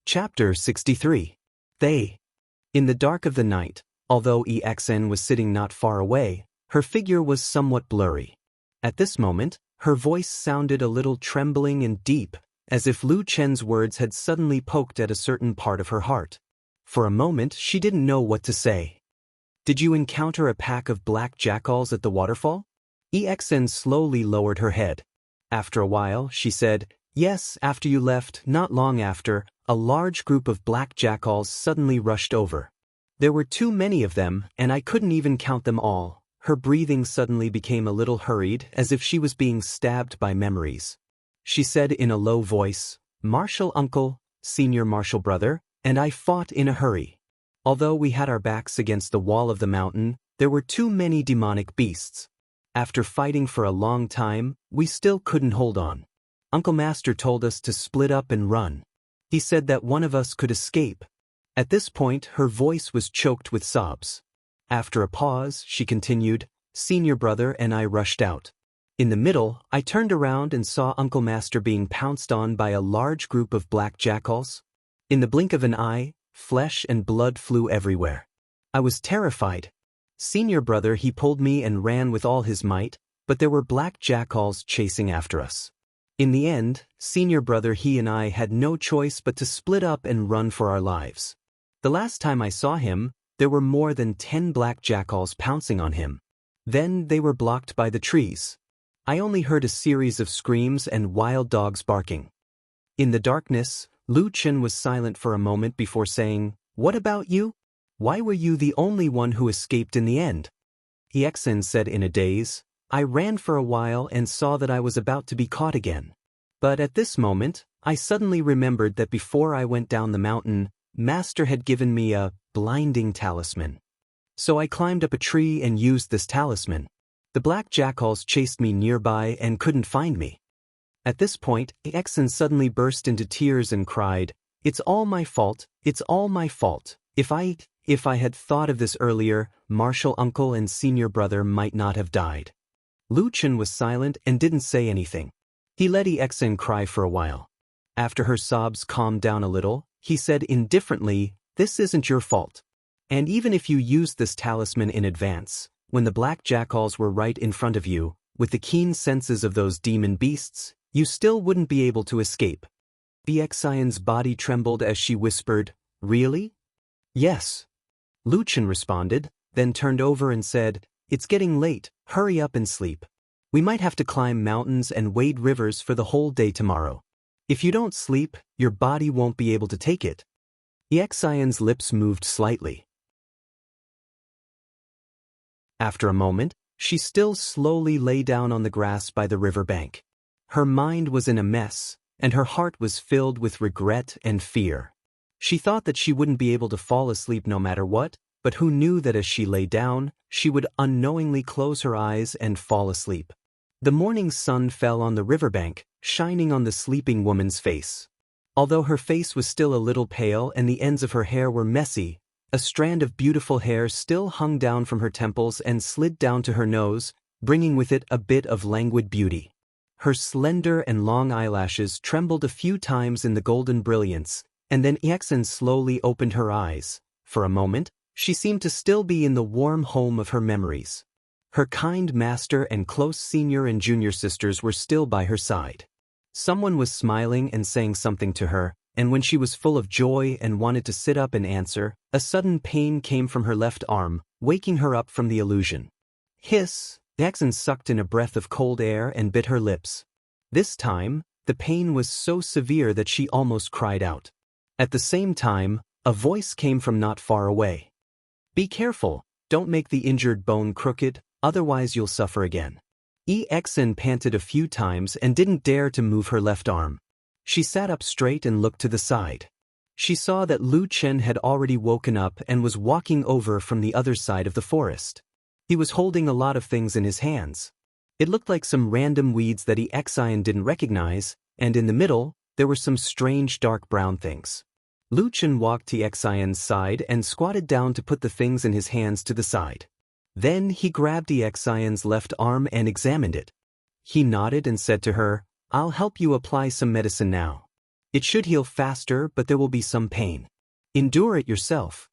Chapter 63. They. In the dark of the night, although Exin was sitting not far away, her figure was somewhat blurry. At this moment, her voice sounded a little trembling and deep, as if Luchan's words had suddenly poked at a certain part of her heart. For a moment, she didn't know what to say. Did you encounter a pack of black jackals at the waterfall? Exin slowly lowered her head. After a while, she said, Yes, after you left, not long after, a large group of black jackals suddenly rushed over. There were too many of them, and I couldn't even count them all. Her breathing suddenly became a little hurried, as if she was being stabbed by memories. She said in a low voice, Martial uncle, senior martial brother, and I fought in a hurry. Although we had our backs against the wall of the mountain, there were too many demonic beasts. After fighting for a long time, we still couldn't hold on. Uncle Master told us to split up and run. He said that one of us could escape. At this point, her voice was choked with sobs. After a pause, she continued, Senior brother and I rushed out. In the middle, I turned around and saw Uncle Master being pounced on by a large group of black jackals. In the blink of an eye, flesh and blood flew everywhere. I was terrified. Senior brother, he pulled me and ran with all his might, but there were black jackals chasing after us. In the end, senior brother, he and I had no choice but to split up and run for our lives. The last time I saw him, there were more than 10 black jackals pouncing on him. Then they were blocked by the trees. I only heard a series of screams and wild dogs barking. In the darkness, Luchan was silent for a moment before saying, What about you? Why were you the only one who escaped in the end? Exin said in a daze, I ran for a while and saw that I was about to be caught again. But at this moment, I suddenly remembered that before I went down the mountain, Master had given me a blinding talisman. So I climbed up a tree and used this talisman. The black jackals chased me nearby and couldn't find me. At this point, Exin suddenly burst into tears and cried, It's all my fault, it's all my fault. If I had thought of this earlier, martial uncle and senior brother might not have died. Luchan was silent and didn't say anything. He let Exin cry for a while. After her sobs calmed down a little, he said indifferently, This isn't your fault. And even if you used this talisman in advance, when the black jackals were right in front of you, with the keen senses of those demon beasts, you still wouldn't be able to escape. Exin's body trembled as she whispered, Really? Yes, Lu Chen responded, then turned over and said, "It's getting late, hurry up and sleep. We might have to climb mountains and wade rivers for the whole day tomorrow. If you don't sleep, your body won't be able to take it." Xian's lips moved slightly. After a moment, she still slowly lay down on the grass by the river bank. Her mind was in a mess, and her heart was filled with regret and fear. She thought that she wouldn't be able to fall asleep no matter what, but who knew that as she lay down, she would unknowingly close her eyes and fall asleep. The morning sun fell on the riverbank, shining on the sleeping woman's face. Although her face was still a little pale and the ends of her hair were messy, a strand of beautiful hair still hung down from her temples and slid down to her nose, bringing with it a bit of languid beauty. Her slender and long eyelashes trembled a few times in the golden brilliance, and then Xian slowly opened her eyes. For a moment, she seemed to still be in the warm home of her memories. Her kind master and close senior and junior sisters were still by her side. Someone was smiling and saying something to her, and when she was full of joy and wanted to sit up and answer, a sudden pain came from her left arm, waking her up from the illusion. Hiss! Xian sucked in a breath of cold air and bit her lips. This time, the pain was so severe that she almost cried out. At the same time, a voice came from not far away. "Be careful, don't make the injured bone crooked, otherwise you'll suffer again." Xian panted a few times and didn't dare to move her left arm. She sat up straight and looked to the side. She saw that Lu Chen had already woken up and was walking over from the other side of the forest. He was holding a lot of things in his hands. It looked like some random weeds that Xian didn't recognize, and in the middle, there were some strange dark brown things. Lu Chen walked to Xian's side and squatted down to put the things in his hands to the side. Then he grabbed Xian's left arm and examined it. He nodded and said to her, "I'll help you apply some medicine now. It should heal faster, but there will be some pain. Endure it yourself."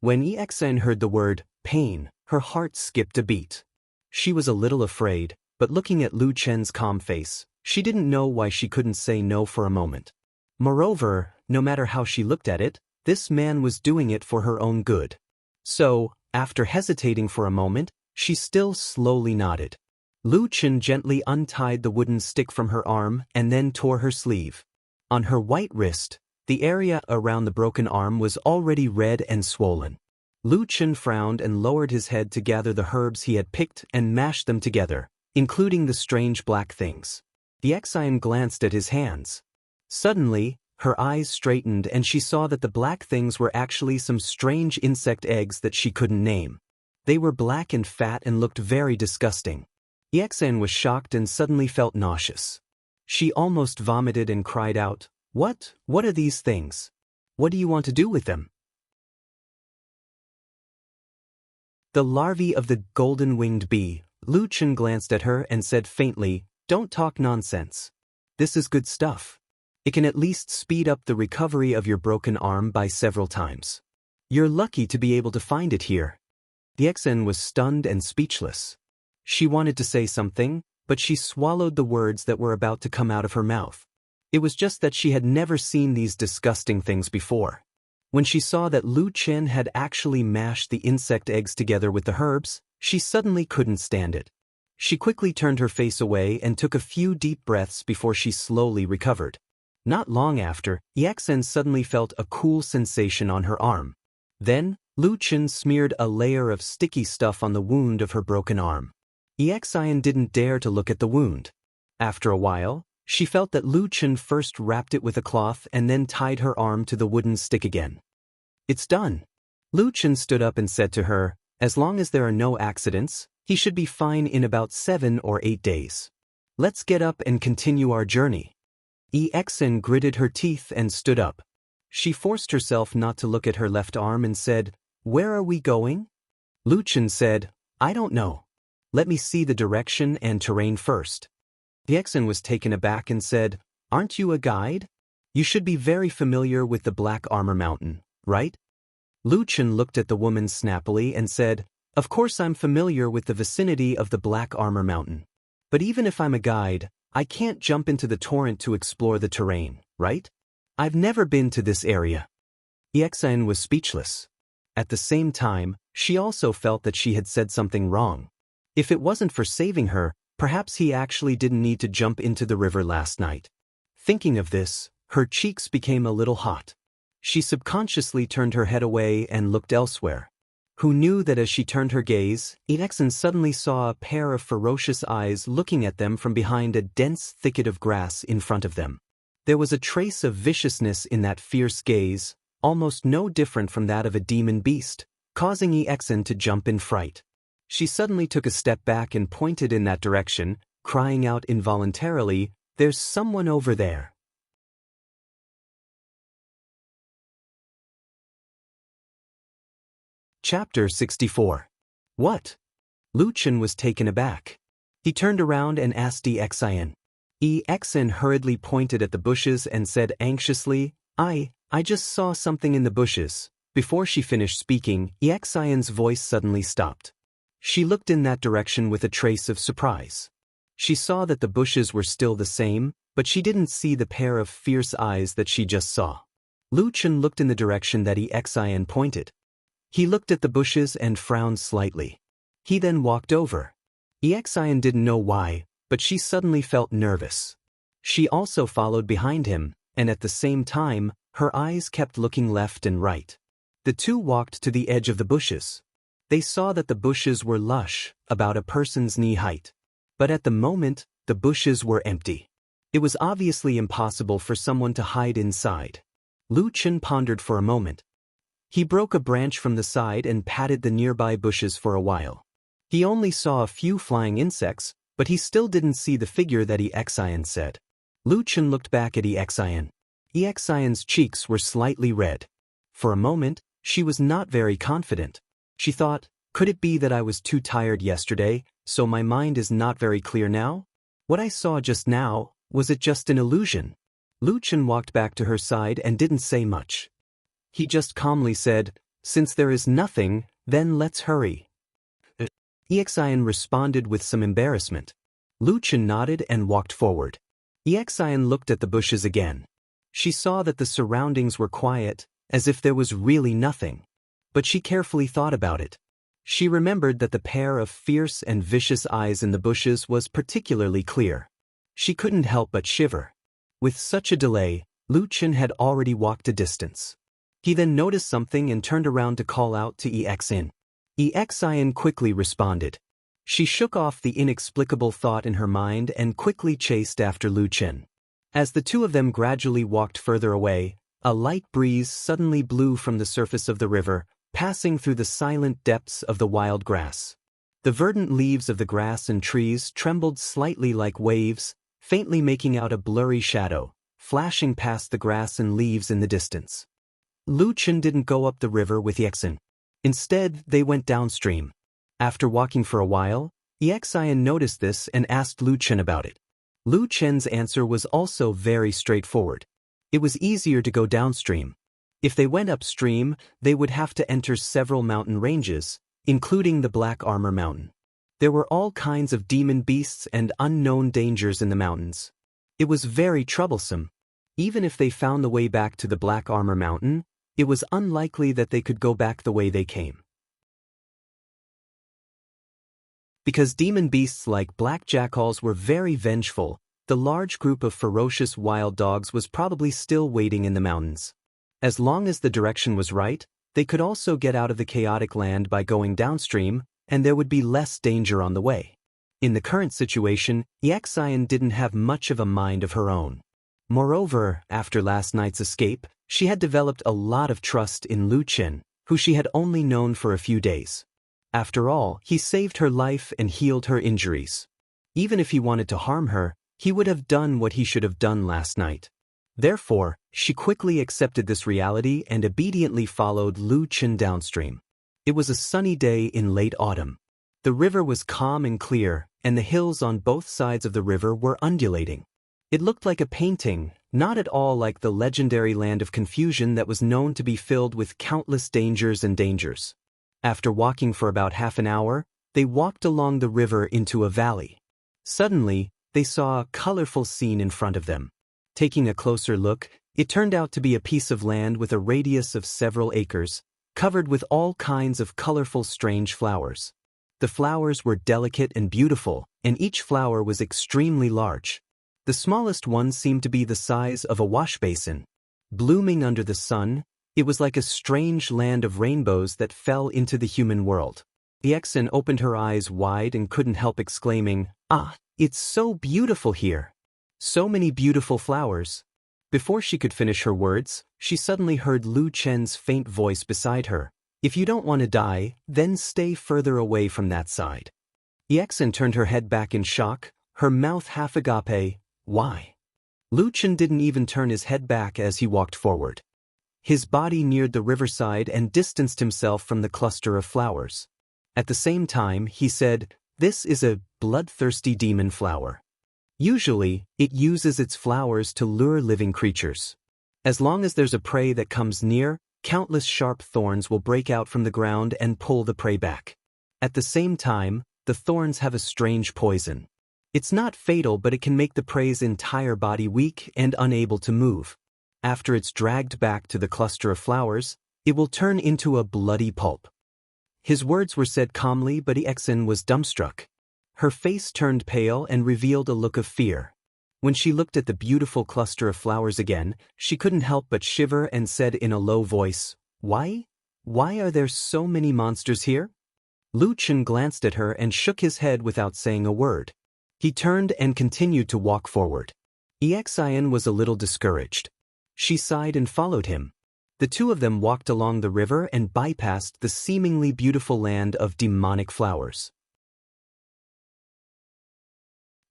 When Xian heard the word pain, her heart skipped a beat. She was a little afraid, but looking at Lu Chen's calm face, she didn't know why she couldn't say no for a moment. Moreover, no matter how she looked at it, this man was doing it for her own good. So, after hesitating for a moment, she still slowly nodded. Lu Chen gently untied the wooden stick from her arm and then tore her sleeve. On her white wrist, the area around the broken arm was already red and swollen. Lu Chen frowned and lowered his head to gather the herbs he had picked and mashed them together, including the strange black things. Xian glanced at his hands. Suddenly, her eyes straightened and she saw that the black things were actually some strange insect eggs that she couldn't name. They were black and fat and looked very disgusting. Xian was shocked and suddenly felt nauseous. She almost vomited and cried out, What are these things? What do you want to do with them?" The larvae of the golden-winged bee. Lu Chen glanced at her and said faintly, "Don't talk nonsense. This is good stuff. It can at least speed up the recovery of your broken arm by several times. You're lucky to be able to find it here." Xian was stunned and speechless. She wanted to say something, but she swallowed the words that were about to come out of her mouth. It was just that she had never seen these disgusting things before. When she saw that Lu Chen had actually mashed the insect eggs together with the herbs, she suddenly couldn't stand it. She quickly turned her face away and took a few deep breaths before she slowly recovered. Not long after, Xian suddenly felt a cool sensation on her arm. Then, Lu Chen smeared a layer of sticky stuff on the wound of her broken arm. Xian didn't dare to look at the wound. After a while, she felt that Lu Chen first wrapped it with a cloth and then tied her arm to the wooden stick again. "It's done." Lu Chen stood up and said to her, "As long as there are no accidents, he should be fine in about 7 or 8 days. Let's get up and continue our journey." Xian gritted her teeth and stood up. She forced herself not to look at her left arm and said, "Where are we going?" Lu Chen said, "I don't know. Let me see the direction and terrain first." Xian was taken aback and said, "Aren't you a guide? You should be very familiar with the Black Armor Mountain, right?" Lu Chen looked at the woman snappily and said, "Of course I'm familiar with the vicinity of the Black Armor Mountain. But even if I'm a guide, I can't jump into the torrent to explore the terrain, right? I've never been to this area." Xian was speechless. At the same time, she also felt that she had said something wrong. If it wasn't for saving her, perhaps he actually didn't need to jump into the river last night. Thinking of this, her cheeks became a little hot. She subconsciously turned her head away and looked elsewhere. Who knew that as she turned her gaze, Exen suddenly saw a pair of ferocious eyes looking at them from behind a dense thicket of grass in front of them. There was a trace of viciousness in that fierce gaze, almost no different from that of a demon beast, causing Exen to jump in fright. She suddenly took a step back and pointed in that direction, crying out involuntarily, "There's someone over there." Chapter 64. What? Lu Chen was taken aback. He turned around and asked Exen. Exen hurriedly pointed at the bushes and said anxiously, I just saw something in the bushes." Before she finished speaking, Exen's voice suddenly stopped. She looked in that direction with a trace of surprise. She saw that the bushes were still the same, but she didn't see the pair of fierce eyes that she just saw. Lu Chen looked in the direction that Exen pointed. He looked at the bushes and frowned slightly. He then walked over. Exen didn't know why, but she suddenly felt nervous. She also followed behind him, and at the same time, her eyes kept looking left and right. The two walked to the edge of the bushes. They saw that the bushes were lush, about a person's knee height. But at the moment, the bushes were empty. It was obviously impossible for someone to hide inside. Lu Chen pondered for a moment. He broke a branch from the side and patted the nearby bushes for a while. He only saw a few flying insects, but he still didn't see the figure that Exen said. Lu Chen looked back at Exen. Exen's cheeks were slightly red. For a moment, she was not very confident. She thought, could it be that I was too tired yesterday, so my mind is not very clear now? What I saw just now, was it just an illusion? Lu Chen walked back to her side and didn't say much. He just calmly said, "Since there is nothing, then let's hurry." Exen responded with some embarrassment. Lu Chen nodded and walked forward. Exen looked at the bushes again. She saw that the surroundings were quiet, as if there was really nothing. But she carefully thought about it. She remembered that the pair of fierce and vicious eyes in the bushes was particularly clear. She couldn't help but shiver. With such a delay, Lu Chen had already walked a distance. He then noticed something and turned around to call out to Exen. Exen quickly responded. She shook off the inexplicable thought in her mind and quickly chased after Lu Chen. As the two of them gradually walked further away, a light breeze suddenly blew from the surface of the river, passing through the silent depths of the wild grass. The verdant leaves of the grass and trees trembled slightly like waves, faintly making out a blurry shadow, flashing past the grass and leaves in the distance. Lu Chen didn't go up the river with Exen. Instead, they went downstream. After walking for a while, Exen noticed this and asked Lu Chen about it. Lu Chen's answer was also very straightforward. It was easier to go downstream. If they went upstream, they would have to enter several mountain ranges, including the Black Armor Mountain. There were all kinds of demon beasts and unknown dangers in the mountains. It was very troublesome. Even if they found the way back to the Black Armor Mountain, it was unlikely that they could go back the way they came. Because demon beasts like black jackals were very vengeful, the large group of ferocious wild dogs was probably still waiting in the mountains. As long as the direction was right, they could also get out of the chaotic land by going downstream, and there would be less danger on the way. In the current situation, Exen didn't have much of a mind of her own. Moreover, after last night's escape, she had developed a lot of trust in Lu Chen, who she had only known for a few days. After all, he saved her life and healed her injuries. Even if he wanted to harm her, he would have done what he should have done last night. Therefore, she quickly accepted this reality and obediently followed Lu Chen downstream. It was a sunny day in late autumn. The river was calm and clear, and the hills on both sides of the river were undulating. It looked like a painting, not at all like the legendary land of confusion that was known to be filled with countless dangers and dangers. After walking for about half an hour, they walked along the river into a valley. Suddenly, they saw a colorful scene in front of them. Taking a closer look, it turned out to be a piece of land with a radius of several acres, covered with all kinds of colorful strange flowers. The flowers were delicate and beautiful, and each flower was extremely large. The smallest one seemed to be the size of a wash basin. Blooming under the sun, it was like a strange land of rainbows that fell into the human world. Ixen opened her eyes wide and couldn't help exclaiming, "Ah, it's so beautiful here! So many beautiful flowers!" Before she could finish her words, she suddenly heard Lu Chen's faint voice beside her. "If you don't want to die, then stay further away from that side." Ixen turned her head back in shock, her mouth half agape. "Why?" Lu Chen didn't even turn his head back as he walked forward. His body neared the riverside and distanced himself from the cluster of flowers. At the same time, he said, "This is a bloodthirsty demon flower. Usually, it uses its flowers to lure living creatures. As long as there's a prey that comes near, countless sharp thorns will break out from the ground and pull the prey back. At the same time, the thorns have a strange poison. It's not fatal, but it can make the prey's entire body weak and unable to move. After it's dragged back to the cluster of flowers, it will turn into a bloody pulp." His words were said calmly, but Ixen was dumbstruck. Her face turned pale and revealed a look of fear. When she looked at the beautiful cluster of flowers again, she couldn't help but shiver and said in a low voice, "Why? Why are there so many monsters here?" Lu Chen glanced at her and shook his head without saying a word. He turned and continued to walk forward. Ixen was a little discouraged. She sighed and followed him. The two of them walked along the river and bypassed the seemingly beautiful land of demonic flowers.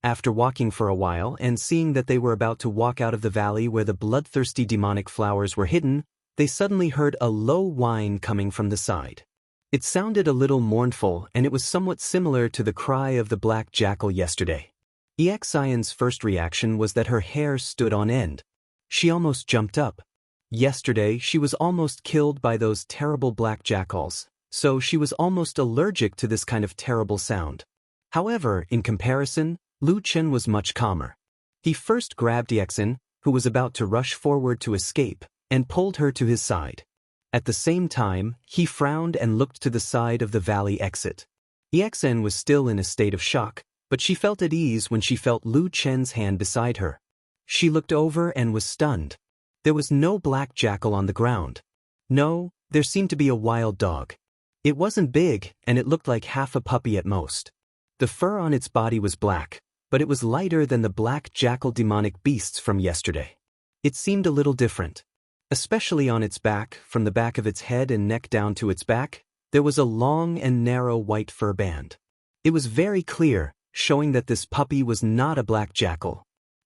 After walking for a while and seeing that they were about to walk out of the valley where the bloodthirsty demonic flowers were hidden, they suddenly heard a low whine coming from the side. It sounded a little mournful, and it was somewhat similar to the cry of the black jackal yesterday. Ixen's first reaction was that her hair stood on end. She almost jumped up. Yesterday, she was almost killed by those terrible black jackals, so she was almost allergic to this kind of terrible sound. However, in comparison, Lu Chen was much calmer. He first grabbed Ixen, who was about to rush forward to escape, and pulled her to his side. At the same time, he frowned and looked to the side of the valley exit. Ixen was still in a state of shock, but she felt at ease when she felt Lu Chen's hand beside her. She looked over and was stunned. There was no black jackal on the ground. No, there seemed to be a wild dog. It wasn't big, and it looked like half a puppy at most. The fur on its body was black, but it was lighter than the black jackal demonic beasts from yesterday. It seemed a little different. Especially on its back, from the back of its head and neck down to its back, there was a long and narrow white fur band. It was very clear, showing that this puppy was not a black jackal.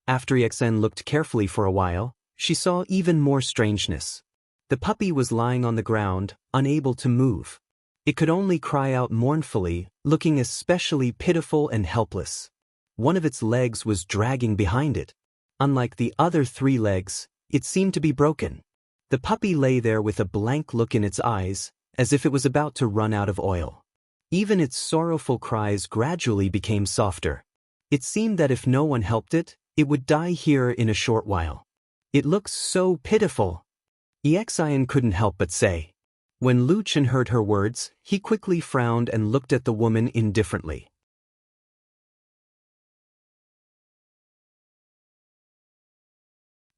After Ixen looked carefully for a while, she saw even more strangeness. The puppy was lying on the ground, unable to move. It could only cry out mournfully, looking especially pitiful and helpless. One of its legs was dragging behind it. Unlike the other three legs, it seemed to be broken. The puppy lay there with a blank look in its eyes, as if it was about to run out of oil. Even its sorrowful cries gradually became softer. It seemed that if no one helped it, it would die here in a short while. It looks so pitiful. Ixen couldn't help but say. When Lu Chen heard her words, he quickly frowned and looked at the woman indifferently.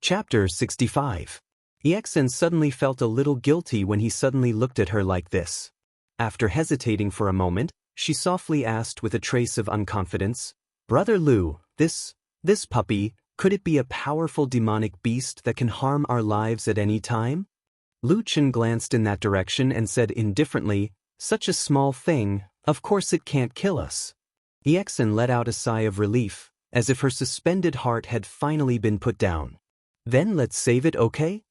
Chapter 65. Ixen suddenly felt a little guilty when he suddenly looked at her like this. After hesitating for a moment, she softly asked with a trace of unconfidence, "Brother Lu, this puppy, could it be a powerful demonic beast that can harm our lives at any time?" Lu Chen glanced in that direction and said indifferently, "Such a small thing, of course it can't kill us." Ixen let out a sigh of relief, as if her suspended heart had finally been put down. "Then let's save it, okay?"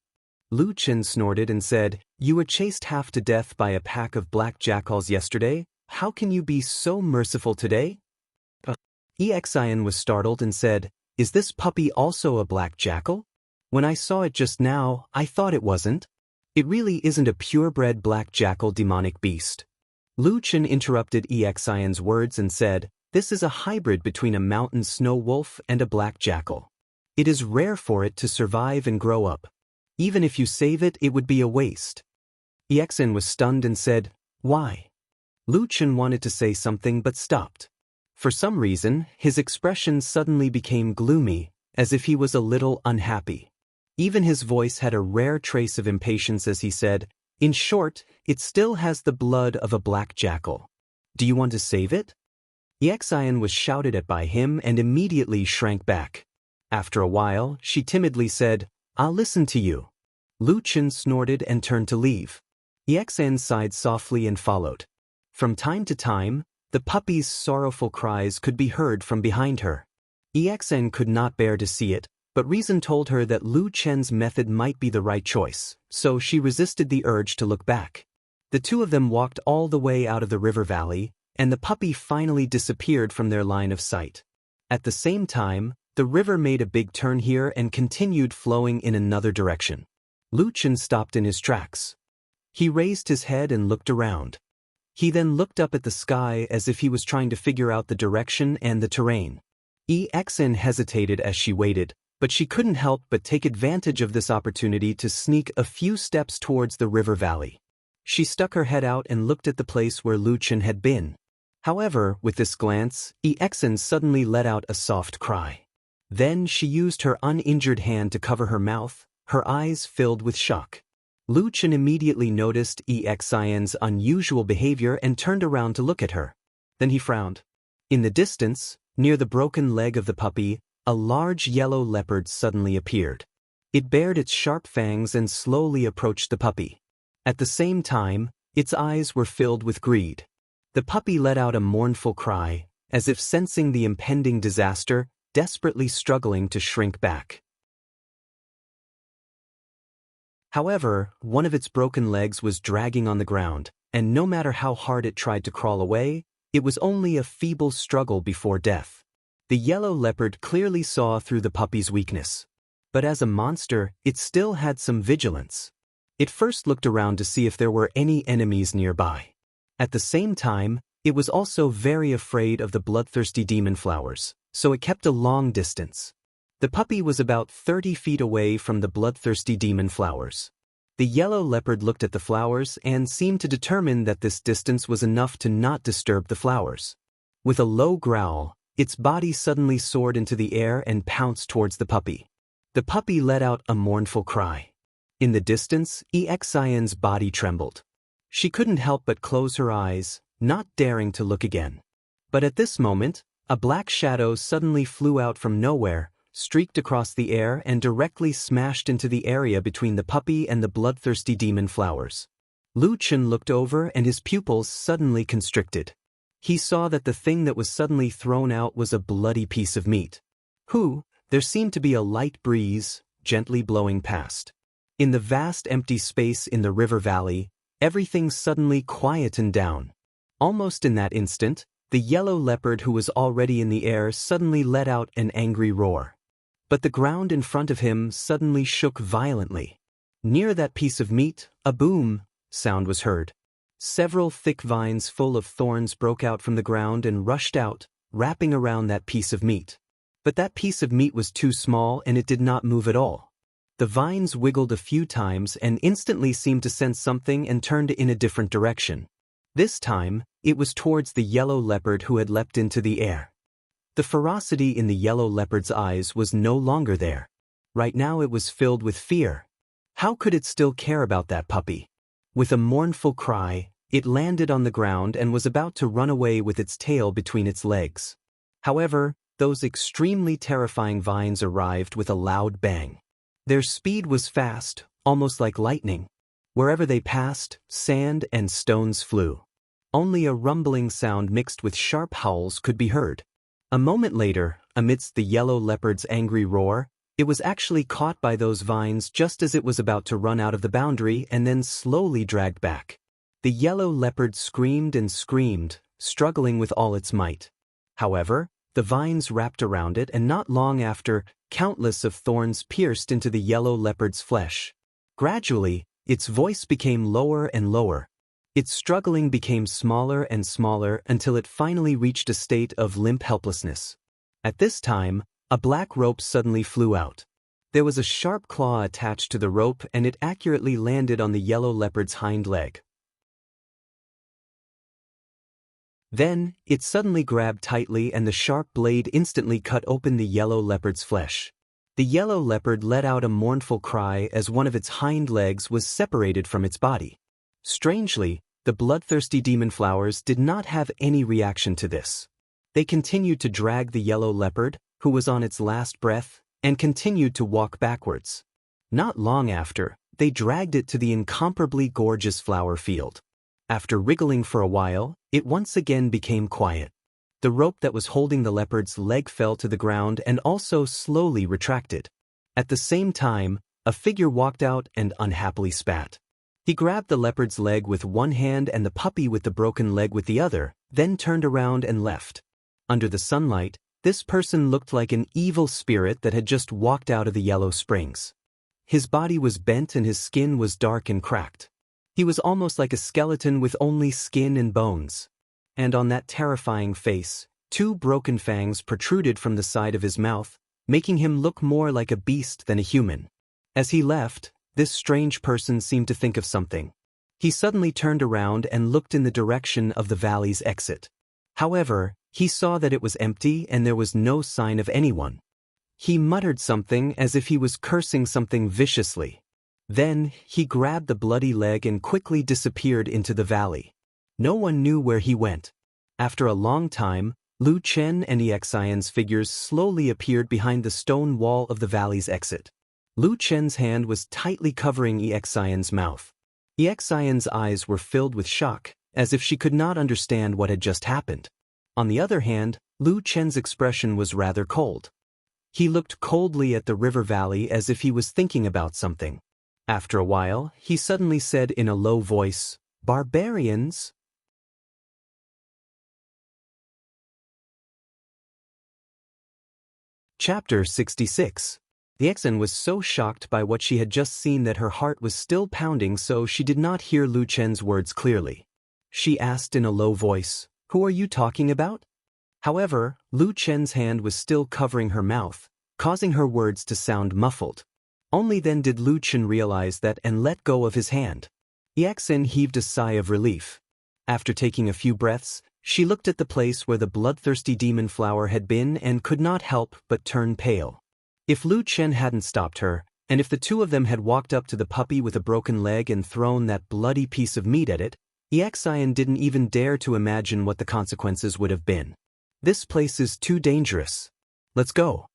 Lu Chen snorted and said, "You were chased half to death by a pack of black jackals yesterday. How can you be so merciful today?" Ixen was startled and said, "Is this puppy also a black jackal? When I saw it just now, I thought it wasn't. It really isn't a purebred black jackal demonic beast." Lu Chen interrupted Ixen's words and said, "This is a hybrid between a mountain snow wolf and a black jackal. It is rare for it to survive and grow up. Even if you save it, it would be a waste." Exen was stunned and said, "Why?" Lu Chen wanted to say something but stopped. For some reason, his expression suddenly became gloomy, as if he was a little unhappy. Even his voice had a rare trace of impatience as he said, "In short, it still has the blood of a black jackal. Do you want to save it?" Exen was shouted at by him and immediately shrank back. After a while, she timidly said, "I'll listen to you." Lu Chen snorted and turned to leave. Exen sighed softly and followed. From time to time, the puppy's sorrowful cries could be heard from behind her. Exen could not bear to see it, but reason told her that Lu Chen's method might be the right choice, so she resisted the urge to look back. The two of them walked all the way out of the river valley, and the puppy finally disappeared from their line of sight. At the same time, the river made a big turn here and continued flowing in another direction. Lu Chen stopped in his tracks. He raised his head and looked around. He then looked up at the sky as if he was trying to figure out the direction and the terrain. Exen hesitated as she waited, but she couldn't help but take advantage of this opportunity to sneak a few steps towards the river valley. She stuck her head out and looked at the place where Lu Chen had been. However, with this glance, Exen suddenly let out a soft cry. Then she used her uninjured hand to cover her mouth, her eyes filled with shock. Lu Chen immediately noticed Exen's unusual behavior and turned around to look at her. Then he frowned. In the distance, near the broken leg of the puppy, a large yellow leopard suddenly appeared. It bared its sharp fangs and slowly approached the puppy. At the same time, its eyes were filled with greed. The puppy let out a mournful cry, as if sensing the impending disaster, desperately struggling to shrink back. However, one of its broken legs was dragging on the ground, and no matter how hard it tried to crawl away, it was only a feeble struggle before death. The yellow leopard clearly saw through the puppy's weakness. But as a monster, it still had some vigilance. It first looked around to see if there were any enemies nearby. At the same time, it was also very afraid of the bloodthirsty demon flowers, so it kept a long distance. The puppy was about 30 feet away from the bloodthirsty demon flowers. The yellow leopard looked at the flowers and seemed to determine that this distance was enough to not disturb the flowers. With a low growl, its body suddenly soared into the air and pounced towards the puppy. The puppy let out a mournful cry. In the distance, Exen's body trembled. She couldn't help but close her eyes, not daring to look again. But at this moment, a black shadow suddenly flew out from nowhere, streaked across the air and directly smashed into the area between the puppy and the bloodthirsty demon flowers. Lu Chen looked over and his pupils suddenly constricted. He saw that the thing that was suddenly thrown out was a bloody piece of meat. There seemed to be a light breeze, gently blowing past. In the vast empty space in the river valley, everything suddenly quietened down. Almost in that instant, the yellow leopard who was already in the air suddenly let out an angry roar. But the ground in front of him suddenly shook violently. Near that piece of meat, a boom sound was heard. Several thick vines full of thorns broke out from the ground and rushed out, wrapping around that piece of meat. But that piece of meat was too small and it did not move at all. The vines wiggled a few times and instantly seemed to sense something and turned in a different direction. This time, it was towards the yellow leopard who had leapt into the air. The ferocity in the yellow leopard's eyes was no longer there. Right now it was filled with fear. How could it still care about that puppy? With a mournful cry, it landed on the ground and was about to run away with its tail between its legs. However, those extremely terrifying vines arrived with a loud bang. Their speed was fast, almost like lightning. Wherever they passed, sand and stones flew. Only a rumbling sound mixed with sharp howls could be heard. A moment later, amidst the yellow leopard's angry roar, it was actually caught by those vines just as it was about to run out of the boundary and then slowly dragged back. The yellow leopard screamed and screamed, struggling with all its might. However, the vines wrapped around it and not long after, countless of thorns pierced into the yellow leopard's flesh. Gradually, its voice became lower and lower. Its struggling became smaller and smaller until it finally reached a state of limp helplessness. At this time, a black rope suddenly flew out. There was a sharp claw attached to the rope and it accurately landed on the yellow leopard's hind leg. Then, it suddenly grabbed tightly and the sharp blade instantly cut open the yellow leopard's flesh. The yellow leopard let out a mournful cry as one of its hind legs was separated from its body. Strangely, the bloodthirsty demon flowers did not have any reaction to this. They continued to drag the yellow leopard, who was on its last breath, and continued to walk backwards. Not long after, they dragged it to the incomparably gorgeous flower field. After wriggling for a while, it once again became quiet. The rope that was holding the leopard's leg fell to the ground and also slowly retracted. At the same time, a figure walked out and unhappily spat. He grabbed the leopard's leg with one hand and the puppy with the broken leg with the other, then turned around and left. Under the sunlight, this person looked like an evil spirit that had just walked out of the Yellow Springs. His body was bent and his skin was dark and cracked. He was almost like a skeleton with only skin and bones. And on that terrifying face, 2 broken fangs protruded from the side of his mouth, making him look more like a beast than a human. As he left, this strange person seemed to think of something. He suddenly turned around and looked in the direction of the valley's exit. However, he saw that it was empty and there was no sign of anyone. He muttered something as if he was cursing something viciously. Then, he grabbed the bloody leg and quickly disappeared into the valley. No one knew where he went. After a long time, Lu Chen and Exian's figures slowly appeared behind the stone wall of the valley's exit. Lu Chen's hand was tightly covering Exian's mouth. Exian's eyes were filled with shock, as if she could not understand what had just happened. On the other hand, Lu Chen's expression was rather cold. He looked coldly at the river valley as if he was thinking about something. After a while, he suddenly said in a low voice, "Barbarians?" Chapter 66. The Exan was so shocked by what she had just seen that her heart was still pounding, so she did not hear Lu Chen's words clearly. She asked in a low voice, "Who are you talking about?" However, Lu Chen's hand was still covering her mouth, causing her words to sound muffled. Only then did Lu Chen realize that and let go of his hand. Exan heaved a sigh of relief. After taking a few breaths, she looked at the place where the bloodthirsty demon flower had been and could not help but turn pale. If Lu Chen hadn't stopped her, and if the 2 of them had walked up to the puppy with a broken leg and thrown that bloody piece of meat at it, Exian didn't even dare to imagine what the consequences would have been. "This place is too dangerous. Let's go,"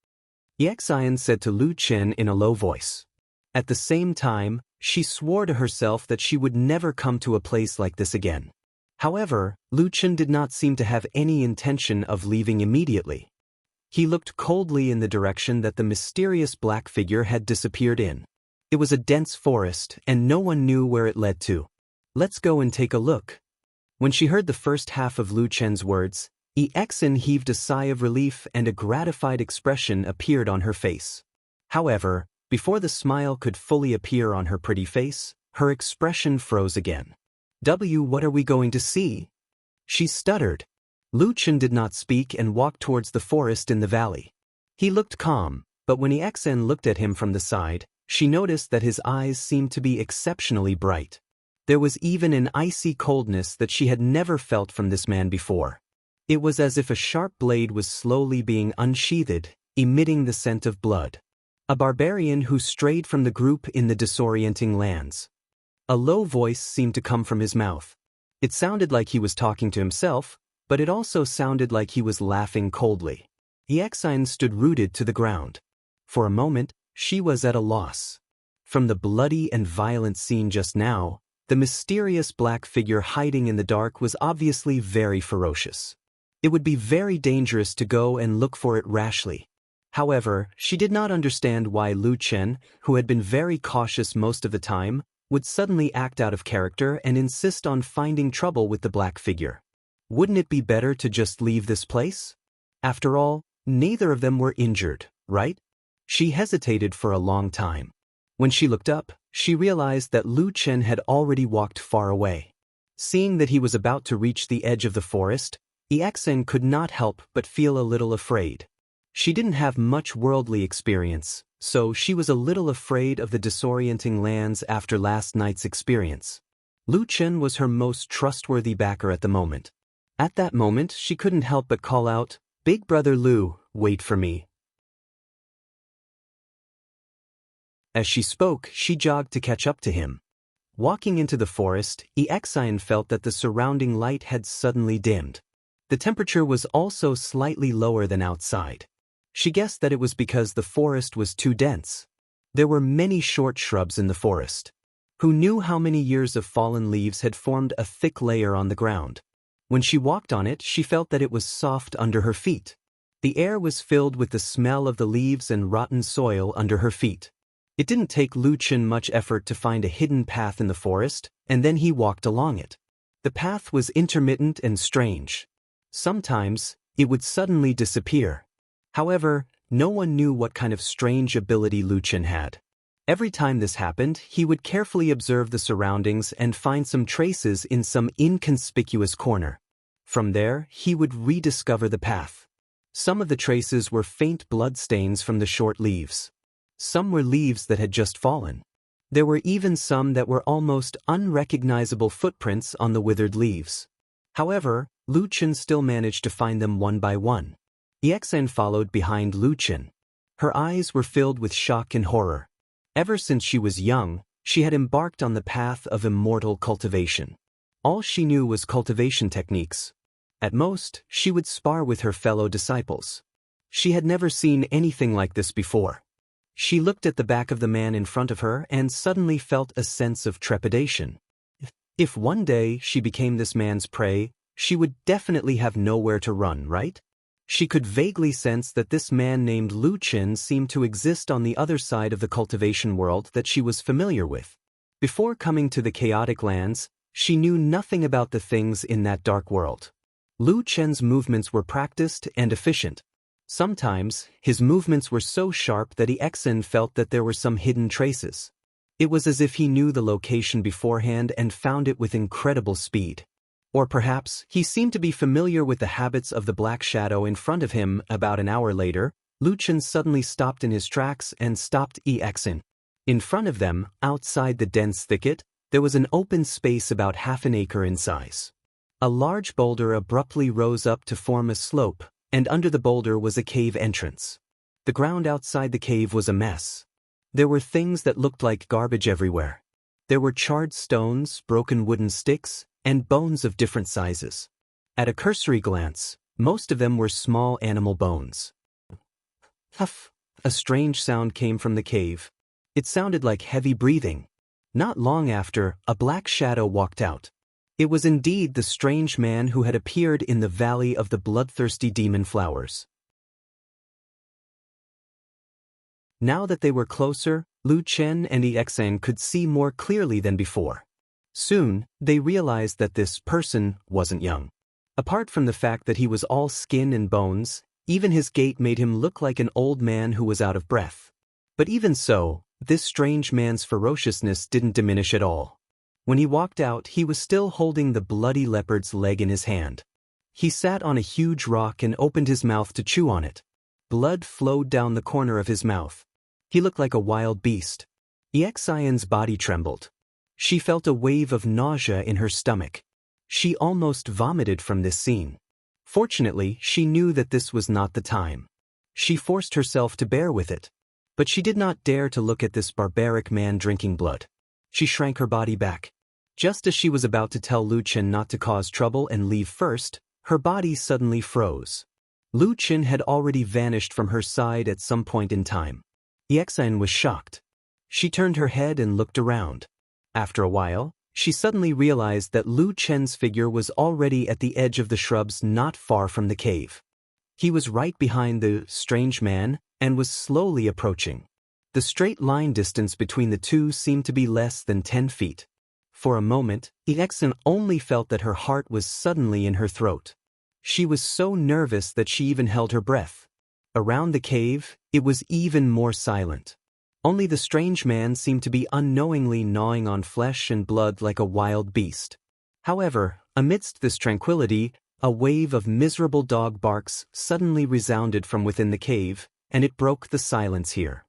Exian said to Lu Chen in a low voice. At the same time, she swore to herself that she would never come to a place like this again. However, Lu Chen did not seem to have any intention of leaving immediately. He looked coldly in the direction that the mysterious black figure had disappeared in. It was a dense forest, and no one knew where it led to. "Let's go and take a look." When she heard the first half of Lu Chen's words, Exan heaved a sigh of relief and a gratified expression appeared on her face. However, before the smile could fully appear on her pretty face, her expression froze again. What are we going to see?" she stuttered. Lu Chen did not speak and walked towards the forest in the valley. He looked calm, but when Exan looked at him from the side, she noticed that his eyes seemed to be exceptionally bright. There was even an icy coldness that she had never felt from this man before. It was as if a sharp blade was slowly being unsheathed, emitting the scent of blood. A barbarian who strayed from the group in the disorienting lands. A low voice seemed to come from his mouth. It sounded like he was talking to himself, but it also sounded like he was laughing coldly. Exan stood rooted to the ground. For a moment, she was at a loss. From the bloody and violent scene just now, the mysterious black figure hiding in the dark was obviously very ferocious. It would be very dangerous to go and look for it rashly. However, she did not understand why Lu Chen, who had been very cautious most of the time, would suddenly act out of character and insist on finding trouble with the black figure. Wouldn't it be better to just leave this place? After all, neither of them were injured, right? She hesitated for a long time. When she looked up, she realized that Lu Chen had already walked far away. Seeing that he was about to reach the edge of the forest, Exan could not help but feel a little afraid. She didn't have much worldly experience, so she was a little afraid of the disorienting lands after last night's experience. Lu Chen was her most trustworthy backer at the moment. At that moment, she couldn't help but call out, "Big brother Lu, wait for me." As she spoke, she jogged to catch up to him. Walking into the forest, Exian felt that the surrounding light had suddenly dimmed. The temperature was also slightly lower than outside. She guessed that it was because the forest was too dense. There were many short shrubs in the forest. Who knew how many years of fallen leaves had formed a thick layer on the ground? When she walked on it, she felt that it was soft under her feet. The air was filled with the smell of the leaves and rotten soil under her feet. It didn't take Lu Chen much effort to find a hidden path in the forest, and then he walked along it. The path was intermittent and strange. Sometimes, it would suddenly disappear. However, no one knew what kind of strange ability Lu Chen had. Every time this happened, he would carefully observe the surroundings and find some traces in some inconspicuous corner. From there, he would rediscover the path. Some of the traces were faint bloodstains from the short leaves. Some were leaves that had just fallen. There were even some that were almost unrecognizable footprints on the withered leaves. However, Lu Chen still managed to find them one by one. Exian followed behind Lu Chen. Her eyes were filled with shock and horror. Ever since she was young, she had embarked on the path of immortal cultivation. All she knew was cultivation techniques. At most, she would spar with her fellow disciples. She had never seen anything like this before. She looked at the back of the man in front of her and suddenly felt a sense of trepidation. If one day she became this man's prey, she would definitely have nowhere to run, right? She could vaguely sense that this man named Lu Chen seemed to exist on the other side of the cultivation world that she was familiar with. Before coming to the chaotic lands, she knew nothing about the things in that dark world. Lu Chen's movements were practiced and efficient. Sometimes, his movements were so sharp that Exian felt that there were some hidden traces. It was as if he knew the location beforehand and found it with incredible speed. Or perhaps, he seemed to be familiar with the habits of the black shadow in front of him. About an hour later, Lu Chen suddenly stopped in his tracks and stopped Exian. In front of them, outside the dense thicket, there was an open space about half an acre in size. A large boulder abruptly rose up to form a slope, and under the boulder was a cave entrance. The ground outside the cave was a mess. There were things that looked like garbage everywhere. There were charred stones, broken wooden sticks, and bones of different sizes. At a cursory glance, most of them were small animal bones. Huff! A strange sound came from the cave. It sounded like heavy breathing. Not long after, a black shadow walked out. It was indeed the strange man who had appeared in the Valley of the Bloodthirsty Demon Flowers. Now that they were closer, Lu Chen and Exian could see more clearly than before. Soon, they realized that this person wasn't young. Apart from the fact that he was all skin and bones, even his gait made him look like an old man who was out of breath. But even so, this strange man's ferociousness didn't diminish at all. When he walked out, he was still holding the bloody leopard's leg in his hand. He sat on a huge rock and opened his mouth to chew on it. Blood flowed down the corner of his mouth. He looked like a wild beast. Exian's body trembled. She felt a wave of nausea in her stomach. She almost vomited from this scene. Fortunately, she knew that this was not the time. She forced herself to bear with it. But she did not dare to look at this barbaric man drinking blood. She shrank her body back. Just as she was about to tell Lu Chen not to cause trouble and leave first, her body suddenly froze. Lu Chen had already vanished from her side at some point in time. Exian was shocked. She turned her head and looked around. After a while, she suddenly realized that Lu Chen's figure was already at the edge of the shrubs not far from the cave. He was right behind the strange man and was slowly approaching. The straight line distance between the two seemed to be less than 10 feet. For a moment, Exian only felt that her heart was suddenly in her throat. She was so nervous that she even held her breath. Around the cave, it was even more silent. Only the strange man seemed to be unknowingly gnawing on flesh and blood like a wild beast. However, amidst this tranquility, a wave of miserable dog barks suddenly resounded from within the cave, and it broke the silence here.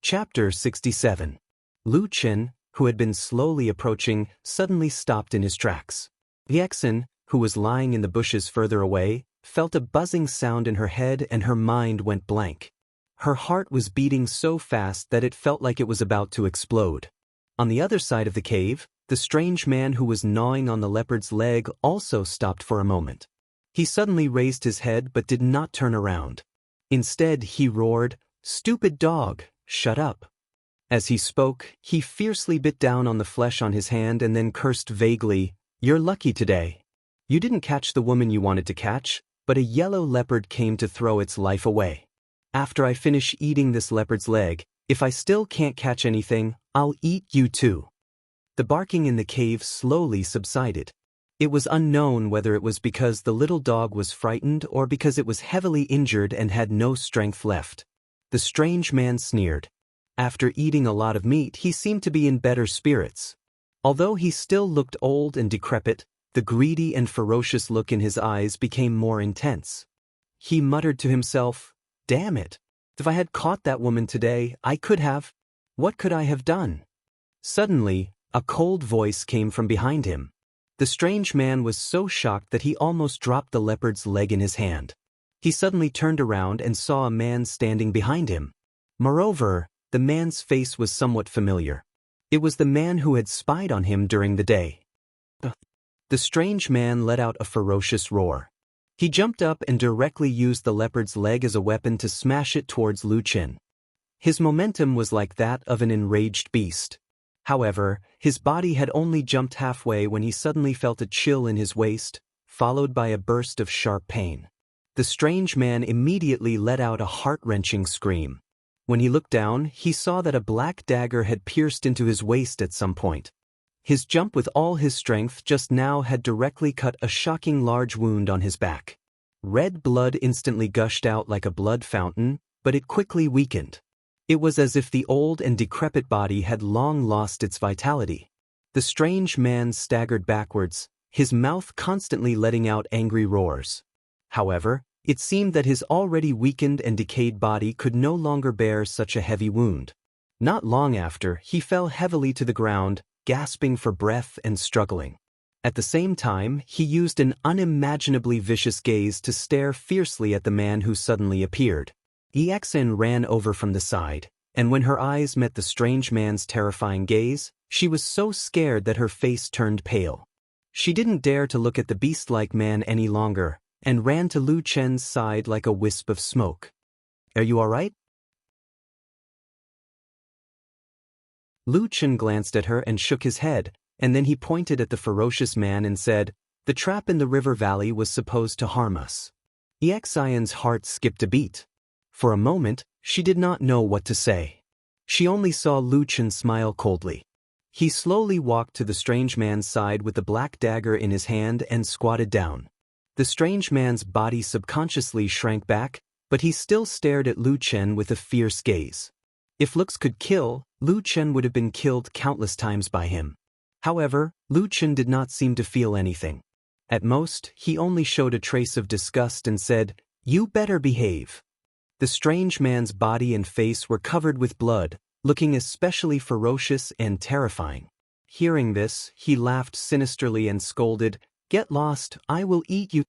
Chapter 67. Lu Chen, who had been slowly approaching, suddenly stopped in his tracks. Yexin, who was lying in the bushes further away, felt a buzzing sound in her head and her mind went blank. Her heart was beating so fast that it felt like it was about to explode. On the other side of the cave, the strange man who was gnawing on the leopard's leg also stopped for a moment. He suddenly raised his head but did not turn around. Instead, he roared, "Stupid dog, shut up." As he spoke, he fiercely bit down on the flesh on his hand and then cursed vaguely, "You're lucky today. You didn't catch the woman you wanted to catch, but a yellow leopard came to throw its life away. After I finish eating this leopard's leg, if I still can't catch anything, I'll eat you too." The barking in the cave slowly subsided. It was unknown whether it was because the little dog was frightened or because it was heavily injured and had no strength left. The strange man sneered. After eating a lot of meat, he seemed to be in better spirits. Although he still looked old and decrepit, the greedy and ferocious look in his eyes became more intense. He muttered to himself, "Damn it! If I had caught that woman today, I could have. What could I have done?" Suddenly, a cold voice came from behind him. The strange man was so shocked that he almost dropped the leopard's leg in his hand. He suddenly turned around and saw a man standing behind him. Moreover, the man's face was somewhat familiar. It was the man who had spied on him during the day. The strange man let out a ferocious roar. He jumped up and directly used the leopard's leg as a weapon to smash it towards Lu Chen. His momentum was like that of an enraged beast. However, his body had only jumped halfway when he suddenly felt a chill in his waist, followed by a burst of sharp pain. The strange man immediately let out a heart-wrenching scream. When he looked down, he saw that a black dagger had pierced into his waist at some point. His jump with all his strength just now had directly cut a shocking large wound on his back. Red blood instantly gushed out like a blood fountain, but it quickly weakened. It was as if the old and decrepit body had long lost its vitality. The strange man staggered backwards, his mouth constantly letting out angry roars. However, it seemed that his already weakened and decayed body could no longer bear such a heavy wound. Not long after, he fell heavily to the ground, gasping for breath and struggling. At the same time, he used an unimaginably vicious gaze to stare fiercely at the man who suddenly appeared. Yexin ran over from the side, and when her eyes met the strange man's terrifying gaze, she was so scared that her face turned pale. She didn't dare to look at the beast-like man any longer, and ran to Lu Chen's side like a wisp of smoke. "Are you all right?" Lu Chen glanced at her and shook his head, and then he pointed at the ferocious man and said, "The trap in the river valley was supposed to harm us." Yexin's heart skipped a beat. For a moment, she did not know what to say. She only saw Lu Chen smile coldly. He slowly walked to the strange man's side with the black dagger in his hand and squatted down. The strange man's body subconsciously shrank back, but he still stared at Lu Chen with a fierce gaze. If looks could kill, Lu Chen would have been killed countless times by him. However, Lu Chen did not seem to feel anything. At most, he only showed a trace of disgust and said, "You better behave." The strange man's body and face were covered with blood, looking especially ferocious and terrifying. Hearing this, he laughed sinisterly and scolded, "Get lost, I will eat you."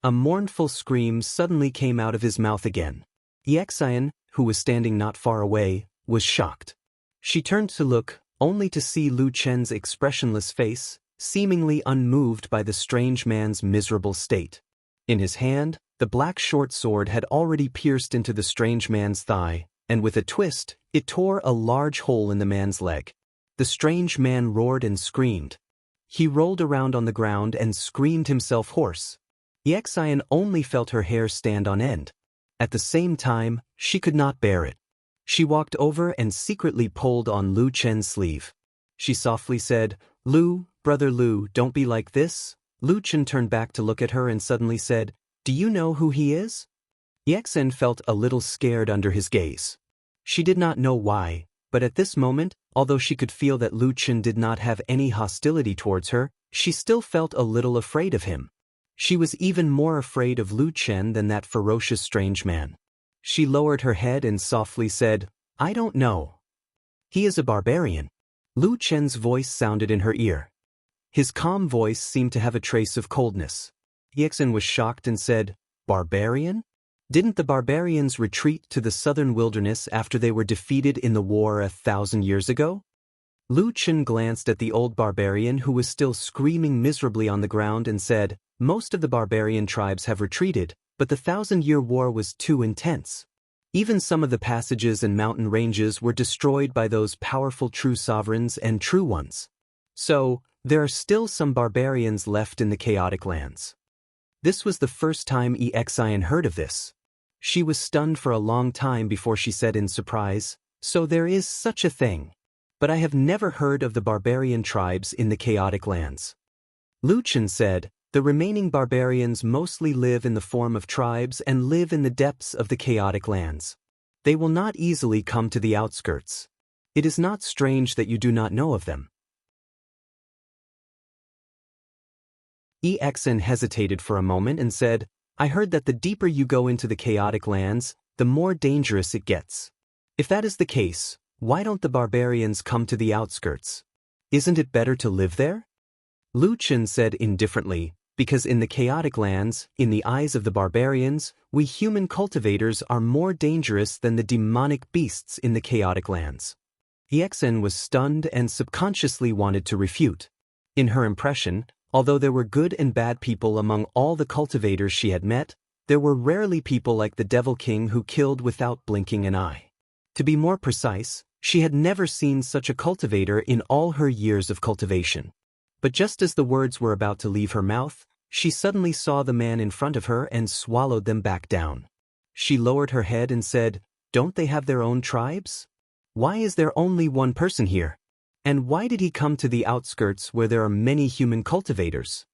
A mournful scream suddenly came out of his mouth again. Yexin, who was standing not far away, was shocked. She turned to look, only to see Lu Chen's expressionless face, seemingly unmoved by the strange man's miserable state. In his hand, the black short sword had already pierced into the strange man's thigh, and with a twist, it tore a large hole in the man's leg. The strange man roared and screamed. He rolled around on the ground and screamed himself hoarse. Yexin only felt her hair stand on end. At the same time, she could not bear it. She walked over and secretly pulled on Lu Chen's sleeve. She softly said, "Lu, brother Lu, don't be like this." Lu Chen turned back to look at her and suddenly said, "Do you know who he is?" Yexin felt a little scared under his gaze. She did not know why, but at this moment, although she could feel that Lu Chen did not have any hostility towards her, she still felt a little afraid of him. She was even more afraid of Lu Chen than that ferocious strange man. She lowered her head and softly said, I don't know. He is a barbarian. Lu Chen's voice sounded in her ear. His calm voice seemed to have a trace of coldness. Yixin was shocked and said, Barbarian? Didn't the barbarians retreat to the southern wilderness after they were defeated in the war 1,000 years ago? Lu Chen glanced at the old barbarian who was still screaming miserably on the ground and said, Most of the barbarian tribes have retreated, but the 1,000-year war was too intense. Even some of the passages and mountain ranges were destroyed by those powerful true sovereigns and true ones. So, there are still some barbarians left in the chaotic lands. This was the first time Exian heard of this. She was stunned for a long time before she said in surprise, So there is such a thing. But I have never heard of the barbarian tribes in the chaotic lands. Lu Chen said, The remaining barbarians mostly live in the form of tribes and live in the depths of the chaotic lands. They will not easily come to the outskirts. It is not strange that you do not know of them. Exen hesitated for a moment and said, I heard that the deeper you go into the chaotic lands, the more dangerous it gets. If that is the case, why don't the barbarians come to the outskirts? Isn't it better to live there? Lu Chen said indifferently, because in the chaotic lands, in the eyes of the barbarians, we human cultivators are more dangerous than the demonic beasts in the chaotic lands. Exen was stunned and subconsciously wanted to refute. In her impression, although there were good and bad people among all the cultivators she had met, there were rarely people like the Devil King who killed without blinking an eye. To be more precise, she had never seen such a cultivator in all her years of cultivation. But just as the words were about to leave her mouth, she suddenly saw the man in front of her and swallowed them back down. She lowered her head and said, Don't they have their own tribes? Why is there only one person here? And why did he come to the outskirts where there are many human cultivators?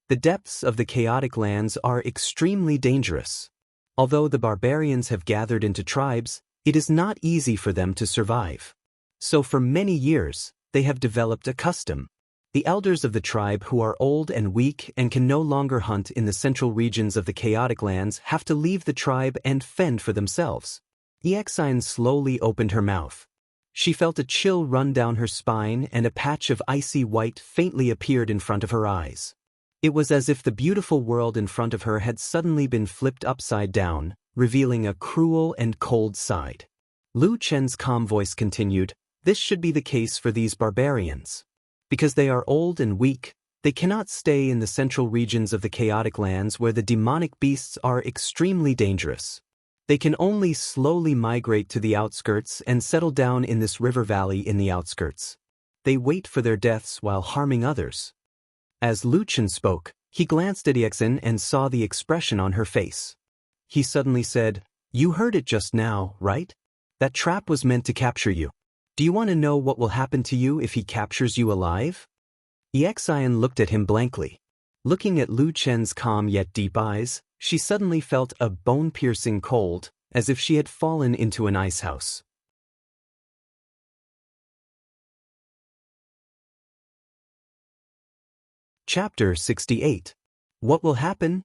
The depths of the chaotic lands are extremely dangerous. Although the barbarians have gathered into tribes, it is not easy for them to survive. So for many years, they have developed a custom. The elders of the tribe who are old and weak and can no longer hunt in the central regions of the chaotic lands have to leave the tribe and fend for themselves. Exine slowly opened her mouth. She felt a chill run down her spine and a patch of icy white faintly appeared in front of her eyes. It was as if the beautiful world in front of her had suddenly been flipped upside down, revealing a cruel and cold side. Lu Chen's calm voice continued, This should be the case for these barbarians. Because they are old and weak, they cannot stay in the central regions of the chaotic lands where the demonic beasts are extremely dangerous. They can only slowly migrate to the outskirts and settle down in this river valley in the outskirts. They wait for their deaths while harming others. As Lu Chen spoke, he glanced at Yixin and saw the expression on her face. He suddenly said, You heard it just now, right? That trap was meant to capture you. Do you want to know what will happen to you if he captures you alive? Exian looked at him blankly. Looking at Lu Chen's calm yet deep eyes, she suddenly felt a bone-piercing cold, as if she had fallen into an ice house. Chapter 68. What will happen?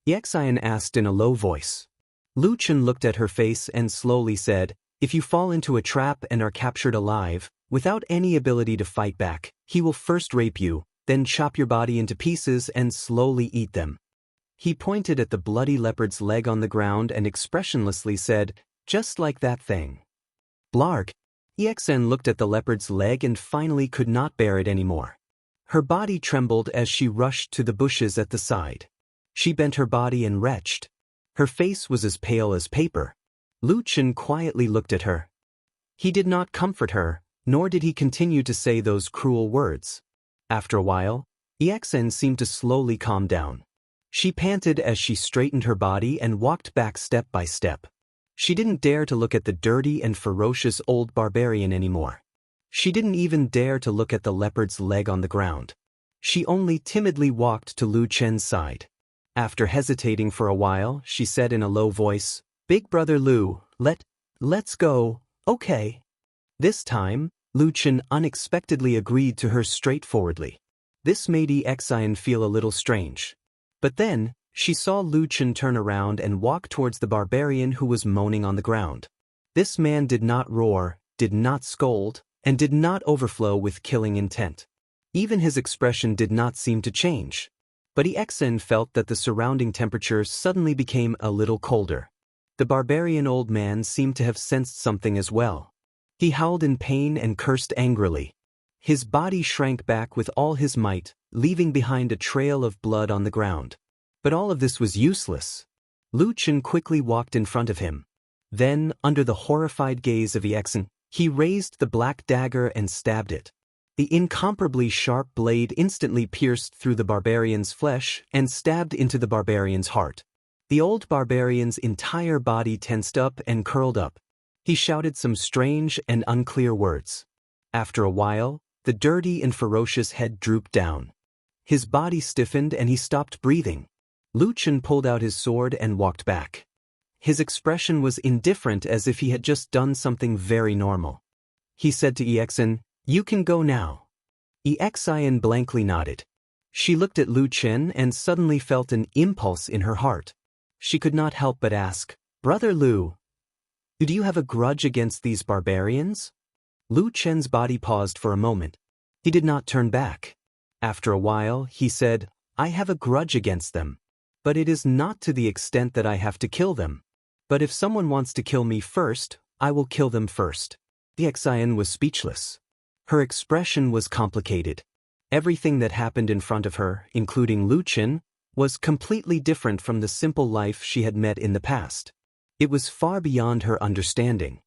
Exian asked in a low voice. Lu Chen looked at her face and slowly said, If you fall into a trap and are captured alive, without any ability to fight back, he will first rape you, then chop your body into pieces and slowly eat them. He pointed at the bloody leopard's leg on the ground and expressionlessly said, Just like that thing. Blarg. Exen looked at the leopard's leg and finally could not bear it anymore. Her body trembled as she rushed to the bushes at the side. She bent her body and retched. Her face was as pale as paper. Lu Chen quietly looked at her. He did not comfort her, nor did he continue to say those cruel words. After a while, Exen seemed to slowly calm down. She panted as she straightened her body and walked back step by step. She didn't dare to look at the dirty and ferocious old barbarian anymore. She didn't even dare to look at the leopard's leg on the ground. She only timidly walked to Lu Chen's side. After hesitating for a while, she said in a low voice, Big brother Lu, let's go, okay. This time, Lu Chen unexpectedly agreed to her straightforwardly. This made Exian feel a little strange. But then, she saw Lu Chen turn around and walk towards the barbarian who was moaning on the ground. This man did not roar, did not scold, and did not overflow with killing intent. Even his expression did not seem to change. But Ixen felt that the surrounding temperature suddenly became a little colder. The barbarian old man seemed to have sensed something as well. He howled in pain and cursed angrily. His body shrank back with all his might, leaving behind a trail of blood on the ground. But all of this was useless. Lu Chen quickly walked in front of him. Then, under the horrified gaze of Ixen, he raised the black dagger and stabbed it. The incomparably sharp blade instantly pierced through the barbarian's flesh and stabbed into the barbarian's heart. The old barbarian's entire body tensed up and curled up. He shouted some strange and unclear words. After a while, the dirty and ferocious head drooped down. His body stiffened and he stopped breathing. Lu Chen pulled out his sword and walked back. His expression was indifferent, as if he had just done something very normal. He said to Ixen, "You can go now." Ixen blankly nodded. She looked at Lu Chen and suddenly felt an impulse in her heart. She could not help but ask, "Brother Lu, do you have a grudge against these barbarians?" Lu Chen's body paused for a moment. He did not turn back. After a while, he said, "I have a grudge against them. But it is not to the extent that I have to kill them. But if someone wants to kill me first, I will kill them first." Ixen was speechless. Her expression was complicated. Everything that happened in front of her, including Lu Chen, was completely different from the simple life she had met in the past. It was far beyond her understanding.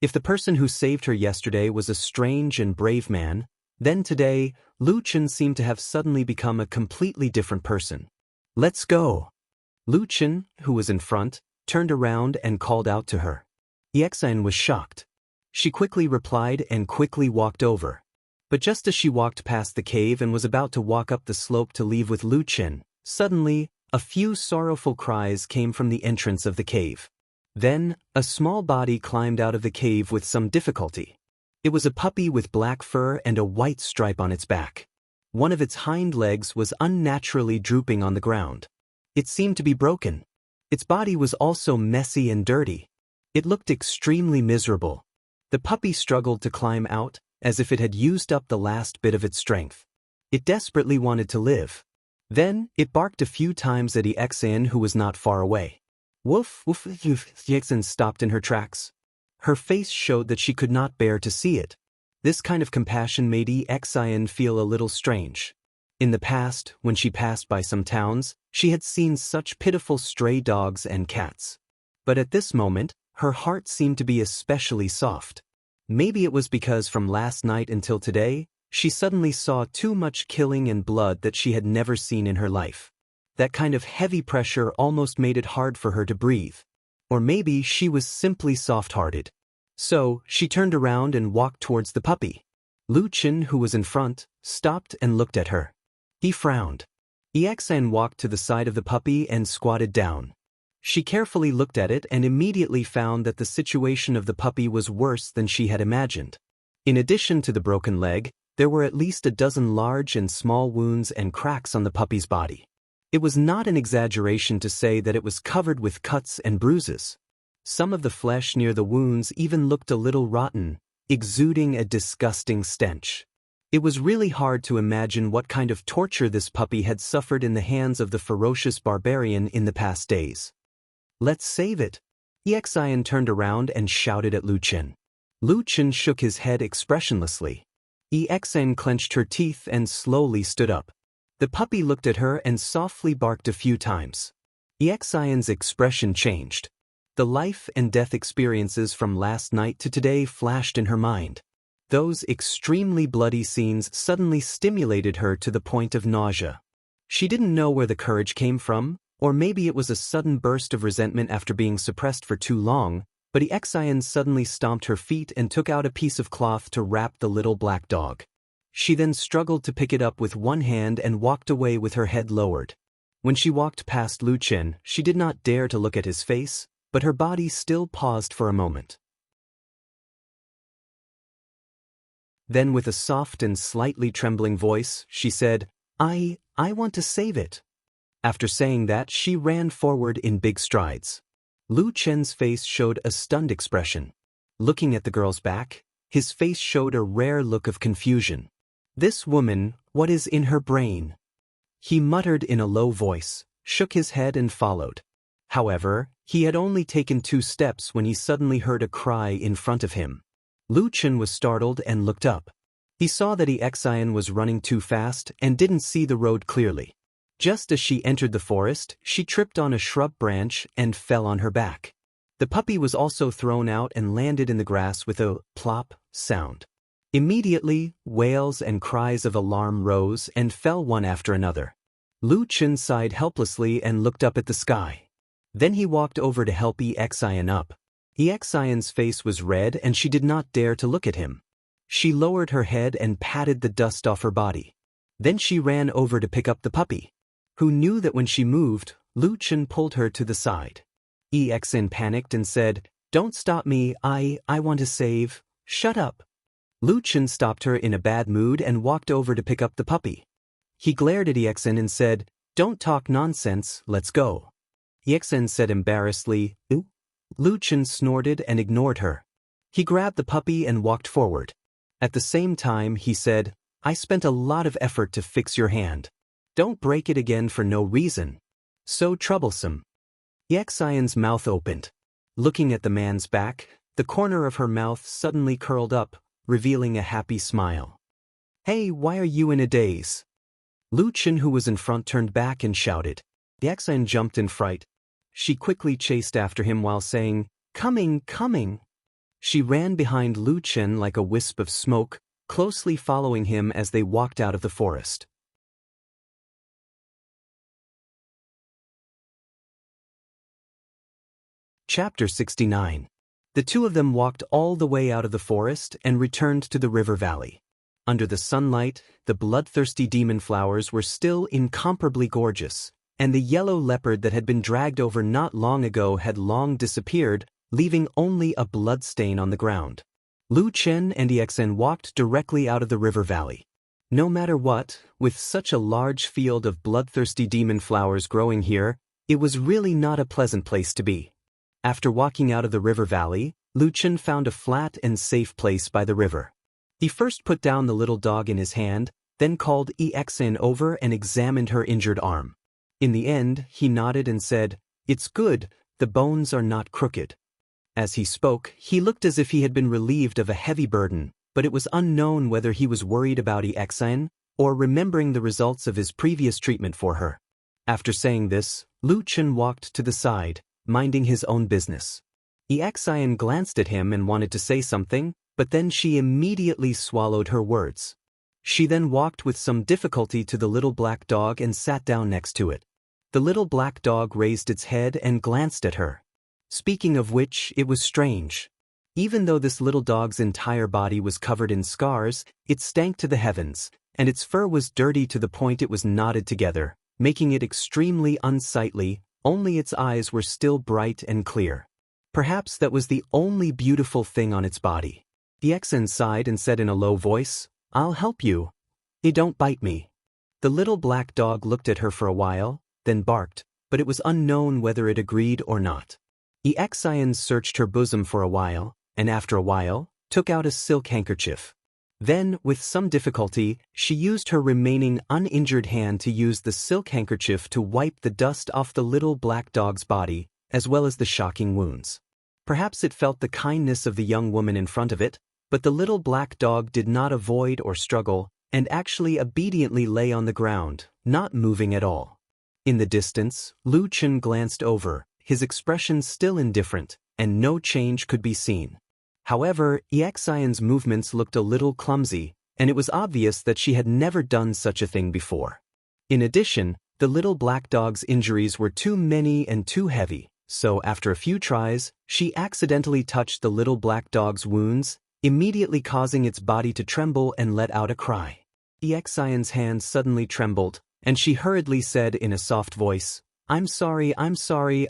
If the person who saved her yesterday was a strange and brave man, then today, Lu Chen seemed to have suddenly become a completely different person. "Let's go." Lu Chen, who was in front, turned around and called out to her. Ixen was shocked. She quickly replied and quickly walked over. But just as she walked past the cave and was about to walk up the slope to leave with Lu Chen, suddenly, a few sorrowful cries came from the entrance of the cave. Then, a small body climbed out of the cave with some difficulty. It was a puppy with black fur and a white stripe on its back. One of its hind legs was unnaturally drooping on the ground. It seemed to be broken. Its body was also messy and dirty. It looked extremely miserable. The puppy struggled to climb out, as if it had used up the last bit of its strength. It desperately wanted to live. Then, it barked a few times at Ixen, who was not far away. "Woof, woof, woof." Ixen stopped in her tracks. Her face showed that she could not bear to see it. This kind of compassion made Ixen feel a little strange. In the past, when she passed by some towns, she had seen such pitiful stray dogs and cats. But at this moment, her heart seemed to be especially soft. Maybe it was because from last night until today, she suddenly saw too much killing and blood that she had never seen in her life. That kind of heavy pressure almost made it hard for her to breathe. Or maybe she was simply soft-hearted. So, she turned around and walked towards the puppy. Lu Chen, who was in front, stopped and looked at her. He frowned. Ixen walked to the side of the puppy and squatted down. She carefully looked at it and immediately found that the situation of the puppy was worse than she had imagined. In addition to the broken leg, there were at least a dozen large and small wounds and cracks on the puppy's body. It was not an exaggeration to say that it was covered with cuts and bruises. Some of the flesh near the wounds even looked a little rotten, exuding a disgusting stench. It was really hard to imagine what kind of torture this puppy had suffered in the hands of the ferocious barbarian in the past days. "Let's save it." Ixen turned around and shouted at Lu Chen. Lu Chen shook his head expressionlessly. Ixen clenched her teeth and slowly stood up. The puppy looked at her and softly barked a few times. Ixen's expression changed. The life and death experiences from last night to today flashed in her mind. Those extremely bloody scenes suddenly stimulated her to the point of nausea. She didn't know where the courage came from, or maybe it was a sudden burst of resentment after being suppressed for too long, but Ixen suddenly stomped her feet and took out a piece of cloth to wrap the little black dog. She then struggled to pick it up with one hand and walked away with her head lowered. When she walked past Lu Chen, she did not dare to look at his face, but her body still paused for a moment. Then with a soft and slightly trembling voice, she said, I want to save it." After saying that, she ran forward in big strides. Lu Chen's face showed a stunned expression. Looking at the girl's back, his face showed a rare look of confusion. This woman, what is in her brain? He muttered in a low voice, shook his head and followed. However, he had only taken 2 steps when he suddenly heard a cry in front of him. Lu Chen was startled and looked up. He saw that Ixian was running too fast and didn't see the road clearly. Just as she entered the forest, she tripped on a shrub branch and fell on her back. The puppy was also thrown out and landed in the grass with a plop sound. Immediately, wails and cries of alarm rose and fell one after another. Lu Chen sighed helplessly and looked up at the sky. Then he walked over to help Ixian up. Ixian's face was red and she did not dare to look at him. She lowered her head and patted the dust off her body. Then she ran over to pick up the puppy, who knew that when she moved, Lu Chen pulled her to the side. Ixian panicked and said, "Don't stop me, I want to save." "Shut up." Lu Chen stopped her in a bad mood and walked over to pick up the puppy. He glared at Ixian and said, "Don't talk nonsense, let's go." Ixian said embarrassedly, "Ooh." Lu Chen snorted and ignored her. He grabbed the puppy and walked forward. At the same time, he said, "I spent a lot of effort to fix your hand. Don't break it again for no reason. So troublesome." Ixian's mouth opened. Looking at the man's back, the corner of her mouth suddenly curled up, revealing a happy smile. "Hey, why are you in a daze?" Lu Chen, who was in front, turned back and shouted. Ixian jumped in fright. She quickly chased after him while saying, "Coming, coming." She ran behind Lu Chen like a wisp of smoke, closely following him as they walked out of the forest. Chapter 69. The 2 of them walked all the way out of the forest and returned to the river valley. Under the sunlight, the bloodthirsty demon flowers were still incomparably gorgeous, and the yellow leopard that had been dragged over not long ago had long disappeared, leaving only a blood stain on the ground. Lu Chen and Ixian walked directly out of the river valley. No matter what, with such a large field of bloodthirsty demon flowers growing here, it was really not a pleasant place to be. After walking out of the river valley, Lu Chen found a flat and safe place by the river. He first put down the little dog in his hand, then called Ixian over and examined her injured arm. In the end, he nodded and said, "It's good, the bones are not crooked." As he spoke, he looked as if he had been relieved of a heavy burden, but it was unknown whether he was worried about Ixian or remembering the results of his previous treatment for her. After saying this, Lu Chen walked to the side, minding his own business. Ixian glanced at him and wanted to say something, but then she immediately swallowed her words. She then walked with some difficulty to the little black dog and sat down next to it. The little black dog raised its head and glanced at her. Speaking of which, it was strange. Even though this little dog's entire body was covered in scars, it stank to the heavens, and its fur was dirty to the point it was knotted together, making it extremely unsightly. Only its eyes were still bright and clear. Perhaps that was the only beautiful thing on its body. Ixian sighed and said in a low voice, "I'll help you. Don't bite me." The little black dog looked at her for a while, then barked, but it was unknown whether it agreed or not. Ixian searched her bosom for a while, and after a while, took out a silk handkerchief. Then, with some difficulty, she used her remaining uninjured hand to use the silk handkerchief to wipe the dust off the little black dog's body, as well as the shocking wounds. Perhaps it felt the kindness of the young woman in front of it, but the little black dog did not avoid or struggle, and actually obediently lay on the ground, not moving at all. In the distance, Lu Chen glanced over, his expression still indifferent, and no change could be seen. However, Ixian's movements looked a little clumsy, and it was obvious that she had never done such a thing before. In addition, the little black dog's injuries were too many and too heavy, so after a few tries, she accidentally touched the little black dog's wounds, immediately causing its body to tremble and let out a cry. Ixian's hand suddenly trembled, and she hurriedly said in a soft voice, I'm sorry,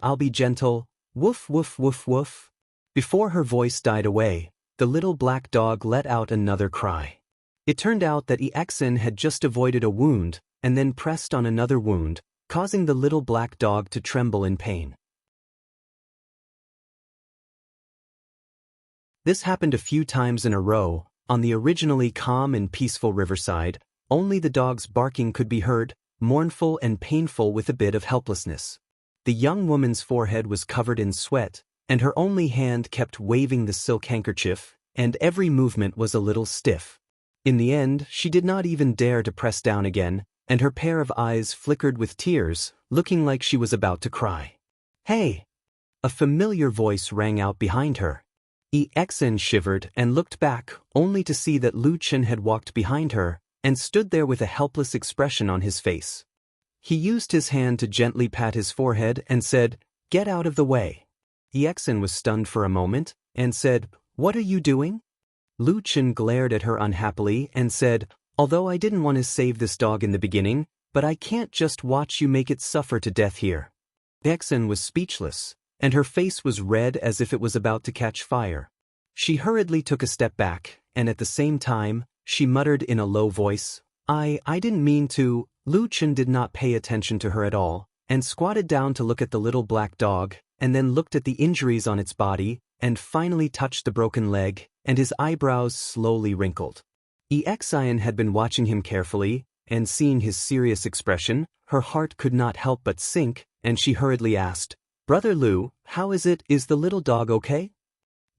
I'll be gentle, woof woof woof woof." Before her voice died away, the little black dog let out another cry. It turned out that Ixian had just avoided a wound, and then pressed on another wound, causing the little black dog to tremble in pain. This happened a few times in a row. On the originally calm and peaceful riverside, only the dog's barking could be heard, mournful and painful with a bit of helplessness. The young woman's forehead was covered in sweat, and her only hand kept waving the silk handkerchief, and every movement was a little stiff. In the end, she did not even dare to press down again, and her pair of eyes flickered with tears, looking like she was about to cry. "Hey!" A familiar voice rang out behind her. Exen shivered and looked back, only to see that Lu Chen had walked behind her, and stood there with a helpless expression on his face. He used his hand to gently pat his forehead and said, "Get out of the way." Exen was stunned for a moment, and said, "What are you doing?" Lu Chen glared at her unhappily and said, "Although I didn't want to save this dog in the beginning, but I can't just watch you make it suffer to death here." Exen was speechless, and her face was red as if it was about to catch fire. She hurriedly took a step back, and at the same time, she muttered in a low voice, I didn't mean to." Lu Chen did not pay attention to her at all, and squatted down to look at the little black dog, and then looked at the injuries on its body, and finally touched the broken leg, and his eyebrows slowly wrinkled. Exen had been watching him carefully, and seeing his serious expression, her heart could not help but sink, and she hurriedly asked, "Brother Lu, how is it? Is the little dog okay?"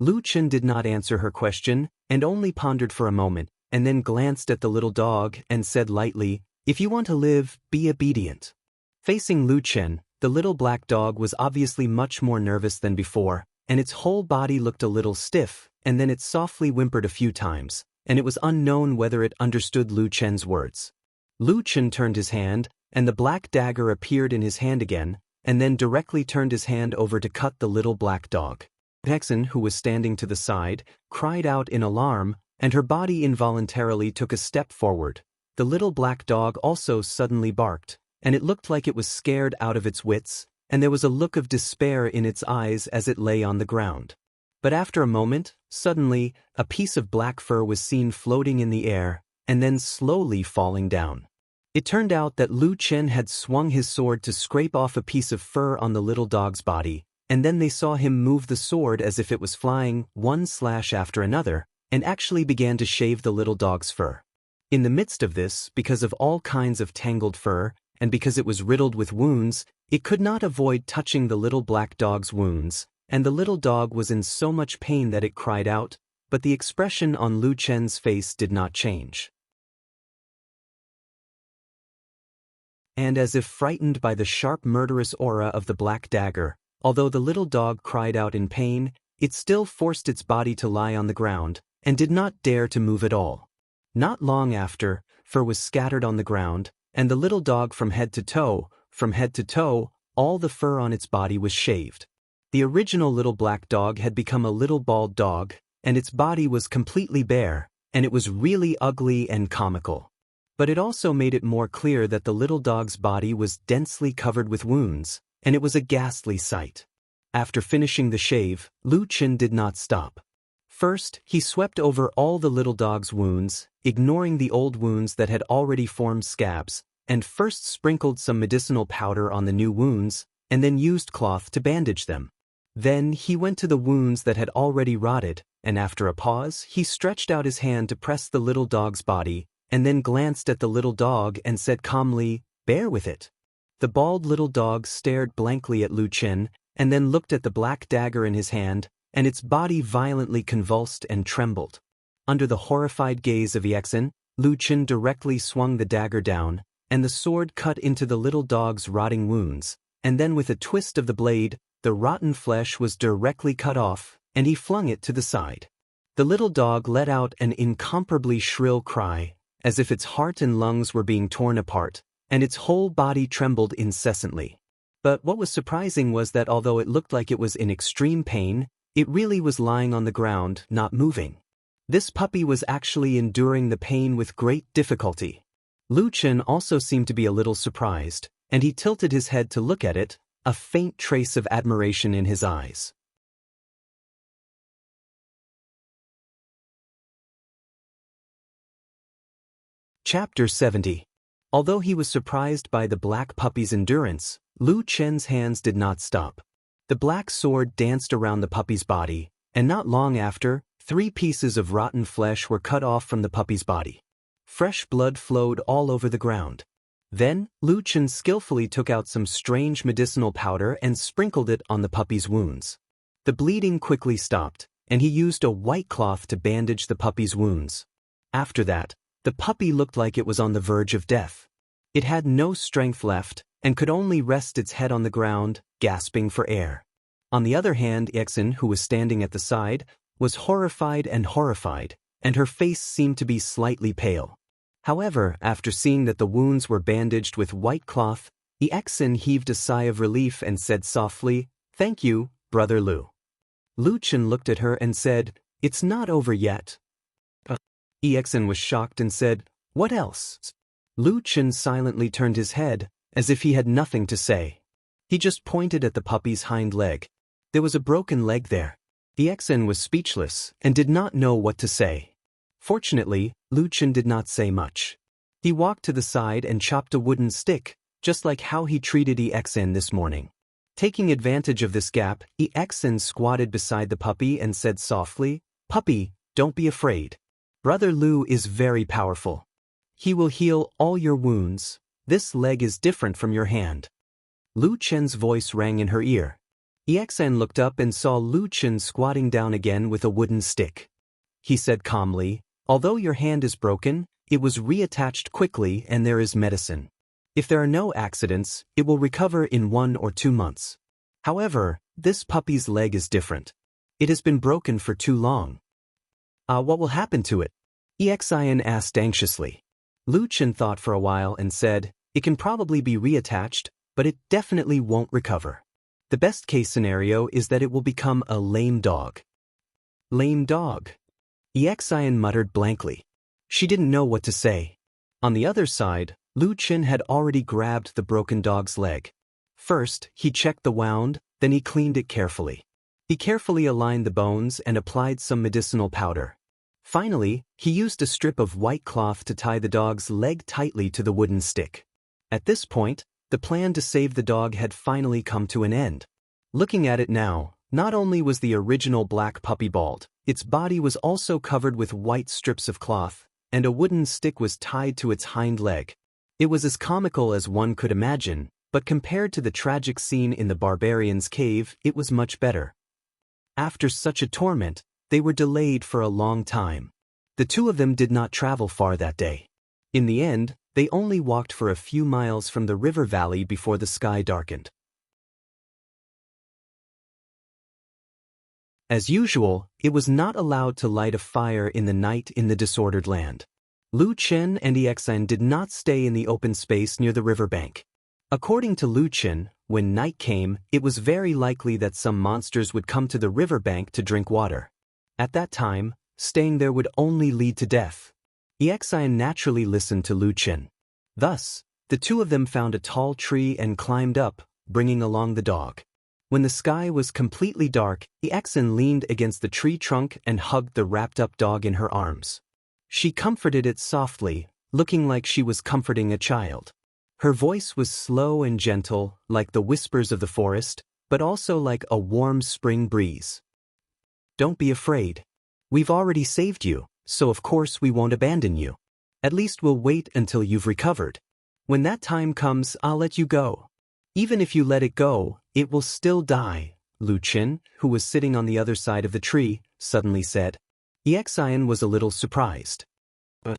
Lu Chen did not answer her question, and only pondered for a moment, and then glanced at the little dog and said lightly, "If you want to live, be obedient." Facing Lu Chen, the little black dog was obviously much more nervous than before, and its whole body looked a little stiff, and then it softly whimpered a few times, and it was unknown whether it understood Lu Chen's words. Lu Chen turned his hand, and the black dagger appeared in his hand again, and then directly turned his hand over to cut the little black dog. Exen, who was standing to the side, cried out in alarm, and her body involuntarily took a step forward. The little black dog also suddenly barked, and it looked like it was scared out of its wits, and there was a look of despair in its eyes as it lay on the ground. But after a moment, suddenly, a piece of black fur was seen floating in the air, and then slowly falling down. It turned out that Lu Chen had swung his sword to scrape off a piece of fur on the little dog's body, and then they saw him move the sword as if it was flying, one slash after another, and actually began to shave the little dog's fur. In the midst of this, because of all kinds of tangled fur, and because it was riddled with wounds, it could not avoid touching the little black dog's wounds, and the little dog was in so much pain that it cried out, but the expression on Lu Chen's face did not change. And as if frightened by the sharp murderous aura of the black dagger, although the little dog cried out in pain, it still forced its body to lie on the ground, and did not dare to move at all. Not long after, fur was scattered on the ground, and the little dog from head to toe, all the fur on its body was shaved. The original little black dog had become a little bald dog, and its body was completely bare, and it was really ugly and comical. But it also made it more clear that the little dog's body was densely covered with wounds, and it was a ghastly sight. After finishing the shave, Lu Chen did not stop. First, he swept over all the little dog's wounds, ignoring the old wounds that had already formed scabs, and first sprinkled some medicinal powder on the new wounds, and then used cloth to bandage them. Then he went to the wounds that had already rotted, and after a pause, he stretched out his hand to press the little dog's body, and then glanced at the little dog and said calmly, "Bear with it." The bald little dog stared blankly at Lu Chen, and then looked at the black dagger in his hand, and its body violently convulsed and trembled. Under the horrified gaze of Exen, Lu Chen directly swung the dagger down, and the sword cut into the little dog's rotting wounds, and then with a twist of the blade, the rotten flesh was directly cut off, and he flung it to the side. The little dog let out an incomparably shrill cry, as if its heart and lungs were being torn apart, and its whole body trembled incessantly. But what was surprising was that although it looked like it was in extreme pain, it really was lying on the ground, not moving. This puppy was actually enduring the pain with great difficulty. Lu Chen also seemed to be a little surprised, and he tilted his head to look at it, a faint trace of admiration in his eyes. Chapter 70. Although he was surprised by the black puppy's endurance, Lu Chen's hands did not stop. The black sword danced around the puppy's body, and not long after, 3 pieces of rotten flesh were cut off from the puppy's body. Fresh blood flowed all over the ground. Then, Lu Chen skillfully took out some strange medicinal powder and sprinkled it on the puppy's wounds. The bleeding quickly stopped, and he used a white cloth to bandage the puppy's wounds. After that, the puppy looked like it was on the verge of death. It had no strength left, and could only rest its head on the ground, gasping for air. On the other hand, Ixin, who was standing at the side, was horrified, and her face seemed to be slightly pale. However, after seeing that the wounds were bandaged with white cloth, Ixin heaved a sigh of relief and said softly, "Thank you, Brother Lu." Lu Chen looked at her and said, "It's not over yet." Ixin was shocked and said, "What else?" Lu Chen silently turned his head, as if he had nothing to say. He just pointed at the puppy's hind leg. There was a broken leg there. Ixin was speechless and did not know what to say. Fortunately, Lu Chen did not say much. He walked to the side and chopped a wooden stick, just like how he treated Ixin this morning. Taking advantage of this gap, Ixin squatted beside the puppy and said softly, "Puppy, don't be afraid. Brother Lu is very powerful. He will heal all your wounds. This leg is different from your hand." Lu Chen's voice rang in her ear. Ixin looked up and saw Lu Chen squatting down again with a wooden stick. He said calmly, "Although your hand is broken, it was reattached quickly and there is medicine. If there are no accidents, it will recover in 1 or 2 months. However, this puppy's leg is different. It has been broken for too long." What will happen to it?" Ixin asked anxiously. Lu Chen thought for a while and said, "It can probably be reattached, but it definitely won't recover. The best case scenario is that it will become a lame dog." "Lame dog?" Ixin muttered blankly. She didn't know what to say. On the other side, Lu Chen had already grabbed the broken dog's leg. First, he checked the wound, then he cleaned it carefully. He carefully aligned the bones and applied some medicinal powder. Finally, he used a strip of white cloth to tie the dog's leg tightly to the wooden stick. At this point, the plan to save the dog had finally come to an end. Looking at it now, not only was the original black puppy bald, its body was also covered with white strips of cloth, and a wooden stick was tied to its hind leg. It was as comical as one could imagine, but compared to the tragic scene in the barbarian's cave, it was much better. After such a torment, they were delayed for a long time. The two of them did not travel far that day. In the end, they only walked for a few miles from the river valley before the sky darkened. As usual, it was not allowed to light a fire in the night in the disordered land. Lu Chen and Ixin did not stay in the open space near the riverbank. According to Lu Chen, when night came, it was very likely that some monsters would come to the riverbank to drink water. At that time, staying there would only lead to death. Ixin naturally listened to Lu Chen. Thus, the two of them found a tall tree and climbed up, bringing along the dog. When the sky was completely dark, Ixin leaned against the tree trunk and hugged the wrapped-up dog in her arms. She comforted it softly, looking like she was comforting a child. Her voice was slow and gentle, like the whispers of the forest, but also like a warm spring breeze. "Don't be afraid. We've already saved you, so of course we won't abandon you. At least we'll wait until you've recovered. When that time comes, I'll let you go. Even if you let it go, it will still die," Lu Chen, who was sitting on the other side of the tree, suddenly said. Ixin was a little surprised. But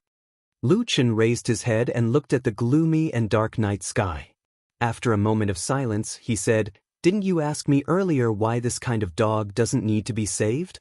Lu Chen raised his head and looked at the gloomy and dark night sky. After a moment of silence, he said, "Didn't you ask me earlier why this kind of dog doesn't need to be saved?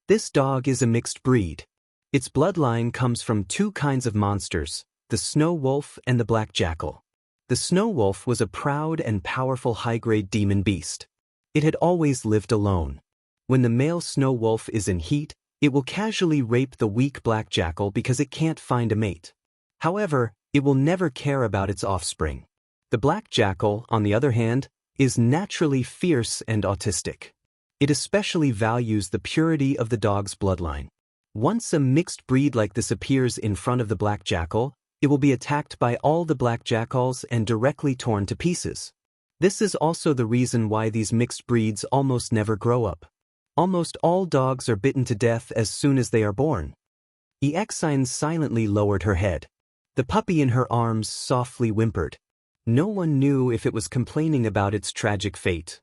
This dog is a mixed breed. Its bloodline comes from 2 kinds of monsters, the snow wolf and the black jackal. The snow wolf was a proud and powerful high-grade demon beast. It had always lived alone. When the male snow wolf is in heat, it will casually rape the weak black jackal because it can't find a mate. However, it will never care about its offspring. The black jackal, on the other hand, is naturally fierce and autistic. It especially values the purity of the dog's bloodline. Once a mixed breed like this appears in front of the black jackal, it will be attacked by all the black jackals and directly torn to pieces. This is also the reason why these mixed breeds almost never grow up. Almost all dogs are bitten to death as soon as they are born. Exine silently lowered her head. The puppy in her arms softly whimpered. No one knew if it was complaining about its tragic fate.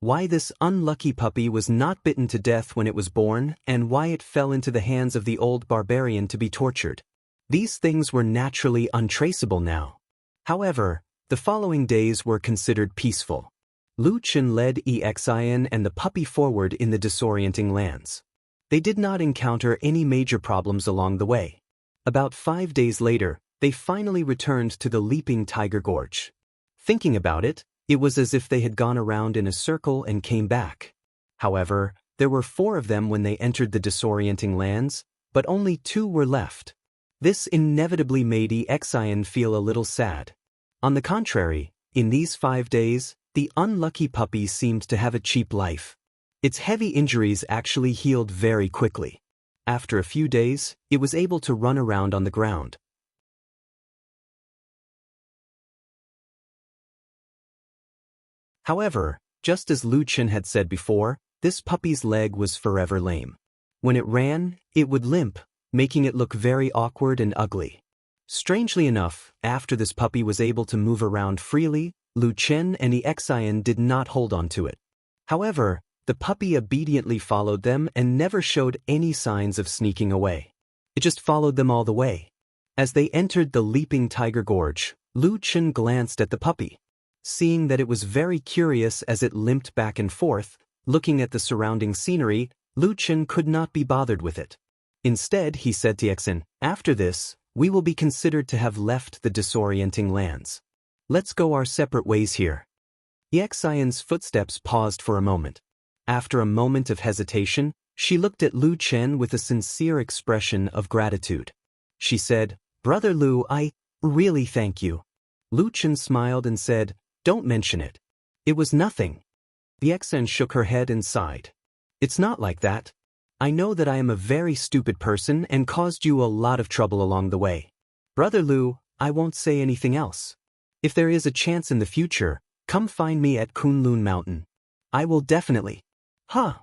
Why this unlucky puppy was not bitten to death when it was born, and why it fell into the hands of the old barbarian to be tortured. These things were naturally untraceable now. However, the following days were considered peaceful. Wuxia led Exine and the puppy forward in the disorienting lands. They did not encounter any major problems along the way. About 5 days later, they finally returned to the Leaping Tiger Gorge. Thinking about it, it was as if they had gone around in a circle and came back. However, there were 4 of them when they entered the disorienting lands, but only 2 were left. This inevitably made Exine feel a little sad. On the contrary, in these 5 days, the unlucky puppy seemed to have a cheap life. Its heavy injuries actually healed very quickly. After a few days, it was able to run around on the ground. However, just as Wuxia had said before, this puppy's leg was forever lame. When it ran, it would limp, making it look very awkward and ugly. Strangely enough, after this puppy was able to move around freely, Wuxia and Exine did not hold on to it. However, the puppy obediently followed them and never showed any signs of sneaking away. It just followed them all the way. As they entered the Leaping Tiger Gorge, Wuxia glanced at the puppy. Seeing that it was very curious as it limped back and forth, looking at the surrounding scenery, Wuxia could not be bothered with it. Instead, he said to Exine, "After this, we will be considered to have left the disorienting lands. Let's go our separate ways here." Exine's footsteps paused for a moment. After a moment of hesitation, she looked at Wuxia with a sincere expression of gratitude. She said, "Brother Lu, I really thank you." Wuxia smiled and said, "Don't mention it. It was nothing." Exine shook her head and sighed. "It's not like that. I know that I am a very stupid person and caused you a lot of trouble along the way. Brother Lu, I won't say anything else. If there is a chance in the future, come find me at Kunlun Mountain. I will definitely." "Huh?"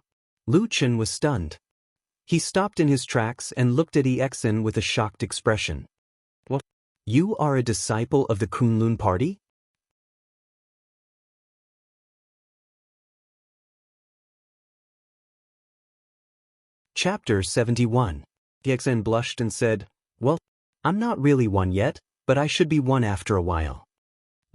Wuxia was stunned. He stopped in his tracks and looked at Exine with a shocked expression. "What? You are a disciple of the Kunlun party?" Chapter 71. Exine blushed and said, "Well, I'm not really one yet, but I should be one after a while."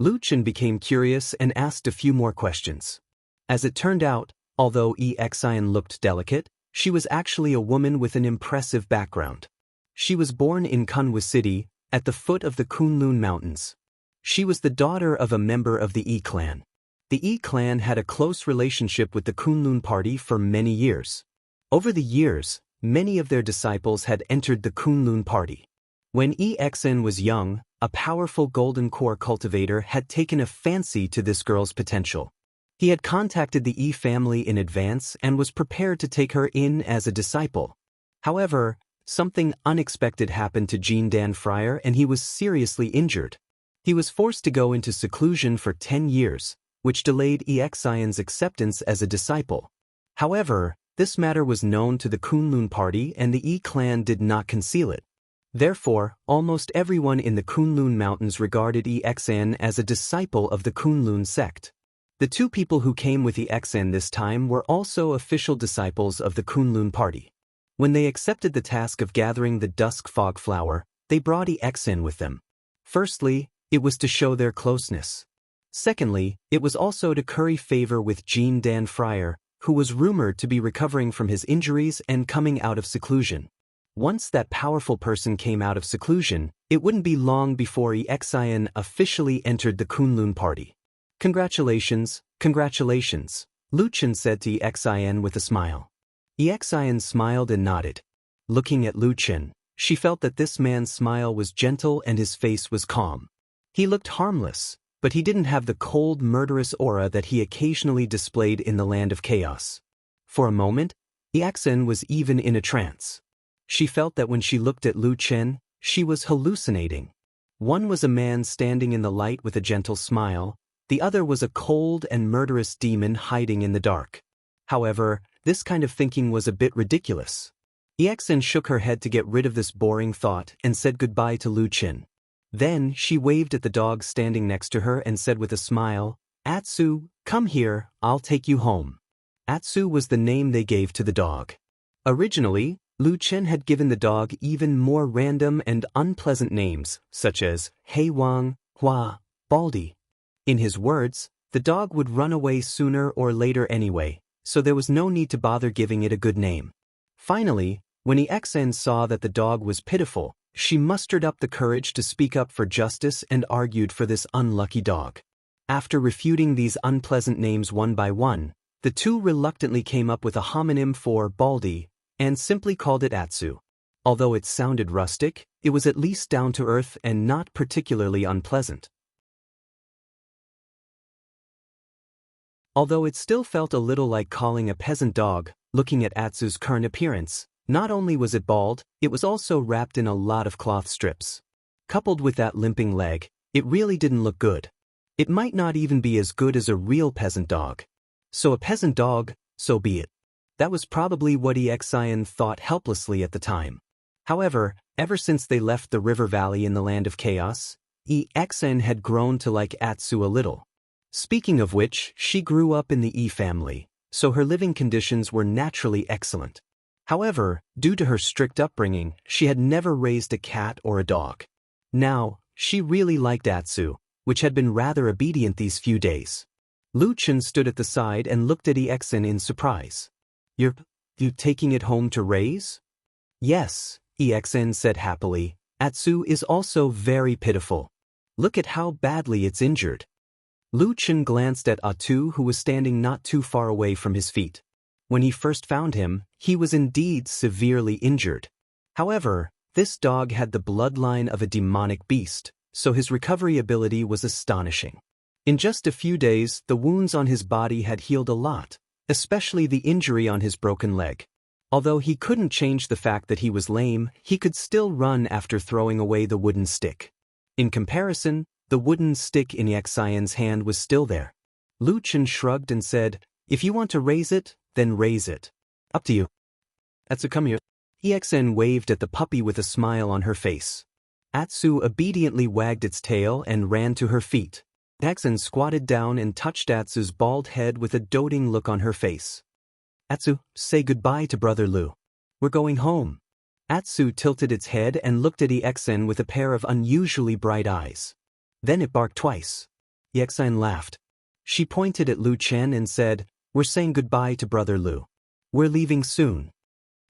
Wuxia became curious and asked a few more questions. As it turned out, although Exine looked delicate, she was actually a woman with an impressive background. She was born in Kunwa City, at the foot of the Kunlun Mountains. She was the daughter of a member of the clan. The clan had a close relationship with the Kunlun party for many years. Over the years, many of their disciples had entered the Kunlun party. When Exine was young, a powerful golden core cultivator had taken a fancy to this girl's potential. He had contacted the family in advance and was prepared to take her in as a disciple. However, something unexpected happened to Jean Dan Friar and he was seriously injured. He was forced to go into seclusion for 10 years, which delayed Exine's acceptance as a disciple. However, this matter was known to the Kunlun party and the clan did not conceal it. Therefore, almost everyone in the Kunlun Mountains regarded Exine as a disciple of the Kunlun sect. The 2 people who came with Exine this time were also official disciples of the Kunlun party. When they accepted the task of gathering the dusk fog flower, they brought Exine with them. Firstly, it was to show their closeness. Secondly, it was also to curry favor with Jean Dan Friar, who was rumored to be recovering from his injuries and coming out of seclusion. Once that powerful person came out of seclusion, it wouldn't be long before Exine officially entered the Kunlun party. "Congratulations, congratulations," Wuxia said to Exine with a smile. Exine smiled and nodded. Looking at Wuxia, she felt that this man's smile was gentle and his face was calm. He looked harmless, but he didn't have the cold, murderous aura that he occasionally displayed in the Land of Chaos. For a moment, Exine was even in a trance. She felt that when she looked at Wuxia, she was hallucinating. One was a man standing in the light with a gentle smile, the other was a cold and murderous demon hiding in the dark. However, This kind of thinking was a bit ridiculous. Exen shook her head to get rid of this boring thought and said goodbye to Lu Qin. Then she waved at the dog standing next to her and said with a smile, "Atsu, come here, I'll take you home." Atsu was the name they gave to the dog. Originally, Lu Qin had given the dog even more random and unpleasant names, such as Hei Wang, Hua, Baldy. In his words, the dog would run away sooner or later anyway, so there was no need to bother giving it a good name. Finally, when Exen saw that the dog was pitiful, she mustered up the courage to speak up for justice and argued for this unlucky dog. After refuting these unpleasant names one by one, the two reluctantly came up with a homonym for Baldy and simply called it Atsu. Although it sounded rustic, it was at least down to earth and not particularly unpleasant. Although it still felt a little like calling a peasant dog, looking at Atsu's current appearance, not only was it bald, it was also wrapped in a lot of cloth strips. Coupled with that limping leg, it really didn't look good. It might not even be as good as a real peasant dog. So a peasant dog, so be it. That was probably what Exen thought helplessly at the time. However, ever since they left the river valley in the land of chaos, Exen had grown to like Atsu a little. Speaking of which, she grew up in the E family, so her living conditions were naturally excellent. However, due to her strict upbringing, she had never raised a cat or a dog. Now, she really liked Atsu, which had been rather obedient these few days. Lu Qin stood at the side and looked at Exen in surprise. You taking it home to raise? Yes, Exen said happily. Atsu is also very pitiful. Look at how badly it's injured. Lu Qin glanced at Atsu, who was standing not too far away from his feet. When he first found him, he was indeed severely injured. However, this dog had the bloodline of a demonic beast, so his recovery ability was astonishing. In just a few days, the wounds on his body had healed a lot, especially the injury on his broken leg. Although he couldn't change the fact that he was lame, he could still run after throwing away the wooden stick. In comparison, the wooden stick in Exen's hand was still there. Lu Qin shrugged and said, "If you want to raise it, then raise it. Up to you." Atsu, come here. Exen waved at the puppy with a smile on her face. Atsu obediently wagged its tail and ran to her feet. Exen squatted down and touched Atsu's bald head with a doting look on her face. "Atsu, say goodbye to Brother Lu. We're going home." Atsu tilted its head and looked at Exen with a pair of unusually bright eyes. Then it barked twice. Exen laughed. She pointed at Lu Qin and said, "We're saying goodbye to Brother Lu. We're leaving soon."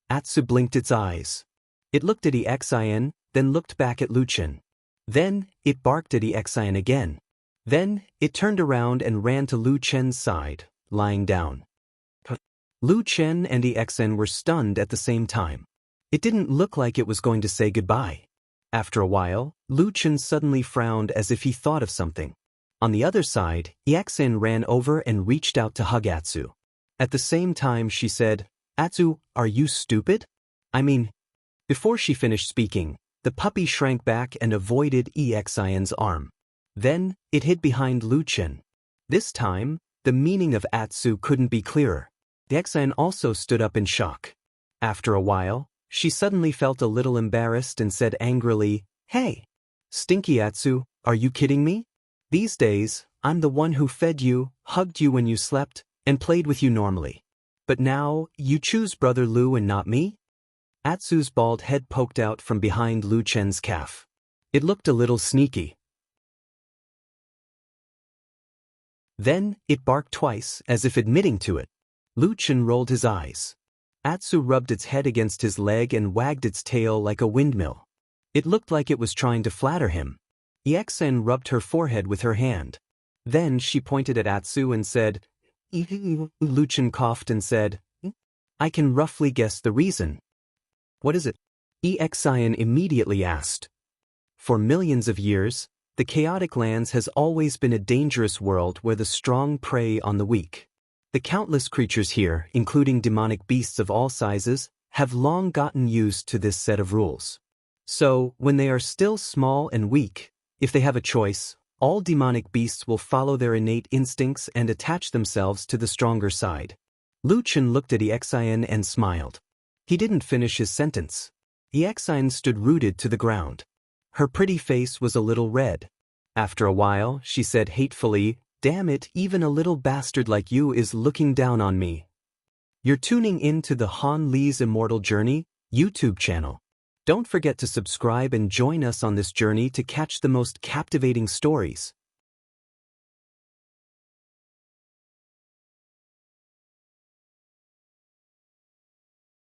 Atsu blinked its eyes. It looked at Exen, then looked back at Lu Qin. Then, it barked at Exen again. Then, it turned around and ran to Lu Qin's side, lying down. Lu Qin and Exen were stunned at the same time. It didn't look like it was going to say goodbye. After a while, Lu Qin suddenly frowned as if he thought of something. On the other side, Exen ran over and reached out to hug Atsu. At the same time she said, "Atsu, are you stupid? I mean..." Before she finished speaking, the puppy shrank back and avoided Exen's arm. Then, it hid behind Lu Qin. This time, the meaning of Atsu couldn't be clearer. Exen also stood up in shock. After a while, she suddenly felt a little embarrassed and said angrily, "Hey! Stinky Atsu, are you kidding me? These days, I'm the one who fed you, hugged you when you slept, and played with you normally. But now, you choose Brother Lu and not me?" Atsu's bald head poked out from behind Lu Qin's calf. It looked a little sneaky. Then, it barked twice, as if admitting to it. Lu Qin rolled his eyes. Atsu rubbed its head against his leg and wagged its tail like a windmill. It looked like it was trying to flatter him. Exen rubbed her forehead with her hand. Then she pointed at Atsu and said, Lu Qin coughed and said, "I can roughly guess the reason." "What is it?" Exen immediately asked. For millions of years, the chaotic lands has always been a dangerous world where the strong prey on the weak. The countless creatures here, including demonic beasts of all sizes, have long gotten used to this set of rules. So, when they are still small and weak, if they have a choice, all demonic beasts will follow their innate instincts and attach themselves to the stronger side. Lu Chen looked at Exian and smiled. He didn't finish his sentence. Exian stood rooted to the ground. Her pretty face was a little red. After a while, she said hatefully, "Damn it, even a little bastard like you is looking down on me." You're tuning in to the Han Li's Immortal Journey YouTube channel. Don't forget to subscribe and join us on this journey to catch the most captivating stories.